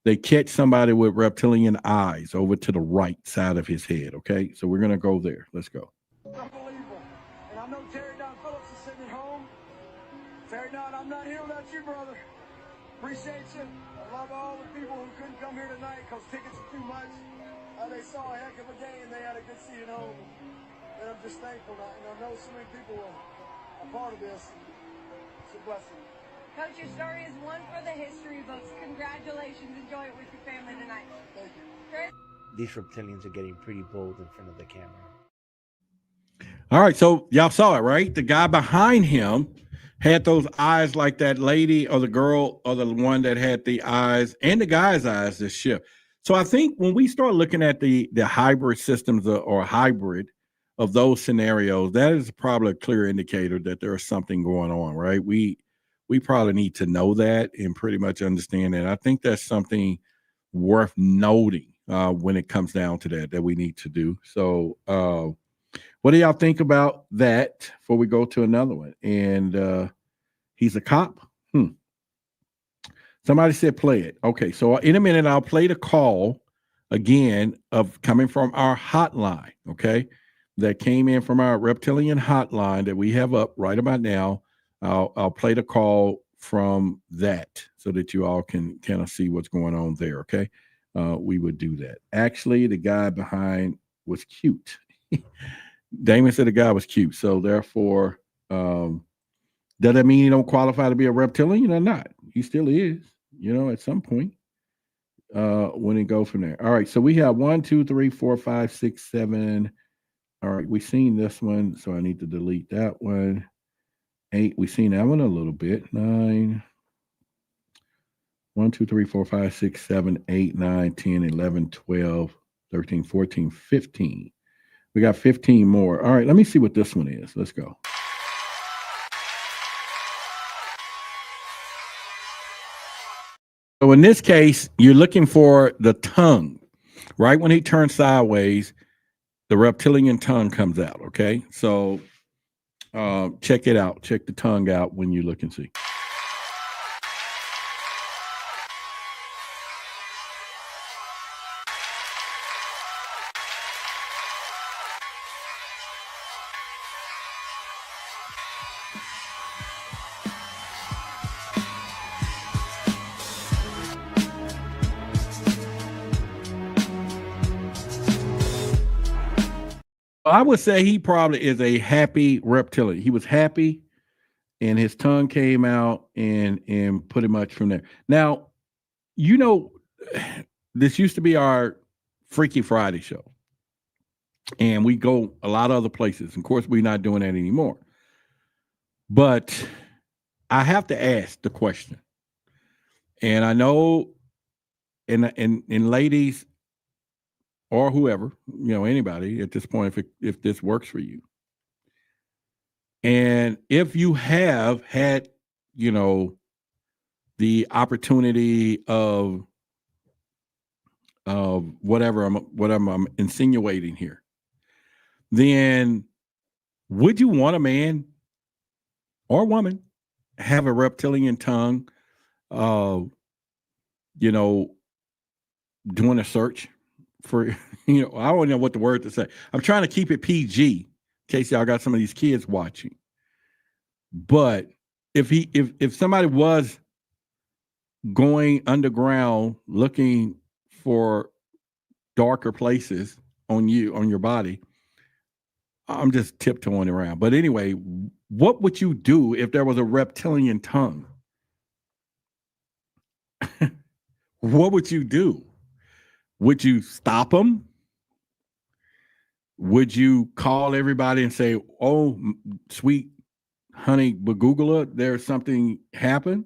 they catch somebody with reptilian eyes over to the right side of his head. Okay, so we're gonna go there. Let's go. Unbelievable. And I know Terry Don Phillips is sitting at home. Terry Don, I'm not here without you, brother. Appreciate you. I love all the people who couldn't come here tonight because tickets are too much. They saw a heck of a day and they had a good seat at home. And I'm just thankful. And I know so many people are a part of this. It's a blessing. Coach, your story is one for the history books. Congratulations. Enjoy it with your family tonight. Thank you. Chris? These reptilians are getting pretty bold in front of the camera. All right, so y'all saw it, right? The guy behind him had those eyes like that lady or the girl or the one that had the eyes and the guy's eyes this shift. So I think when we start looking at the hybrid systems or hybrid of those scenarios, that is probably a clear indicator that there is something going on, right? We probably need to know that and pretty much understand that. I think that's something worth noting when it comes down to that we need to do. So what do y'all think about that before we go to another one? And he's a cop? Somebody said play it. Okay, so in a minute, I'll play the call again of coming from our hotline, okay, that came in from our reptilian hotline that we have up right about now. I'll play the call from that so that you all can kind of see what's going on there, okay? We would do that. Actually, the guy behind was cute. Damon said the guy was cute, so therefore, does that mean he don't qualify to be a reptilian or not? He still is, at some point when it goes from there. All right, so we have 1, 2, 3, 4, 5, 6, 7. All right, we've seen this one, so I need to delete that one. 8, we've seen that one a little bit. 9, 1, 2, 3, 4, 5, 6, 7, 8, 9, 10, 11, 12, 13, 14, 15. We got 15 more. All right, let me see what this one is. Let's go. So in this case, you're looking for the tongue. Right when he turns sideways, the reptilian tongue comes out, okay? So check it out. Check the tongue out when you look and see. I would say he probably is a happy reptilian. He was happy, and his tongue came out, and pretty much from there. Now, you know, this used to be our Freaky Friday show, and we go a lot of other places. Of course, we're not doing that anymore. But I have to ask the question, and I know, and ladies, or whoever, anybody at this point, if this works for you. And if you have had, the opportunity of whatever I'm insinuating here, then would you want a man or woman have a reptilian tongue, doing a search for, I don't know what the word to say. I'm trying to keep it PG in case y'all got some of these kids watching. But if somebody was going underground looking for darker places on your body, I'm just tiptoeing around. But anyway, what would you do if there was a reptilian tongue? What would you do? Would you stop them? Would you call everybody and say, "Oh, sweet honey Bagugula, there's something happened"?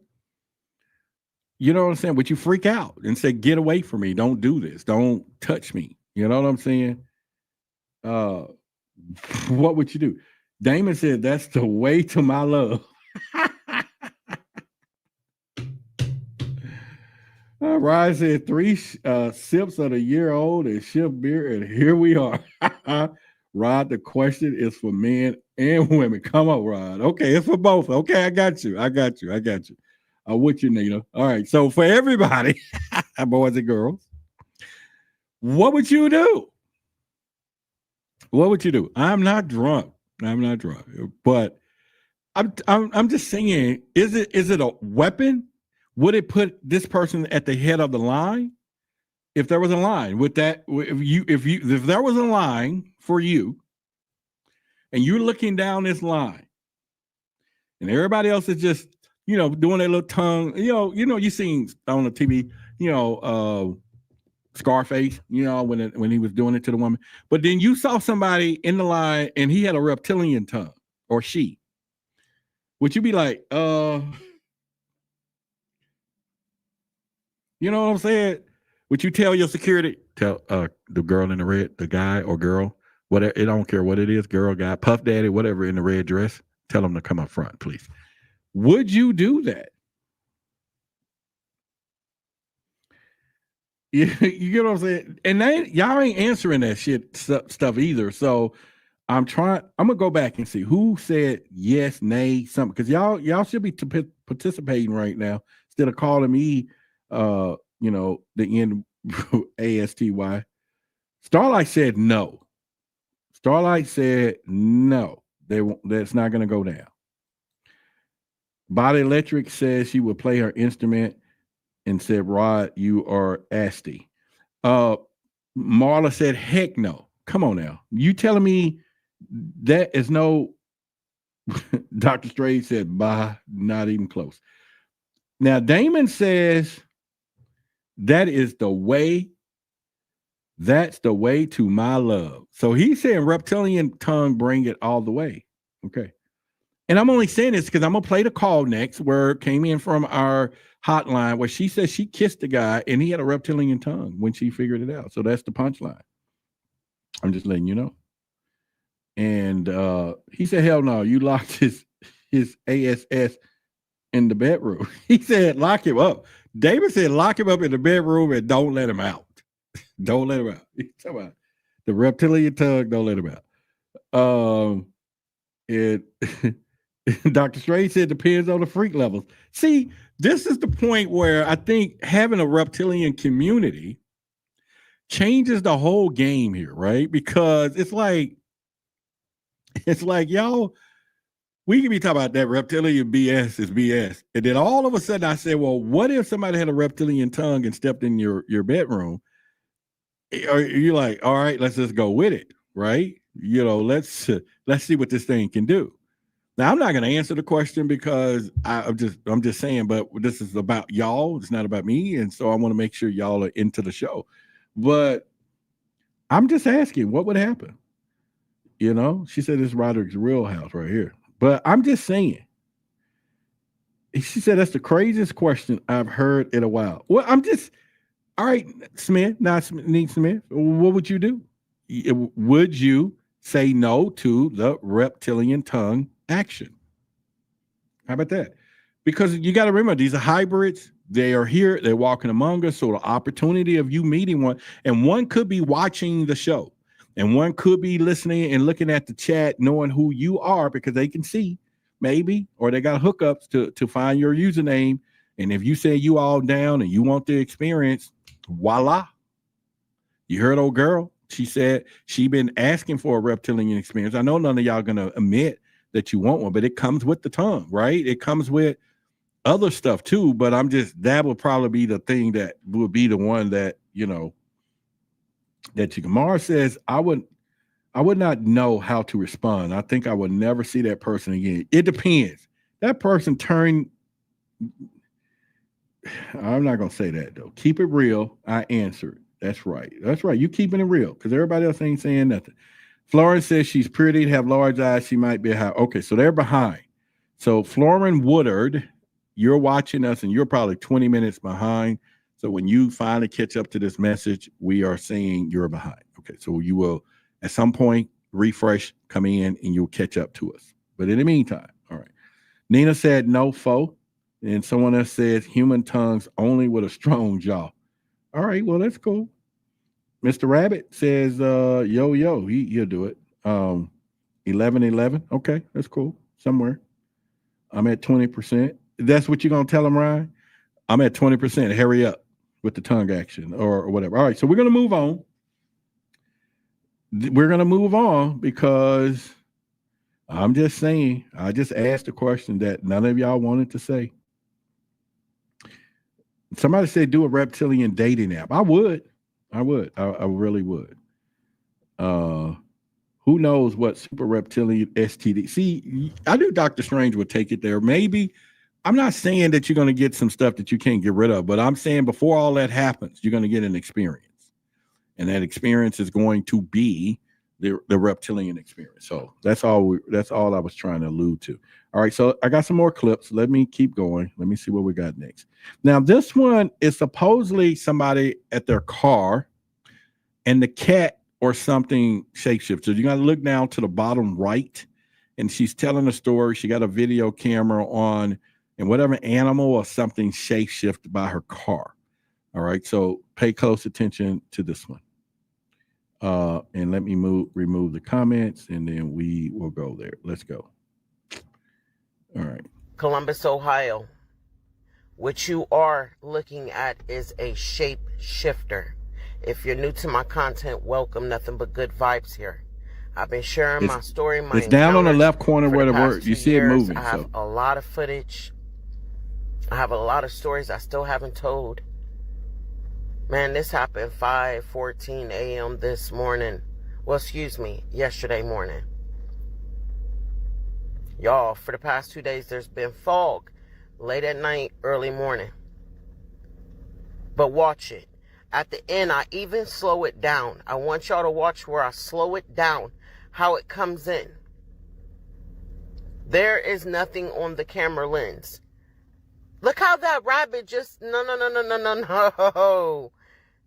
You know what I'm saying? Would you freak out and say, "Get away from me. Don't do this. Don't touch me"? You know what I'm saying? What would you do? Damon said, "That's the way to my love." Ryan said 3 sips of the year-old and shift beer, and here we are. Rod, the question is for men and women. Come on, Rod. Okay, it's for both. Okay, I got you. I'm with you, Nina. All right, so for everybody, boys and girls, what would you do? What would you do? I'm not drunk, but I'm just saying, is it a weapon? Would it put this person at the head of the line? If there was a line with that, if there was a line for you, and you're looking down this line, and everybody else is just, doing their little tongue, you seen on the TV, Scarface, when he was doing it to the woman, but then you saw somebody in the line and he had a reptilian tongue, or she, would you be like, you know what I'm saying? Would you tell your security, tell the girl in the red, the guy or girl, whatever, I don't care what it is, girl, guy, Puff Daddy, whatever, in the red dress, tell them to come up front, please. Would you do that? You get what I'm saying? And y'all ain't answering that shit stuff either. So I'm gonna go back and see who said yes, nay, something, because y'all should be participating right now instead of calling me the end ASTY. Starlight said no. That's not gonna go down. Body Electric says she would play her instrument and said, "Rod, you are asty." Marla said, "Heck no." Come on now. You telling me that is no? Dr. Strange said, "Bah, not even close." Now, Damon says that is the way. That's the way to my love. So he's saying reptilian tongue, bring it all the way. Okay. And I'm only saying this because I'm going to play the call next where it came in from our hotline where she says she kissed the guy and he had a reptilian tongue when she figured it out. So that's the punchline. I'm just letting you know. And he said, "Hell no, you locked his ASS in the bedroom." He said, "Lock him up." David said, "Lock him up in the bedroom and don't let him out." Don't let him out. He's talking about the reptilian tongue. Don't let him out. Dr. Strange said depends on the freak levels. See, this is the point where I think having a reptilian community changes the whole game here, right? Because it's like y'all, we can be talking about that reptilian BS is BS. And then all of a sudden I said, well, what if somebody had a reptilian tongue and stepped in your bedroom? Or you're like, all right, let's just go with it, right? let's see what this thing can do. Now, I'm not going to answer the question because I'm just saying, but this is about y'all. It's not about me. And so I want to make sure y'all are into the show. But I'm just asking, what would happen? She said this is Roderick's real house right here. But I'm just saying. She said that's the craziest question I've heard in a while. Well, all right, Smith, Neat Smith, what would you do? Would you say no to the reptilian tongue action? How about that? Because you got to remember, these are hybrids. They are here. They're walking among us. So the opportunity of you meeting one, and one could be watching the show, and one could be listening and looking at the chat, knowing who you are because they can see maybe, or they got hookups to find your username. And if you say you all down and you want the experience, voila. You heard old girl. She said she been asking for a reptilian experience. I know none of y'all going to admit that you want one, but it comes with the tongue, right? It comes with other stuff too, but that would probably be the thing that would be the one that, that you can. Mars says, I would not know how to respond. I think I would never see that person again. It depends. That person I'm not going to say that though. Keep it real. I answered. That's right. That's right. You keeping it real because everybody else ain't saying nothing. Florence says she's pretty, have large eyes. She might be high. Okay, so they're behind. So Florin Woodard, you're watching us and you're probably 20 minutes behind. So when you finally catch up to this message, we are saying you're behind. Okay, so you will at some point refresh, come in, and you'll catch up to us. But in the meantime, all right. Nina said no foe. And someone else said human tongues only with a strong jaw. All right, well, that's cool. Mr. Rabbit says, he'll do it. 11. Okay, that's cool. Somewhere. I'm at 20%. That's what you're going to tell him, Ryan? I'm at 20%. Hurry up with the tongue action or whatever. All right, so we're going to move on. We're going to move on because I'm just saying, I just asked a question that none of y'all wanted to say. Somebody said do a reptilian dating app. I would. I really would. Who knows what super reptilian STD? See, I knew Dr. Strange would take it there. Maybe. I'm not saying that you're going to get some stuff that you can't get rid of, but I'm saying before all that happens, you're going to get an experience. And that experience is going to be the reptilian experience. So that's all I was trying to allude to. All right, so I got some more clips. Let me keep going. Let me see what we got next. Now, this one is supposedly somebody at their car and the cat or something shapeshifts. So you got to look down to the bottom right, and she's telling a story. She got a video camera on, and whatever animal or something shapeshifted by her car. All right, so pay close attention to this one. And let me remove the comments, and then we will go there. Let's go. All right. Columbus, Ohio. What you are looking at is a shape shifter. If you're new to my content, welcome. Nothing but good vibes here. I've been sharing my story. It's down on the left corner where the word. You see it moving. I have a lot of footage. I have a lot of stories I still haven't told. Man, this happened 5:14 a.m. this morning. Well, excuse me, yesterday morning. Y'all, for the past 2 days, there's been fog late at night, early morning. But watch it. At the end, I even slow it down. I want y'all to watch where I slow it down, how it comes in. There is nothing on the camera lens. Look how that rabbit just, no.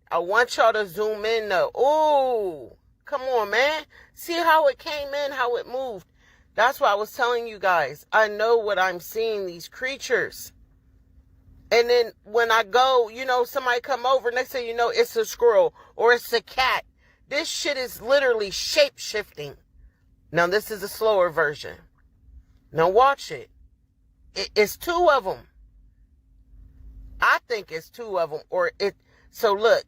I want y'all to zoom in though. Ooh, come on, man. See how it came in, how it moved. That's why I was telling you guys. I know what I'm seeing, these creatures. And then when I go, somebody come over, next thing you know, it's a squirrel or it's a cat. This shit is literally shape-shifting. Now, this is a slower version. Now, watch it. It's two of them. I think it's two of them. So, look.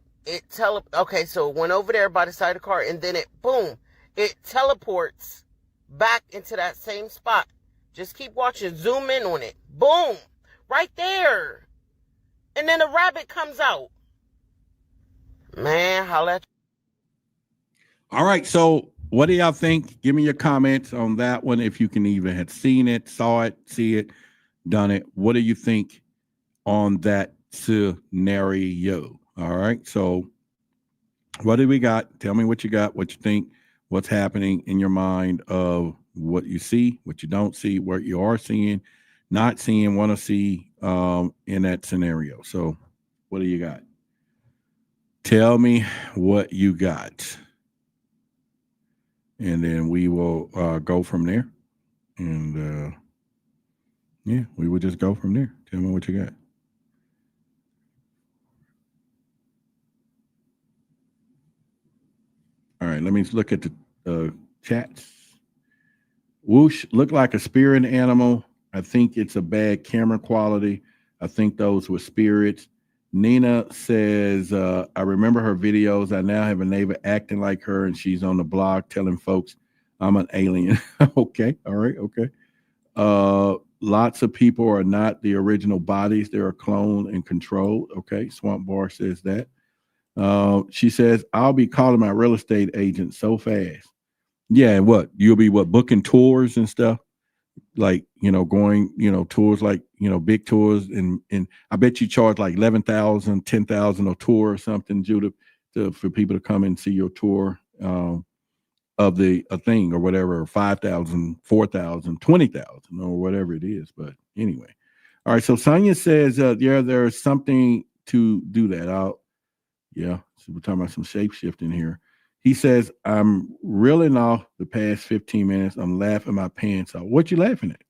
Okay, so it went over there by the side of the car, and then it teleports back into that same spot. Just keep watching. Zoom in on it. Boom. Right there. And then a rabbit comes out. Man, holla. All right, so what do y'all think? Give me your comments on that one. If you can even have seen it, saw it, see it, done it. What do you think on that scenario? All right. So what do we got? Tell me what you got, what you think, what's happening in your mind of what you see, what you don't see, what you are seeing, not seeing, want to see in that scenario. So what do you got? Tell me what you got. And then we will go from there. And yeah, we will just go from there. Tell me what you got. All right, let me look at the chats. Whoosh looked like a spirit animal. I think it's a bad camera quality. I think those were spirits. Nina says, I remember her videos. I now have a neighbor acting like her, and she's on the blog telling folks I'm an alien. Okay, all right, okay. Lots of people are not the original bodies. They're cloned and controlled. Okay, Swamp Bar says that. She says, I'll be calling my real estate agent so fast. Yeah, and what? You'll be booking tours and stuff? Like, going, tours like, big tours. And I bet you charge like 11,000, 10,000 a tour or something, Judith, for people to come and see your tour of a thing or whatever, or 5,000, 4,000, 20,000 or whatever it is. But anyway. All right. So Sonia says, there's something to do that. Yeah. So we're talking about some shape shifting here. He says, I'm reeling off the past 15 minutes. I'm laughing my pants off. What you laughing at?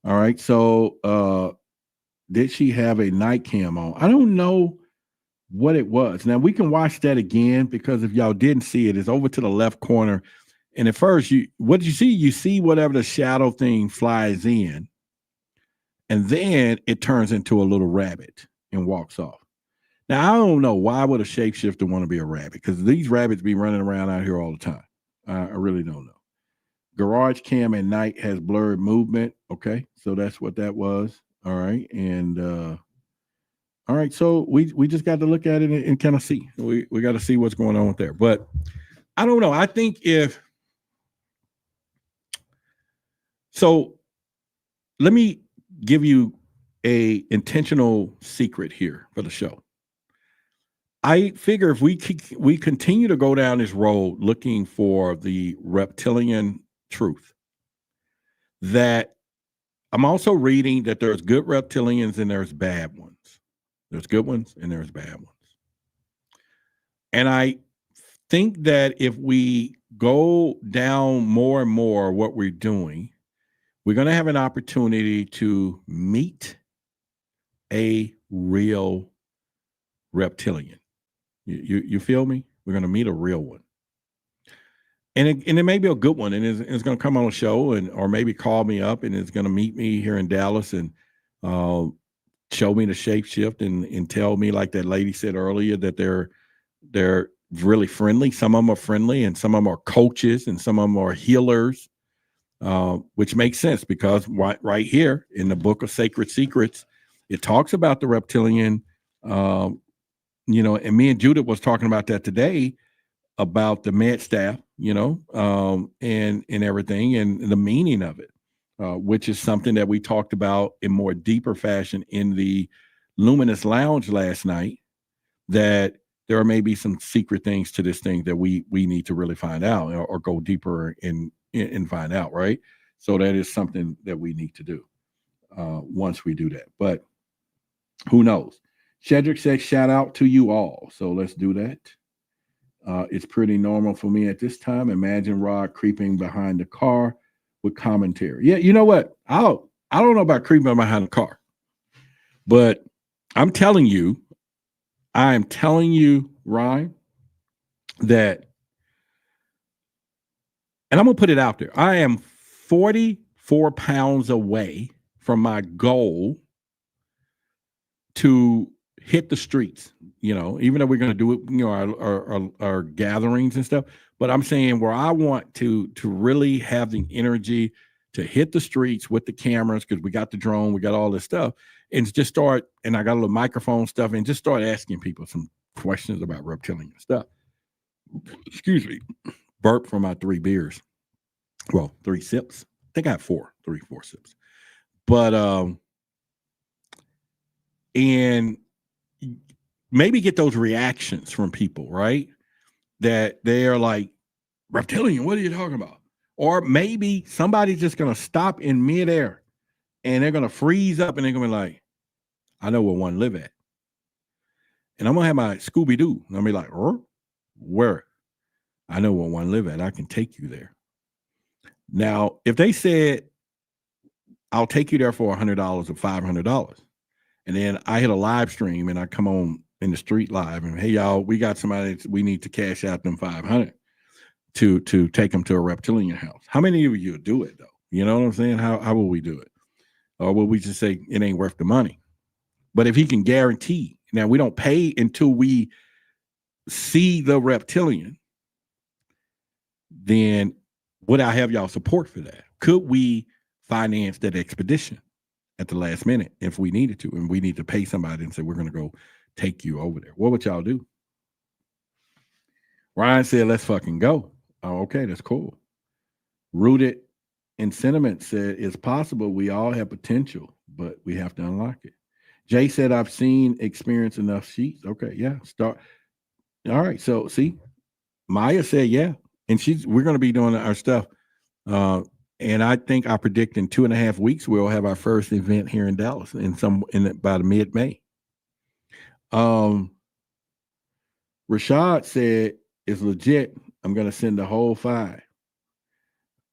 All right. So did she have a night cam on? I don't know what it was. Now we can watch that again, because if y'all didn't see it, it's over to the left corner. And at first, what did you see? You see whatever the shadow thing flies in, and then it turns into a little rabbit and walks off. Now, I don't know, why would a shapeshifter want to be a rabbit? Because these rabbits be running around out here all the time. I really don't know. Garage cam at night has blurred movement. Okay, so that's what that was. All right, and all right, so we just got to look at it and kind of see. We got to see what's going on there. But I don't know. I think let me give you a intentional secret here for the show. I figure if we continue to go down this road looking for the reptilian truth, that I'm also reading that there's good reptilians and there's bad ones. There's good ones and there's bad ones. And I think that if we go down more and more what we're doing, we're going to have an opportunity to meet a real reptilian. You feel me? We're going to meet a real one. And it may be a good one, and it's going to come on a show or maybe call me up, and it's going to meet me here in Dallas and show me the shape shift and tell me, like that lady said earlier, that they're really friendly. Some of them are friendly, and some of them are coaches, and some of them are healers, which makes sense because right here in the book of Sacred Secrets, it talks about the reptilian. And me and Judith was talking about that today, about the med staff, and everything, and the meaning of it, which is something that we talked about in more deeper fashion in the Luminous Lounge last night, that there may be some secret things to this thing that we need to really find out or go deeper and find out, right? So that is something that we need to do once we do that. But who knows? Shedrick says, shout out to you all. So let's do that. It's pretty normal for me at this time. Imagine Rod creeping behind the car with commentary. Yeah, you know what? I don't know about creeping behind the car, but I'm telling you, Ryan, that, and I'm going to put it out there. I am 44 pounds away from my goal to hit the streets, even though we're going to do it, our gatherings and stuff. But I'm saying where I want to really have the energy to hit the streets with the cameras, because we got the drone, we got all this stuff, and just start, and I got a little microphone stuff, and just start asking people some questions about reptilian stuff. Excuse me. burped from my 3 beers. Well, 3 sips. I think I had 4 sips. But and maybe get those reactions from people, right? That they're like, reptilian, what are you talking about? Or maybe somebody's just gonna stop in midair and they're gonna freeze up and they're gonna be like, I know where one live at. And I'm gonna have my Scooby-Doo. And I'll be like, where? I know where one live at. I can take you there. Now, if they said, I'll take you there for $100 or $500, and then I hit a live stream and I come on in the street live and, hey, y'all, we got somebody we need to cash out them $500 to take them to a reptilian house. How many of you would do it, though? You know what I'm saying? How will we do it? Or will we just say it ain't worth the money? But if he can guarantee, now we don't pay until we see the reptilian, then would I have y'all support for that? Could we finance that expedition at the last minute if we needed to, and we need to pay somebody and say, we're going to go take you over there? What would y'all do? Ryan said, let's fucking go. Oh, okay, that's cool. Rooted in Sentiment said, it's possible we all have potential, but we have to unlock it. Jay said, I've seen, experienced enough sheets. Okay, yeah, start. All right, so see, Maya said, yeah, and we're going to be doing our stuff. And I think I predict in 2.5 weeks, we'll have our first event here in Dallas by the mid-May. Rashad said, it's legit. I'm going to send the whole 5.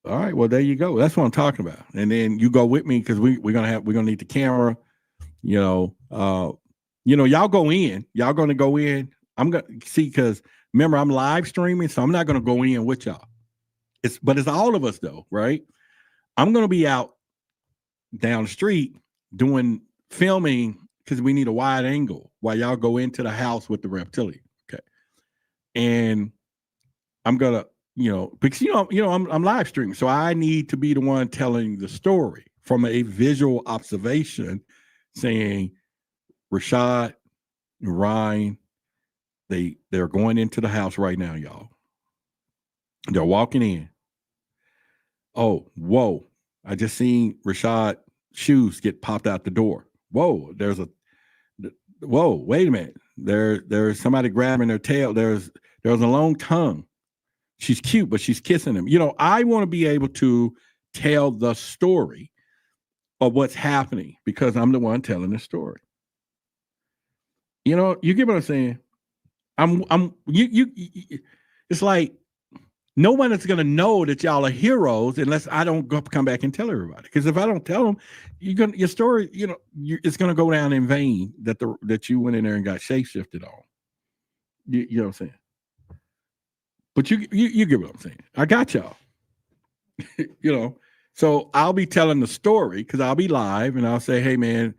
All right, well, there you go. That's what I'm talking about. And then you go with me because we're gonna need the camera. Y'all go in. Y'all gonna go in. I'm gonna see, because remember, I'm live streaming, so I'm not gonna go in with y'all. But it's all of us though, right? I'm gonna be out down the street doing filming because we need a wide angle while y'all go into the house with the reptilian. Okay. And I'm gonna, because I'm live streaming, so I need to be the one telling the story from a visual observation, saying Rashad and Ryan, they're going into the house right now, y'all. They're walking in. Oh, whoa. I just seen Rashad shoes get popped out the door. Whoa, wait a minute. There's somebody grabbing their tail. There's a long tongue. She's cute, but she's kissing him. I want to be able to tell the story of what's happening because I'm the one telling the story. You get what I'm saying? It's like no one is going to know that y'all are heroes unless I don't come back and tell everybody. Because if I don't tell them, your story, it's going to go down in vain that you went in there and got shape-shifted on. You know what I'm saying? But you get what I'm saying. I got y'all. So I'll be telling the story because I'll be live and I'll say, hey, man,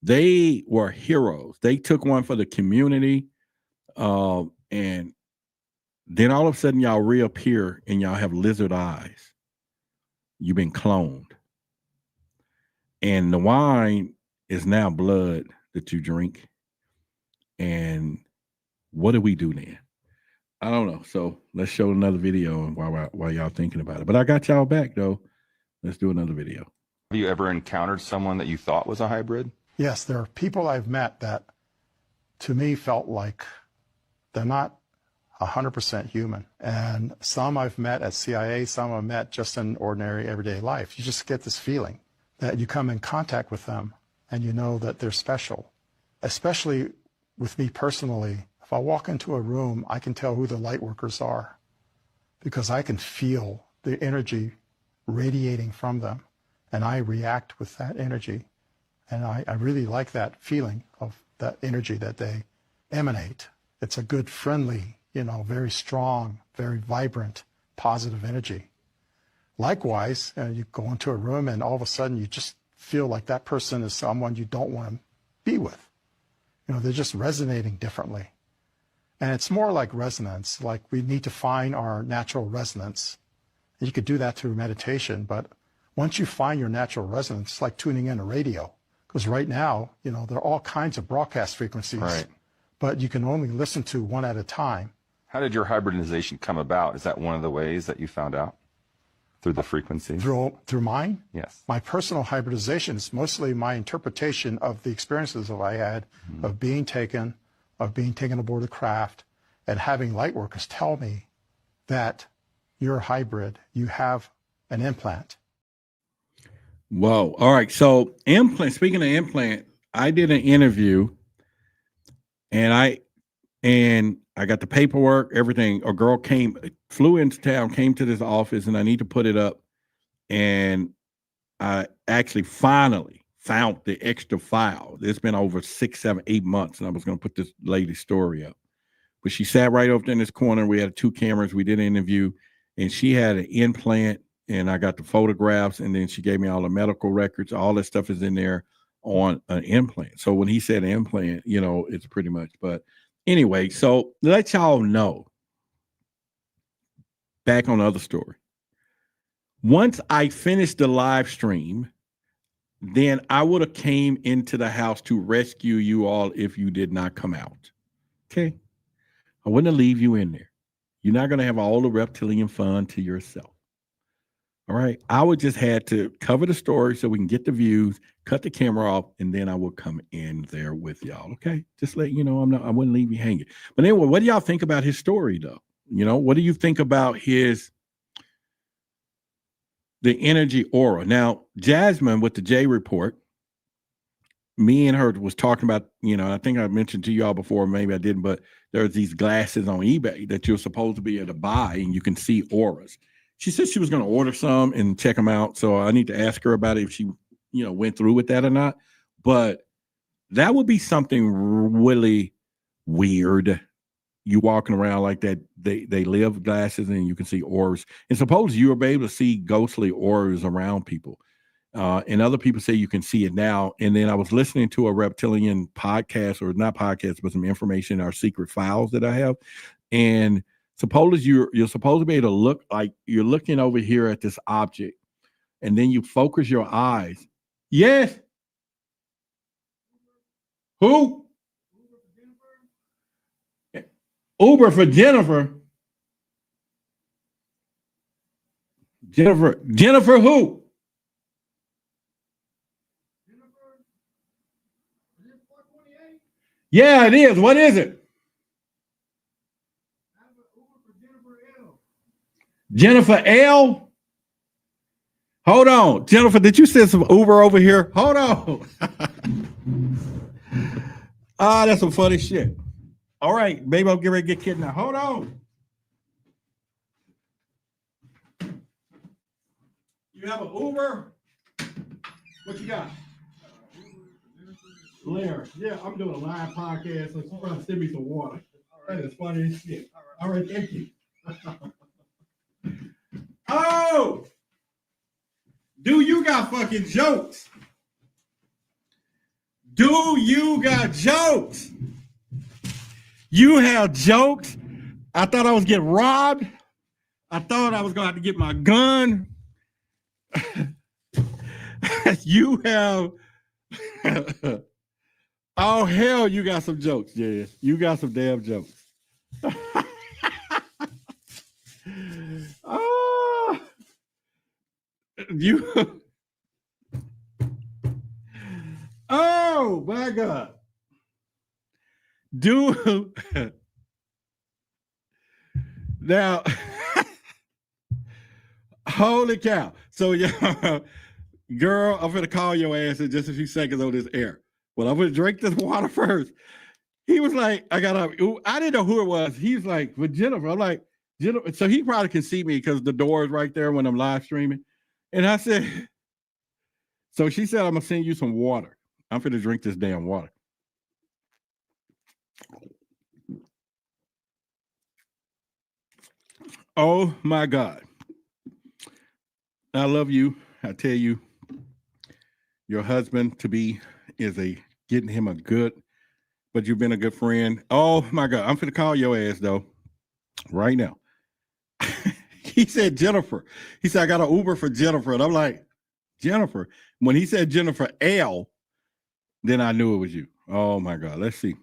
they were heroes. They took one for the community. And then all of a sudden y'all reappear and y'all have lizard eyes. You've been cloned. And the wine is now blood that you drink. And what do we do then? I don't know. So let's show another video while y'all thinking about it. But I got y'all back though. Let's do another video. Have you ever encountered someone that you thought was a hybrid? Yes, there are people I've met that to me felt like they're not 100% human. And some I've met at CIA, some I've met just in ordinary everyday life. You just get this feeling that you come in contact with them and you know that they're special. Especially with me personally, if I walk into a room, I can tell who the light workers are because I can feel the energy radiating from them and I react with that energy. And I really like that feeling of that energy that they emanate. It's a good, friendly, very strong, very vibrant, positive energy. Likewise, you go into a room and all of a sudden you just feel like that person is someone you don't want to be with. They're just resonating differently. And it's more like resonance, like we need to find our natural resonance. You could do that through meditation, but once you find your natural resonance, it's like tuning in a radio. Because right now, there are all kinds of broadcast frequencies, right, but you can only listen to one at a time. How did your hybridization come about? Is that one of the ways that you found out? Through the frequency? Through mine? Yes. My personal hybridization is mostly my interpretation of the experiences that I had of being taken aboard a craft, and having light workers tell me that you're a hybrid, you have an implant. Whoa. All right. So implant, speaking of implant, I did an interview and I got the paperwork, everything. A girl flew into town, came to this office, and I need to put it up. And I actually finally found the extra file. It's been over 6, 7, 8 months, and I was going to put this lady's story up. But she sat right over there in this corner. We had 2 cameras. We did an interview, and she had an implant, and I got the photographs, and then she gave me all the medical records. All that stuff is in there on an implant. So when he said implant, it's pretty much. But anyway, so let y'all know, back on the other story. Once I finished the live stream, then I would have came into the house to rescue you all if you did not come out. Okay? I wouldn't leave you in there. You're not going to have all the reptilian fun to yourself. All right? I would just had to cover the story so we can get the views, cut the camera off, and then I would come in there with y'all. Okay? Just let you know I wouldn't leave you hanging. But anyway, what do y'all think about his story, though? What do you think about the energy aura? Now, Jasmine with the J report, me and her was talking about, I think I mentioned to y'all before, maybe I didn't, but there's these glasses on eBay that you're supposed to be able to buy and you can see auras. She said she was going to order some and check them out. So I need to ask her about it if she, went through with that or not. But that would be something really weird. You walking around like that, they live glasses and you can see auras. And suppose you were able to see ghostly auras around people. And other people say you can see it now. And then I was listening to a reptilian podcast, or not podcast, but some information in our secret files that I have. And suppose you're supposed to be able to look like you're looking over here at this object, and then you focus your eyes. Yes. Who? Uber for Jennifer. Jennifer who? Yeah, it is. What is it? Jennifer L. Hold on. Jennifer, did you send some Uber over here? Hold on. That's some funny shit. All right, maybe I'll get ready to get kidnapped. Hold on. You have an Uber? What you got? Blair. Yeah, I'm doing a live podcast, so she's trying to send me some water. That is funny as shit. All right, thank you. Oh! Do you got fucking jokes? Do you got jokes? You have jokes? I thought I was getting robbed. I thought I was going to have to get my gun. You have... Oh, hell, you got some jokes. Yeah, you got some damn jokes. Oh, you. Oh, my God. Dude. Now, holy cow. So, yeah, girl, I'm going to call your ass in just a few seconds on this air. Well, I'm going to drink this water first. He was like, I didn't know who it was. He's like, with Jennifer. I'm like, Jennifer. So he probably can see me because the door is right there when I'm live streaming. And I said, so she said, I'm going to send you some water. I'm going to drink this damn water. Oh, my God. I love you. I tell you, your husband to be is getting him a good, but you've been a good friend. Oh my God. I'm finna call your ass though. Right now. He said Jennifer. He said, I got an Uber for Jennifer. And I'm like, Jennifer. When he said Jennifer L, then I knew it was you. Oh my God. Let's see.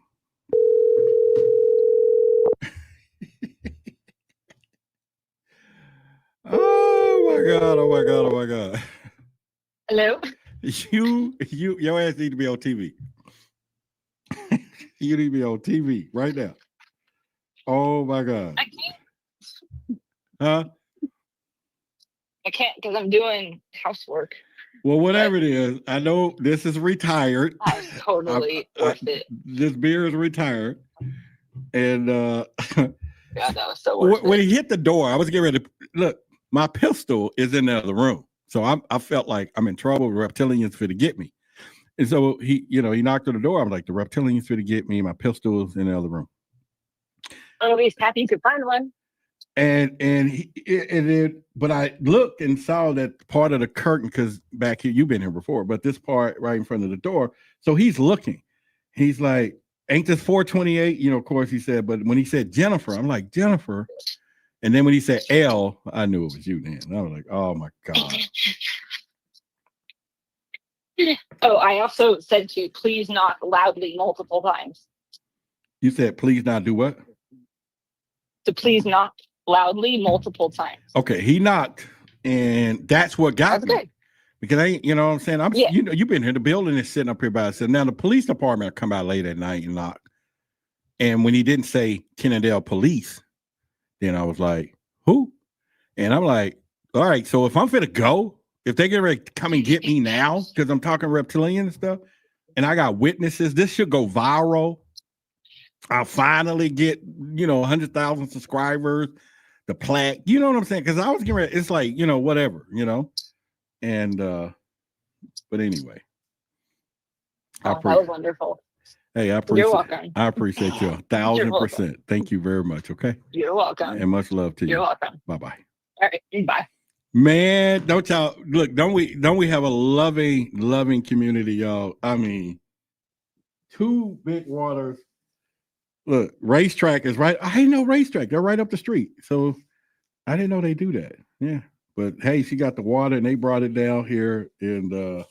God! Oh my God! Oh my God! Hello. Your ass need to be on TV. You need to be on TV right now. Oh my God! I can't. Huh? I can't because I'm doing housework. Well, whatever it is, I know this is retired. I was totally worth it. This beer is retired, and God, that was so worth when it. he hit the door, I was getting ready to look. My pistol is in the other room, so I felt like I'm in trouble. The reptilians for to get me, and so he knocked on the door. I'm like, the reptilians for to get me. My pistol is in the other room. I'm at least happy you could find one. But I looked and saw that part of the curtain, because back here, you've been here before, but this part right in front of the door. So he's looking. He's like, ain't this 428? Of course he said, but when he said Jennifer, I'm like, Jennifer. And then when he said L, I knew it was you then. I was like, oh my God. Oh, I also said to you, please knock loudly multiple times. You said, please not do what? To please knock loudly multiple times. Okay, he knocked, and that's what got me. Good. Because what I'm saying? You've been here. The building is sitting up here by itself. Now the police department will come out late at night and knock. And when he didn't say Kennedale Police, then I was like, who? And I'm like, all right, so if I'm finna go, if they get ready to come and get me now, because I'm talking reptilian and stuff, and I got witnesses, this should go viral. I'll finally get, 100,000 subscribers, the plaque, you know what I'm saying? Because I was getting ready, it's like, whatever, and, but anyway. That was wonderful. Hey, You're welcome. I appreciate you 1,000%. Thank you very much. Okay. You're welcome. And much love to you. You're welcome. Bye-bye. All right. Bye. Man, don't y'all look, don't we have a loving community, y'all? I mean, 2 big waters. Look, racetrack is right. I didn't know racetrack. They're right up the street. So I didn't know they do that. Yeah. But hey, she got the water and they brought it down here. And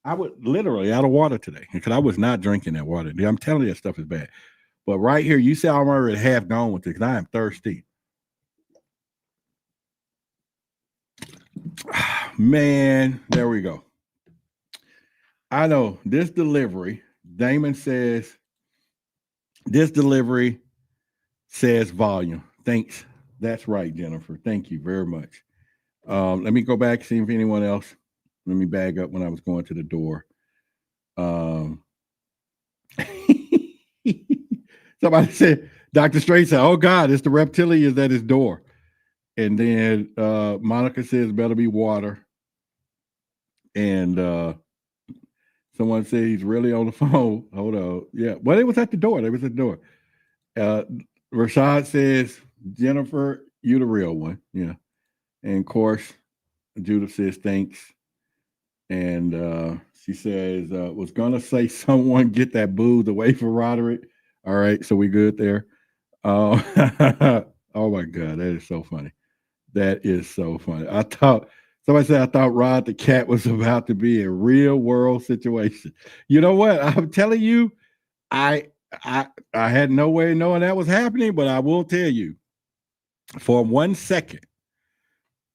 I was literally out of water today because I was not drinking that water. I'm telling you, that stuff is bad. But right here, you see I'm already half gone with it because I am thirsty. Man, there we go. I know this delivery, Damon says, this delivery says volume. Thanks. That's right, Jennifer. Thank you very much. Let me go back, see if anyone else. Let me bag up when I was going to the door. Somebody said, Dr. Strait said, oh God, it's the reptilians at his door. And then Monica says, better be water. And someone said he's really on the phone. Hold on. Yeah. Well, it was at the door. They was at the door. Rashad says, Jennifer, you the real one. Yeah. And of course, Judith says, thanks. And she says, was going to say someone get that booze away from Roderick. All right. So we good there. Oh my God. That is so funny. That is so funny. Somebody said, I thought Rod the cat was about to be a real world situation. You know what? I'm telling you, I had no way of knowing that was happening, but I will tell you, for 1 second,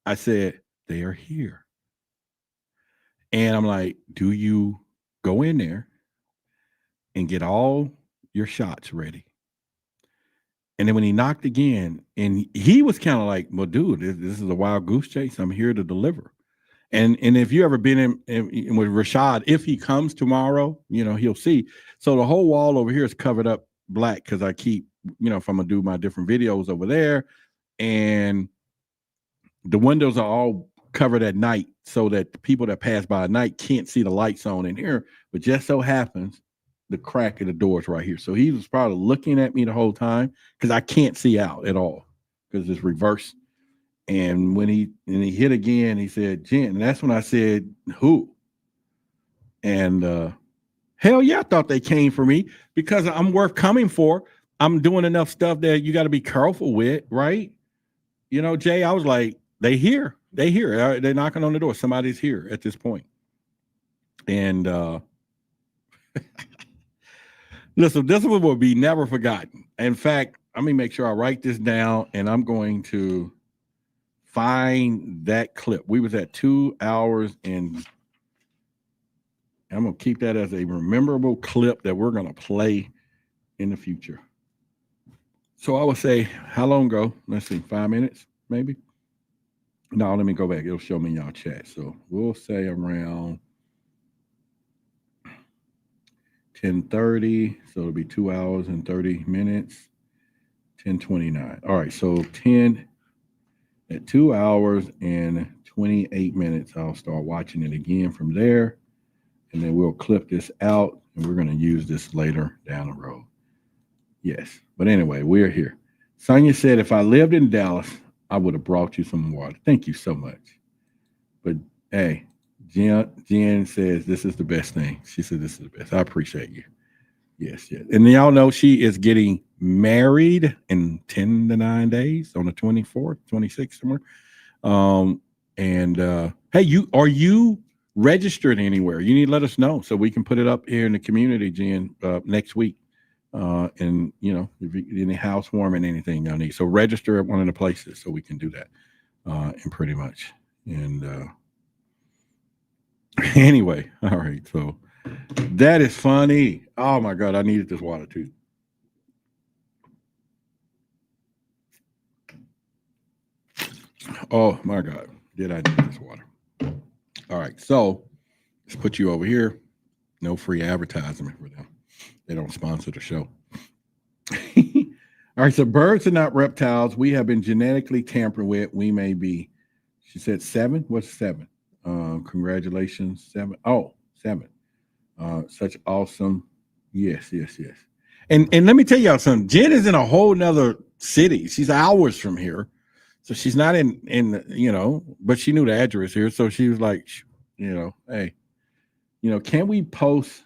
I said, they are here. And I'm like, do you go in there and get all your shots ready? And then when he knocked again, and he was kind of like, well, dude, this is a wild goose chase. I'm here to deliver. And if you ever been in with Rashad, if he comes tomorrow, he'll see. So the whole wall over here is covered up black because I keep, if I'm going to do my different videos over there. And the windows are all covered at night so that the people that pass by at night can't see the lights on in here. But just so happens, the crack of the doors right here. So he was probably looking at me the whole time because I can't see out at all because it's reversed. And when he hit again, he said, Jen, and that's when I said, who? And hell yeah, I thought they came for me because I'm worth coming for. I'm doing enough stuff that you got to be careful with, right? Jay, I was like, they here. They're knocking on the door. Somebody's here at this point. And listen, this one will be never forgotten. In fact, let me make sure I write this down, and I'm going to find that clip. We was at 2 hours, and I'm going to keep that as a memorable clip that we're going to play in the future. So I would say, how long ago? Let's see, 5 minutes, maybe? No, let me go back. It'll show me y'all chat. So we'll say around 10:30. So it'll be 2 hours and 30 minutes. 10:29. All right, so at 2 hours and 28 minutes, I'll start watching it again from there. And then we'll clip this out, and we're going to use this later down the road. Yes. But anyway, we're here. Sonia said, if I lived in Dallas, I would have brought you some water. Thank you so much. But hey, Jen says this is the best thing. She said this is the best. I appreciate you. Yes, yes. And y'all know she is getting married in 10 to 9 days on the 24th, 26th somewhere. Hey, are you registered anywhere? You need to let us know so we can put it up here in the community, Jen, next week. And you know, if you, any housewarming, anything y'all need. So register at one of the places so we can do that. And pretty much. And anyway, all right. So that is funny. Oh my God, I needed this water too. Oh my God, did I need this water? All right, so let's put you over here. No free advertisement for them. They don't sponsor the show. All right, so birds are not reptiles. We have been genetically tampered with. We may be, she said 7. What's 7? Congratulations, 7. Oh, 7. Such awesome. Yes. And let me tell y'all something. Jen is in a whole nother city. She's hours from here. So she's not in you know, but she knew the address here. So she was like, you know, hey, you know, can we post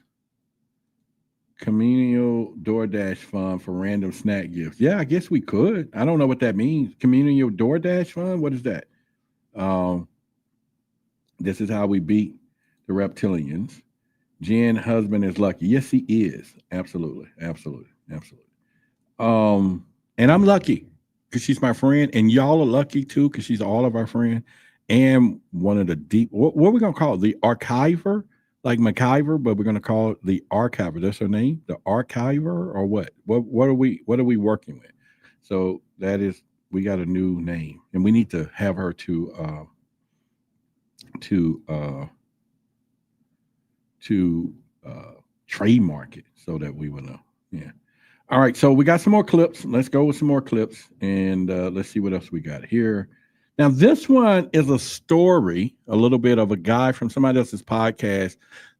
communal DoorDash fund for random snack gifts? Yeah, I guess we could. I don't know what that means. Communal DoorDash fund? What is that? This is how we beat the reptilians. Jen's husband is lucky. Yes, he is. Absolutely. And I'm lucky because she's my friend, and y'all are lucky too because she's all of our friend and one of the deep. What are we gonna call it? The archiver, like MacGyver, but we're gonna call it the archiver. That's her name, the archiver, or what? What are we working with? So that is, we got a new name, and we need to have her to trademark it so that we will know. Yeah. All right, so we got some more clips. Let's go with some more clips, and let's see what else we got here. Now, this one is a story, a little bit of a guy from somebody else's podcast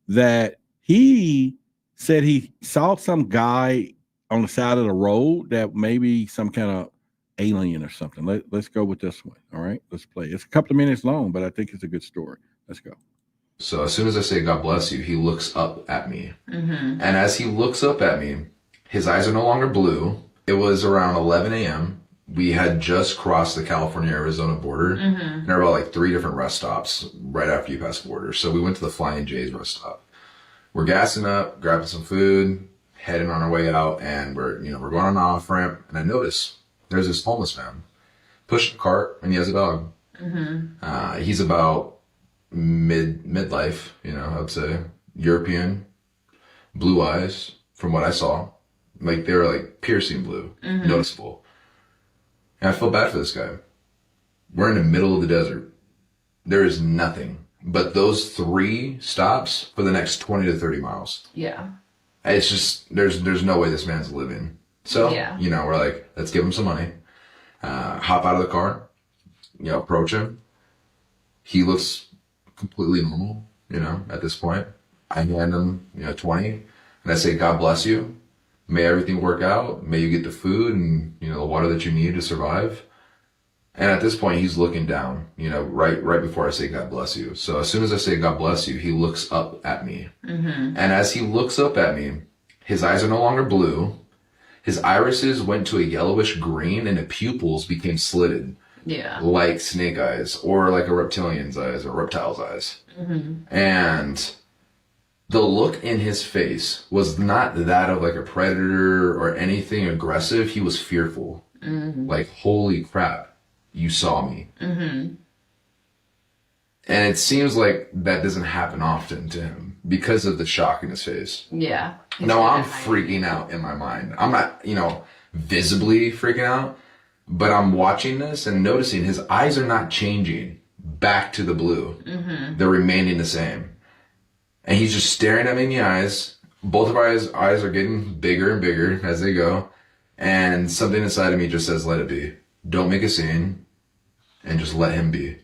that he said he saw some guy on the side of the road that maybe some kind of alien or something. Let's go with this one. All right, let's play. It's a couple of minutes long, but I think it's a good story. Let's go. So as soon as I say, God bless you, he looks up at me. Mm-hmm. And as he looks up at me, his eyes are no longer blue. It was around 11 a.m. We had just crossed the California-Arizona border. Mm-hmm. And there were about like 3 different rest stops right after you pass the border. So we went to the Flying J's rest stop. We're gassing up, grabbing some food, heading on our way out, and we're going on an off ramp. And I notice there's this homeless man pushing a cart, and he has a dog. Mm-hmm. He's about midlife, I would say. European, blue eyes, from what I saw. Like, they were like piercing blue, mm-hmm. noticeable. And I feel bad for this guy. We're in the middle of the desert. There is nothing but those 3 stops for the next 20 to 30 miles. Yeah. It's just, there's no way this man's living. So, yeah. We're like, let's give him some money. Hop out of the car, approach him. He looks completely normal, at this point. I hand him, 20, and I say, God bless you. May everything work out. May you get the food and, the water that you need to survive. And at this point, he's looking down, right before I say, God bless you. So as soon as I say, God bless you, he looks up at me. Mm-hmm. And as he looks up at me, his eyes are no longer blue. His irises went to a yellowish green and the pupils became slitted. Yeah. Like snake eyes or like a reptilian's eyes or reptile's eyes. Mm-hmm. And the look in his face was not that of like a predator or anything aggressive. He was fearful. Mm-hmm. Like, holy crap. you saw me. Mm-hmm. And it seems like that doesn't happen often to him because of the shock in his face. Yeah. No, I'm freaking out in my mind. I'm not, visibly freaking out, but I'm watching this and noticing his eyes are not changing back to the blue. Mm-hmm. They're remaining the same. And he's just staring at me in the eyes. Both of our eyes are getting bigger and bigger as they go. And something inside of me just says, let it be. Don't make a scene and just let him be.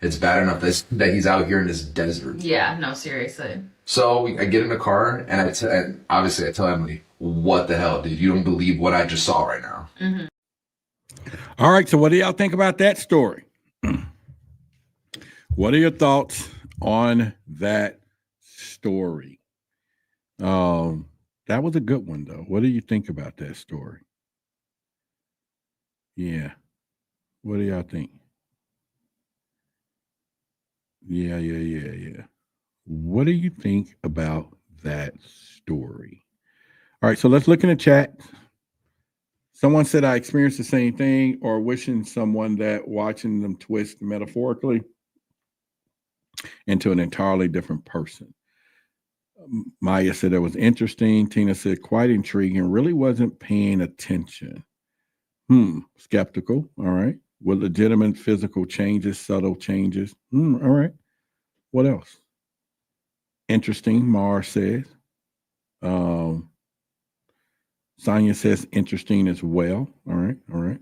It's bad enough that he's out here in this desert. Yeah, no, seriously. So I get in the car and and obviously I tell Emily, what the hell, dude? You don't believe what I just saw right now. Mm-hmm. All right. So what do y'all think about that story? What are your thoughts on that story? That was a good one, though. What do you think about that story? Yeah. What do y'all think? Yeah. What do you think about that story? All right, so let's look in the chat. Someone said I experienced the same thing, or wishing someone that watching them twist metaphorically into an entirely different person. Maya said it was interesting. Tina said quite intriguing. Really wasn't paying attention. Skeptical. All right. With legitimate physical changes, subtle changes. All right. What else? Interesting, Mar says. Sonia says interesting as well. All right.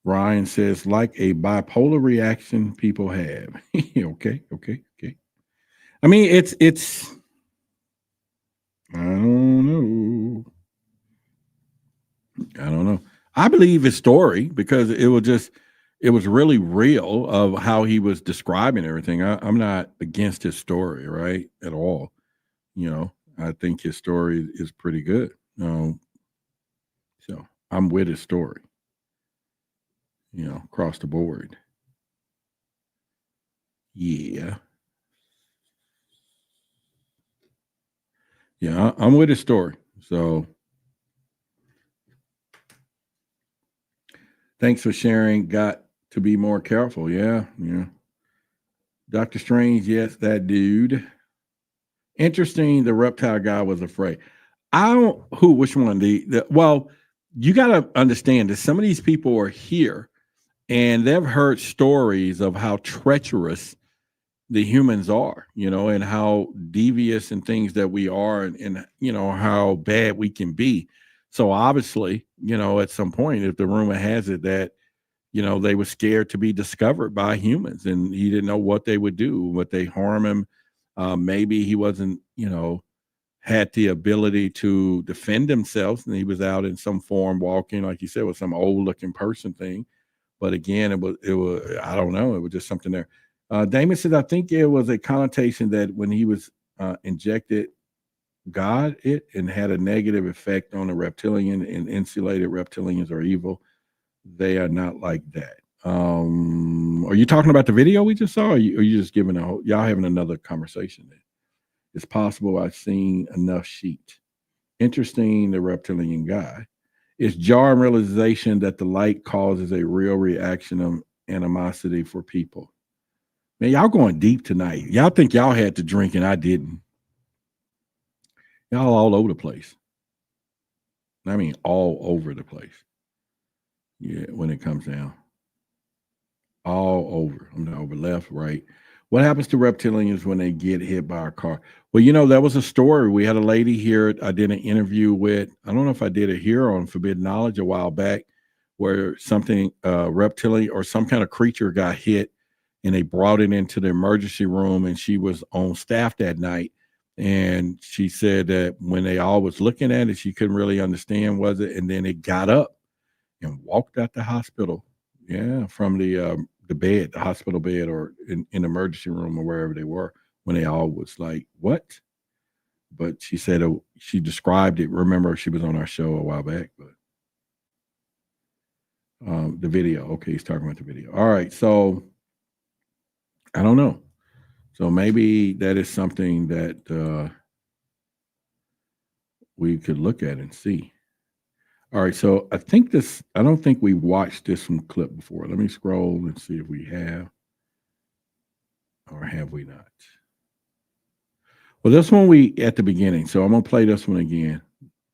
Ryan says like a bipolar reaction people have. Okay. I mean, it's I don't know. I believe his story because it was really real of how he was describing everything. I'm not against his story, right? At all. I think his story is pretty good. So I'm with his story, across the board. Yeah. Yeah, I'm with his story. So thanks for sharing. Got to be more careful. Yeah. Dr. Strange, yes, that dude. Interesting. The reptile guy was afraid. Which one? Well, you got to understand that some of these people are here and they've heard stories of how treacherous the humans are, and how devious and things that we are and how bad we can be. So obviously, at some point, if the rumor has it that, they were scared to be discovered by humans and he didn't know what they would do, would they harm him? Maybe he wasn't, had the ability to defend himself and he was out in some form walking, like you said, with some old looking person thing. But again, it was, I don't know. It was just something there. Damon said, I think it was a connotation that when he was injected and had a negative effect on the reptilian, and insulated reptilians are evil. They are not like that. Are you talking about the video we just saw? Or are you just giving y'all having another conversation there? It's possible I've seen enough sheet. Interesting, the reptilian guy. It's jarring realization that the light causes a real reaction of animosity for people. Man, y'all going deep tonight. Y'all think y'all had to drink and I didn't. Y'all all over the place. I mean, all over the place. Yeah, when it comes down. All over. I'm not over left, right. What happens to reptilians when they get hit by a car? Well, that was a story. We had a lady here I did an interview with. I don't know if I did it here on Forbidden Knowledge a while back, where something reptilian or some kind of creature got hit and they brought it into the emergency room and she was on staff that night. And she said that when they all was looking at it, she couldn't really understand was it. And then it got up and walked out the hospital. Yeah, from the bed, the hospital bed, or in the emergency room or wherever they were, when they all was like, what? But she said she described it. Remember, she was on our show a while back, but the video. Okay, he's talking about the video. All right, so I don't know. So maybe that is something that we could look at and see. All right, so I don't think we watched this one clip before. Let me scroll and see if we have, or have we not? Well, this one we at the beginning, so I'm gonna play this one again.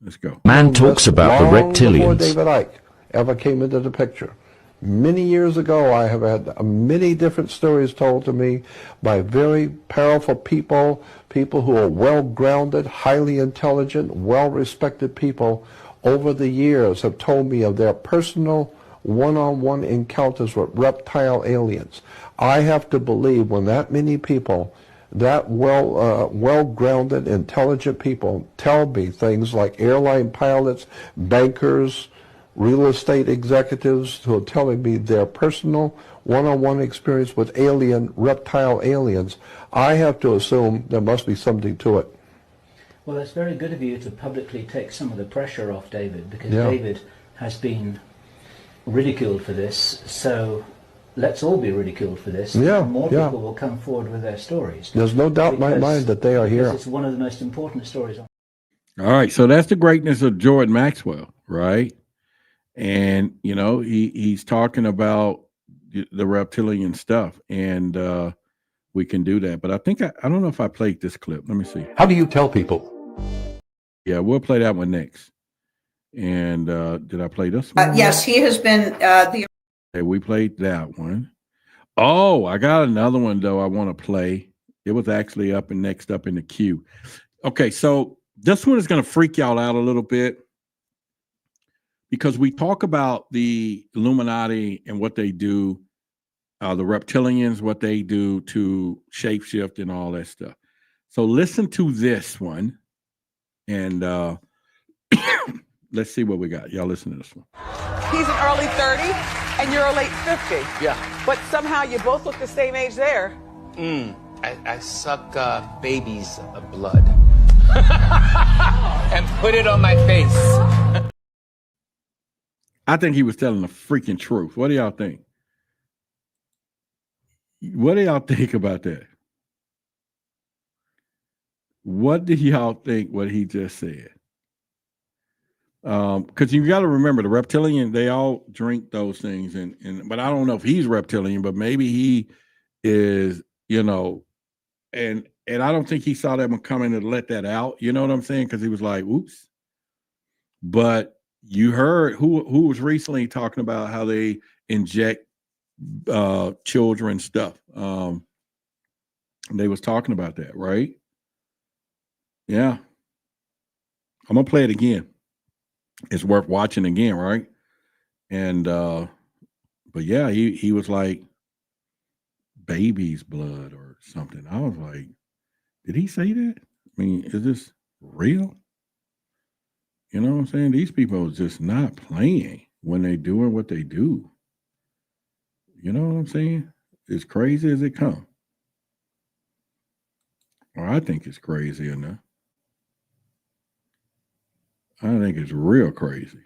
Let's go. Man talks about the Long before reptilians. David Icke ever came into the picture. Many years ago, I have had many different stories told to me by very powerful people, people who are well-grounded, highly intelligent, well-respected people over the years have told me of their personal one-on-one encounters with reptile aliens. I have to believe when that many people, that well-grounded, intelligent people tell me things like airline pilots, bankers, real estate executives who are telling me their personal one-on-one experience with reptile aliens, I have to assume there must be something to it. Well, it's very good of you to publicly take some of the pressure off David, because Yeah. David has been ridiculed for this, so let's all be ridiculed for this. Yeah, More yeah. people will come forward with their stories. There's no doubt in my mind that they are here. Because it's one of the most important stories. All right, so that's the greatness of Jordan Maxwell, right? And you know, he's talking about the reptilian stuff, and we can do that. But I think I don't know if I played this clip. Let me see. How do you tell people? Yeah, we'll play that one next. And did I play this one? Yes, he has been the. Okay, we played that one. Oh, I got another one though I want to play. It was actually next up in the queue. Okay, so this one is going to freak y'all out a little bit, because we talk about the Illuminati and what they do, the reptilians, what they do to shapeshift and all that stuff. So listen to this one, and let's see what we got. Y'all listen to this one. He's an early 30 and you're a late 50. Yeah. But somehow you both look the same age there. I suck baby's blood and put it on my face. I think he was telling the freaking truth. What do y'all think? What do y'all think about that? What do y'all think what he just said? Because you got to remember, the reptilian, they all drink those things, but I don't know if he's reptilian, but maybe he is, you know, and I don't think he saw that one coming to let that out. You know what I'm saying? Because he was like, "Oops." But you heard who was recently talking about how they inject children stuff. They was talking about that, right? Yeah. I'm gonna play it again. It's worth watching again, right? And but yeah, he was like baby's blood or something. I was like, did he say that? I mean, is this real? You know what I'm saying? These people are just not playing when they're doing what they do. You know what I'm saying? As crazy as it comes. Or I think it's crazy enough. I think it's real crazy.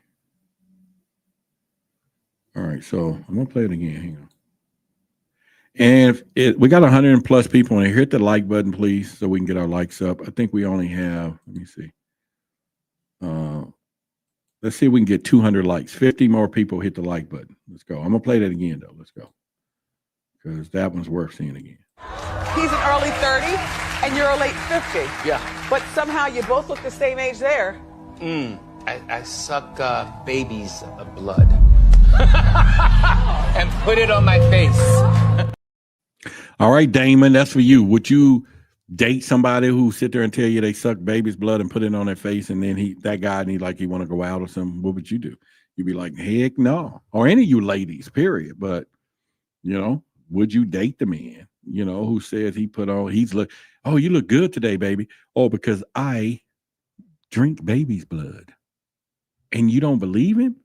All right, so I'm gonna play it again. Hang on. And we got 100 plus people in here. Hit the like button, please, so we can get our likes up. I think we only have, let me see. Let's see if we can get 200 likes. 50 more people hit the like button. Let's go. I'm gonna play that again though. Let's go. Because that one's worth seeing again. He's an early 30 and you're a late 50. Yeah. But somehow you both look the same age there. I suck baby's blood and put it on my face. All right, Damon, that's for you. Would you date somebody who sit there and tell you they suck baby's blood and put it on their face, and then he want to go out or something? What would you do? You'd be like, heck no. Or any of you ladies, period. But you know, would you date the man, you know, who says you look good today, baby? Oh, because I drink baby's blood. And you don't believe him?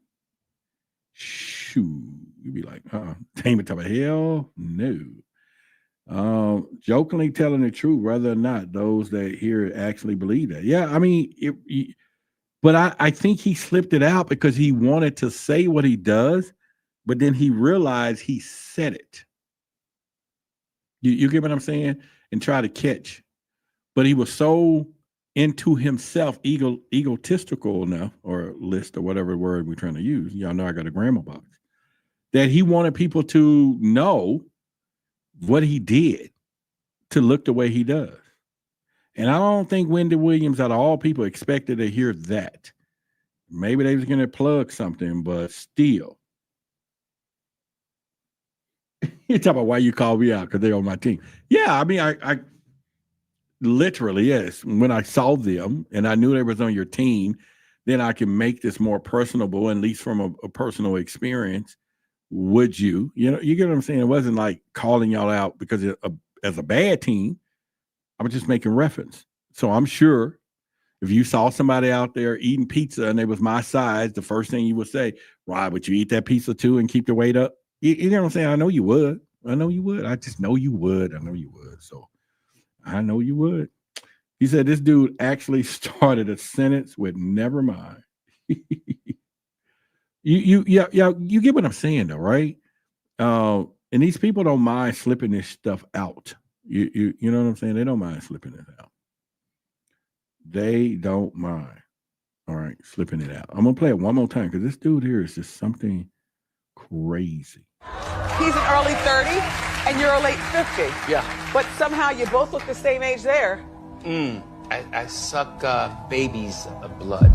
Shoot. You'd be like, Damon, talk about hell no. Jokingly telling the truth, whether or not those that hear it actually believe that. Yeah, I mean, but I think he slipped it out because he wanted to say what he does, but then he realized he said it. You get what I'm saying? And try to catch. But he was so into himself, egotistical enough, or list, or whatever word we're trying to use. Y'all know I got a grammar box. That he wanted people to know what he did to look the way he does. And I don't think Wendy Williams, out of all people, expected to hear that. Maybe they was going to plug something, but still. You talk about why you call me out, because they're on my team. Yeah, I mean, I literally, yes. When I saw them and I knew they was on your team, then I can make this more personable, at least from a personal experience. Would you? You know, you get what I'm saying? It wasn't like calling y'all out because as a bad team. I was just making reference. So I'm sure if you saw somebody out there eating pizza and they was my size, the first thing you would say, Rob, would you eat that pizza too and keep the weight up? You know what I'm saying? I know you would. I know you would. I just know you would. I know you would. So I know you would. He said this dude actually started a sentence with never mind. You get what I'm saying though, right? And these people don't mind slipping this stuff out. You know what I'm saying? They don't mind slipping it out. They don't mind. All right, slipping it out. I'm gonna play it one more time because this dude here is just something crazy. He's an early 30 and you're a late 50. Yeah. But somehow you both look the same age there. I suck baby's blood.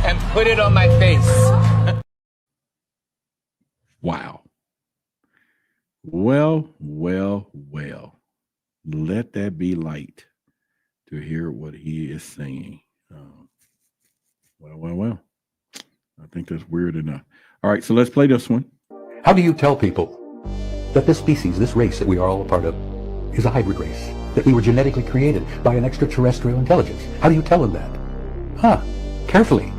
And put it on my face. Wow. Well. Let that be light to hear what he is saying. Well. I think that's weird enough. All right, so let's play this one. How do you tell people that this species, this race that we are all a part of, is a hybrid race? That we were genetically created by an extraterrestrial intelligence? How do you tell them that? Carefully.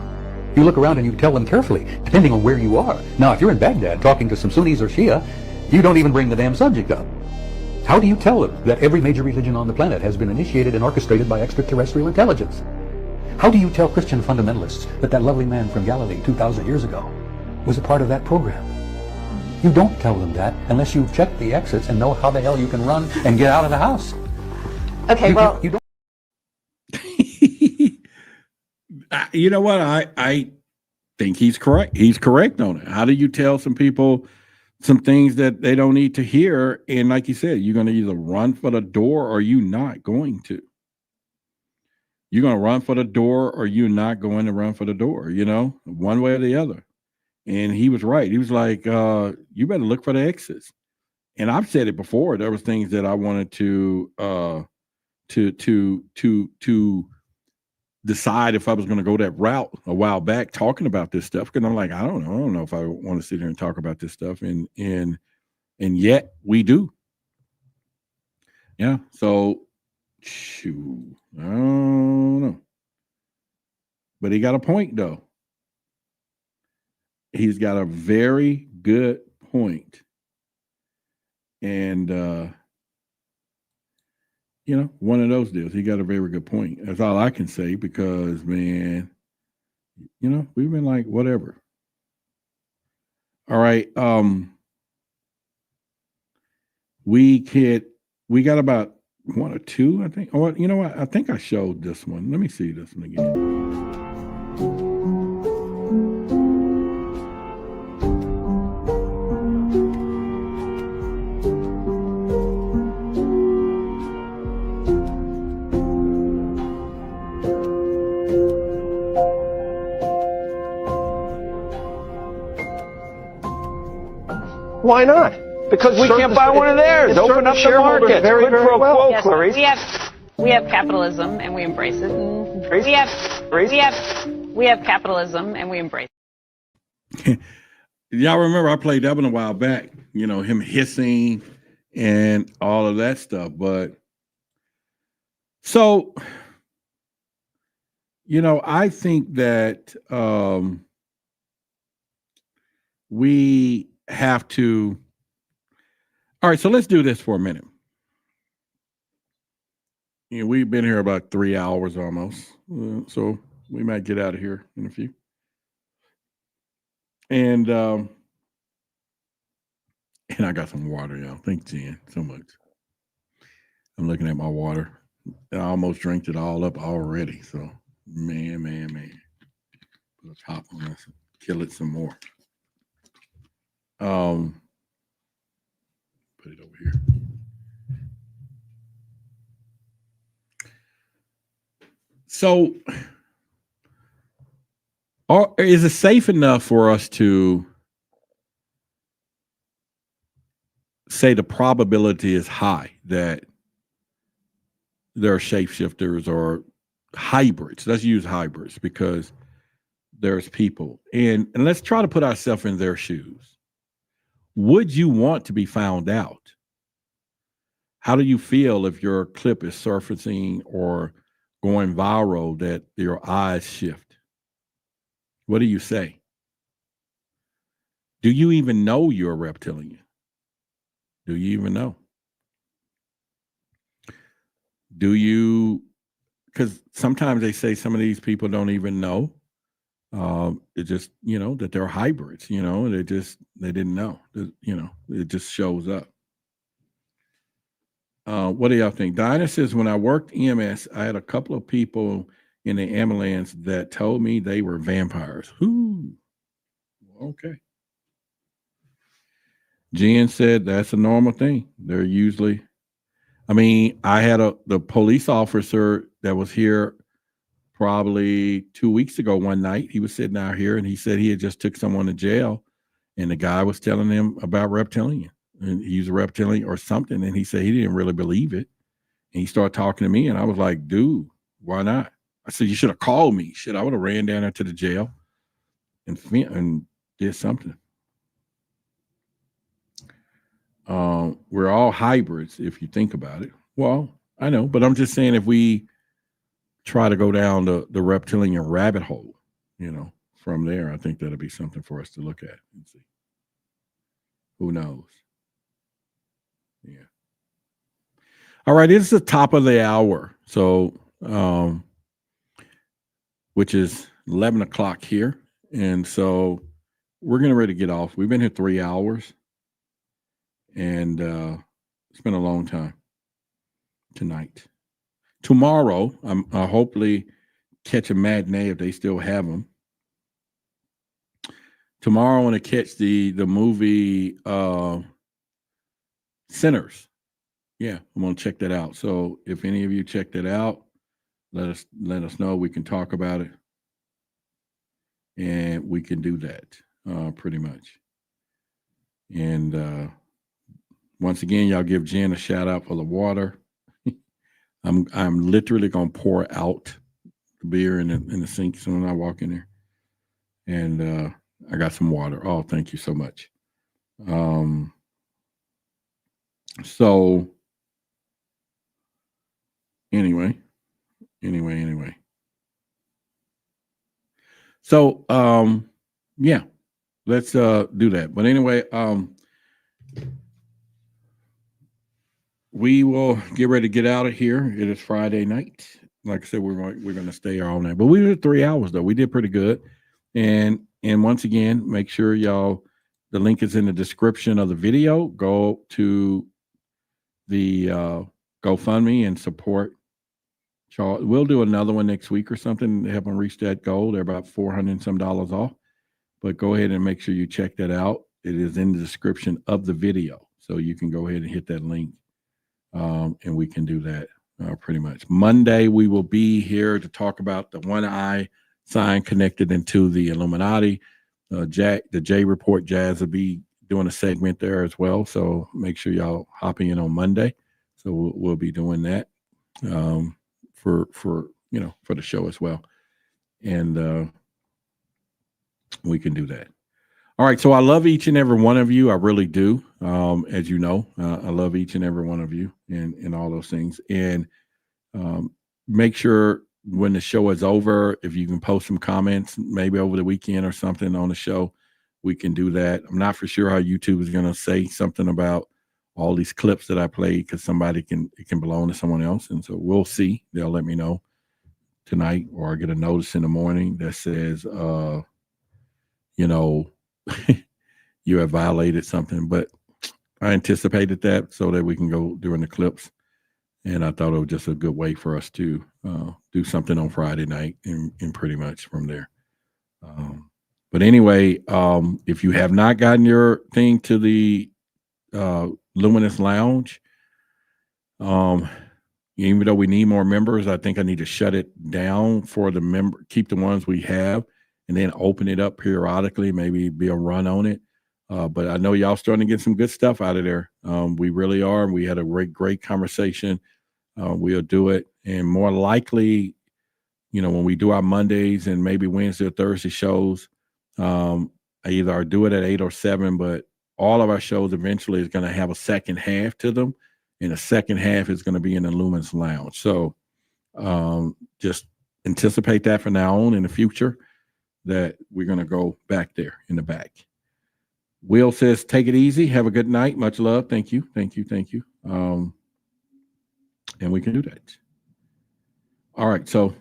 You look around and you tell them carefully, depending on where you are. Now, if you're in Baghdad talking to some Sunnis or Shia, you don't even bring the damn subject up. How do you tell them that every major religion on the planet has been initiated and orchestrated by extraterrestrial intelligence? How do you tell Christian fundamentalists that that lovely man from Galilee 2,000 years ago was a part of that program? You don't tell them that unless you've checked the exits and know how the hell you can run and get out of the house. Okay, You don't. You know what? I think he's correct. He's correct on it. How do you tell some people some things that they don't need to hear? And like you said, you're going to either run for the door or you're not going to. You're going to run for the door or you're not going to run for the door, you know, one way or the other. And he was right. He was like, you better look for the exits. And I've said it before. There was things that I wanted to decide if I was going to go that route a while back talking about this stuff. Because I'm like, I don't know if I want to sit here and talk about this stuff. And yet we do. Yeah. So shoot, I don't know. But he got a point though. He's got a very good point. And you know, one of those deals. He got a very good point. That's all I can say because, man, you know, we've been like, whatever. All right. We got about one or two, I think. Oh, you know what? I think I showed this one. Let me see this one again. Why not? Because we can't buy one of theirs. Open up the market. Very, very well. Yes, we have capitalism and we embrace it. And we have capitalism and we embrace it. Y'all remember I played that one a while back, you know, him hissing and all of that stuff. But so, you know, I think that we have to. All right, so let's do this for a minute. You know, we've been here about 3 hours almost, so we might get out of here in a few. And I got some water, y'all. Thanks, Jen, so much. I'm looking at my water. I almost drank it all up already. So, man. Let's hop on this and kill it some more. Put it over here. So, is it safe enough for us to say the probability is high that there are shapeshifters or hybrids? Let's use hybrids because there's people. And let's try to put ourselves in their shoes. Would you want to be found out? How do you feel if your clip is surfacing or going viral that your eyes shift? What do you say? Do you even know you're a reptilian? Do you even know? Do you, because sometimes they say some of these people don't even know. It just, that they're hybrids, they didn't know, it just shows up. What do y'all think? Dinah says, when I worked EMS, I had a couple of people in the ambulance that told me they were vampires. Ooh, okay. Jen said that's a normal thing. They're usually, I had the police officer that was here probably 2 weeks ago one night. He was sitting out here and he said he had just took someone to jail and the guy was telling him about reptilian and he's a reptilian or something. And he said he didn't really believe it. And he started talking to me and I was like, dude, why not? I said, you should have called me. Shit, I would have ran down there to the jail and did something. We're all hybrids if you think about it. Well, I know, but I'm just saying if we try to go down the reptilian rabbit hole, from there, I think that'll be something for us to look at and see. Who knows? Yeah. All right, it's the top of the hour. So, which is 11 o'clock here. And so we're getting ready to get off. We've been here 3 hours and it's been a long time tonight. Tomorrow, I'll hopefully catch a matinee if they still have them. Tomorrow, I want to catch the movie Sinners. Yeah, I'm going to check that out. So if any of you check that out, let us know. We can talk about it. And we can do that pretty much. And once again, y'all give Jen a shout out for the water. I'm literally gonna pour out the beer in the sink soon as I walk in there. And I got some water. Oh, thank you so much. So anyway. So yeah, let's do that. But anyway, we will get ready to get out of here. It is Friday night. Like I said, we're going to stay here all night. But we did 3 hours though. We did pretty good. And once again, make sure y'all, the link is in the description of the video. Go to the GoFundMe and support Charles. We'll do another one next week or something to help them reach that goal. They're about $400 and some off. But go ahead and make sure you check that out. It is in the description of the video. So you can go ahead and hit that link. And we can do that pretty much. Monday, we will be here to talk about the one eye sign connected into the Illuminati. The J Report Jazz will be doing a segment there as well. So make sure y'all hopping in on Monday. So we'll be doing that for the show as well. And we can do that. All right. So I love each and every one of you. I really do. As you know, I love each and every one of you and all those things. And make sure when the show is over, if you can post some comments, maybe over the weekend or something on the show, we can do that. I'm not for sure how YouTube is going to say something about all these clips that I played because it can belong to someone else. And so we'll see. They'll let me know tonight, or I get a notice in the morning that says, you have violated something. But I anticipated that so that we can go during the clips And I thought it was just a good way for us to do something on Friday night and pretty much from there. But anyway, if you have not gotten your thing to the Luminous Lounge, even though we need more members, I think I need to shut it down for the member, keep the ones we have, and then open it up periodically, maybe be a run on it. But I know y'all starting to get some good stuff out of there. We really are. We had a great conversation. We'll do it. And more likely, when we do our Mondays and maybe Wednesday or Thursday shows, either I'll do it at 8 or 7, but all of our shows eventually is going to have a second half to them. And the second half is going to be in the Luminous Lounge. So just anticipate that from now on in the future, that we're going to go back there in the back. Will says, take it easy. Have a good night. Much love. Thank you. Thank you. Thank you. And we can do that. All right. So,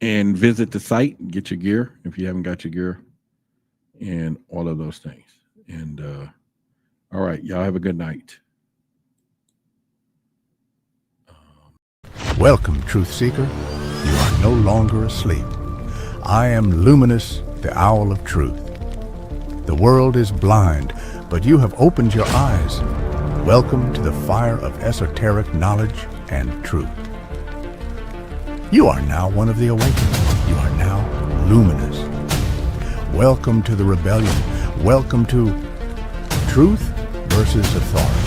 and visit the site, get your gear if you haven't got your gear, and all of those things. And all right. Y'all have a good night. Welcome, Truth Seeker. You are no longer asleep. I am Luminous, the Owl of Truth. The world is blind, but you have opened your eyes. Welcome to the fire of esoteric knowledge and truth. You are now one of the awakened. You are now luminous. Welcome to the rebellion. Welcome to truth versus authority.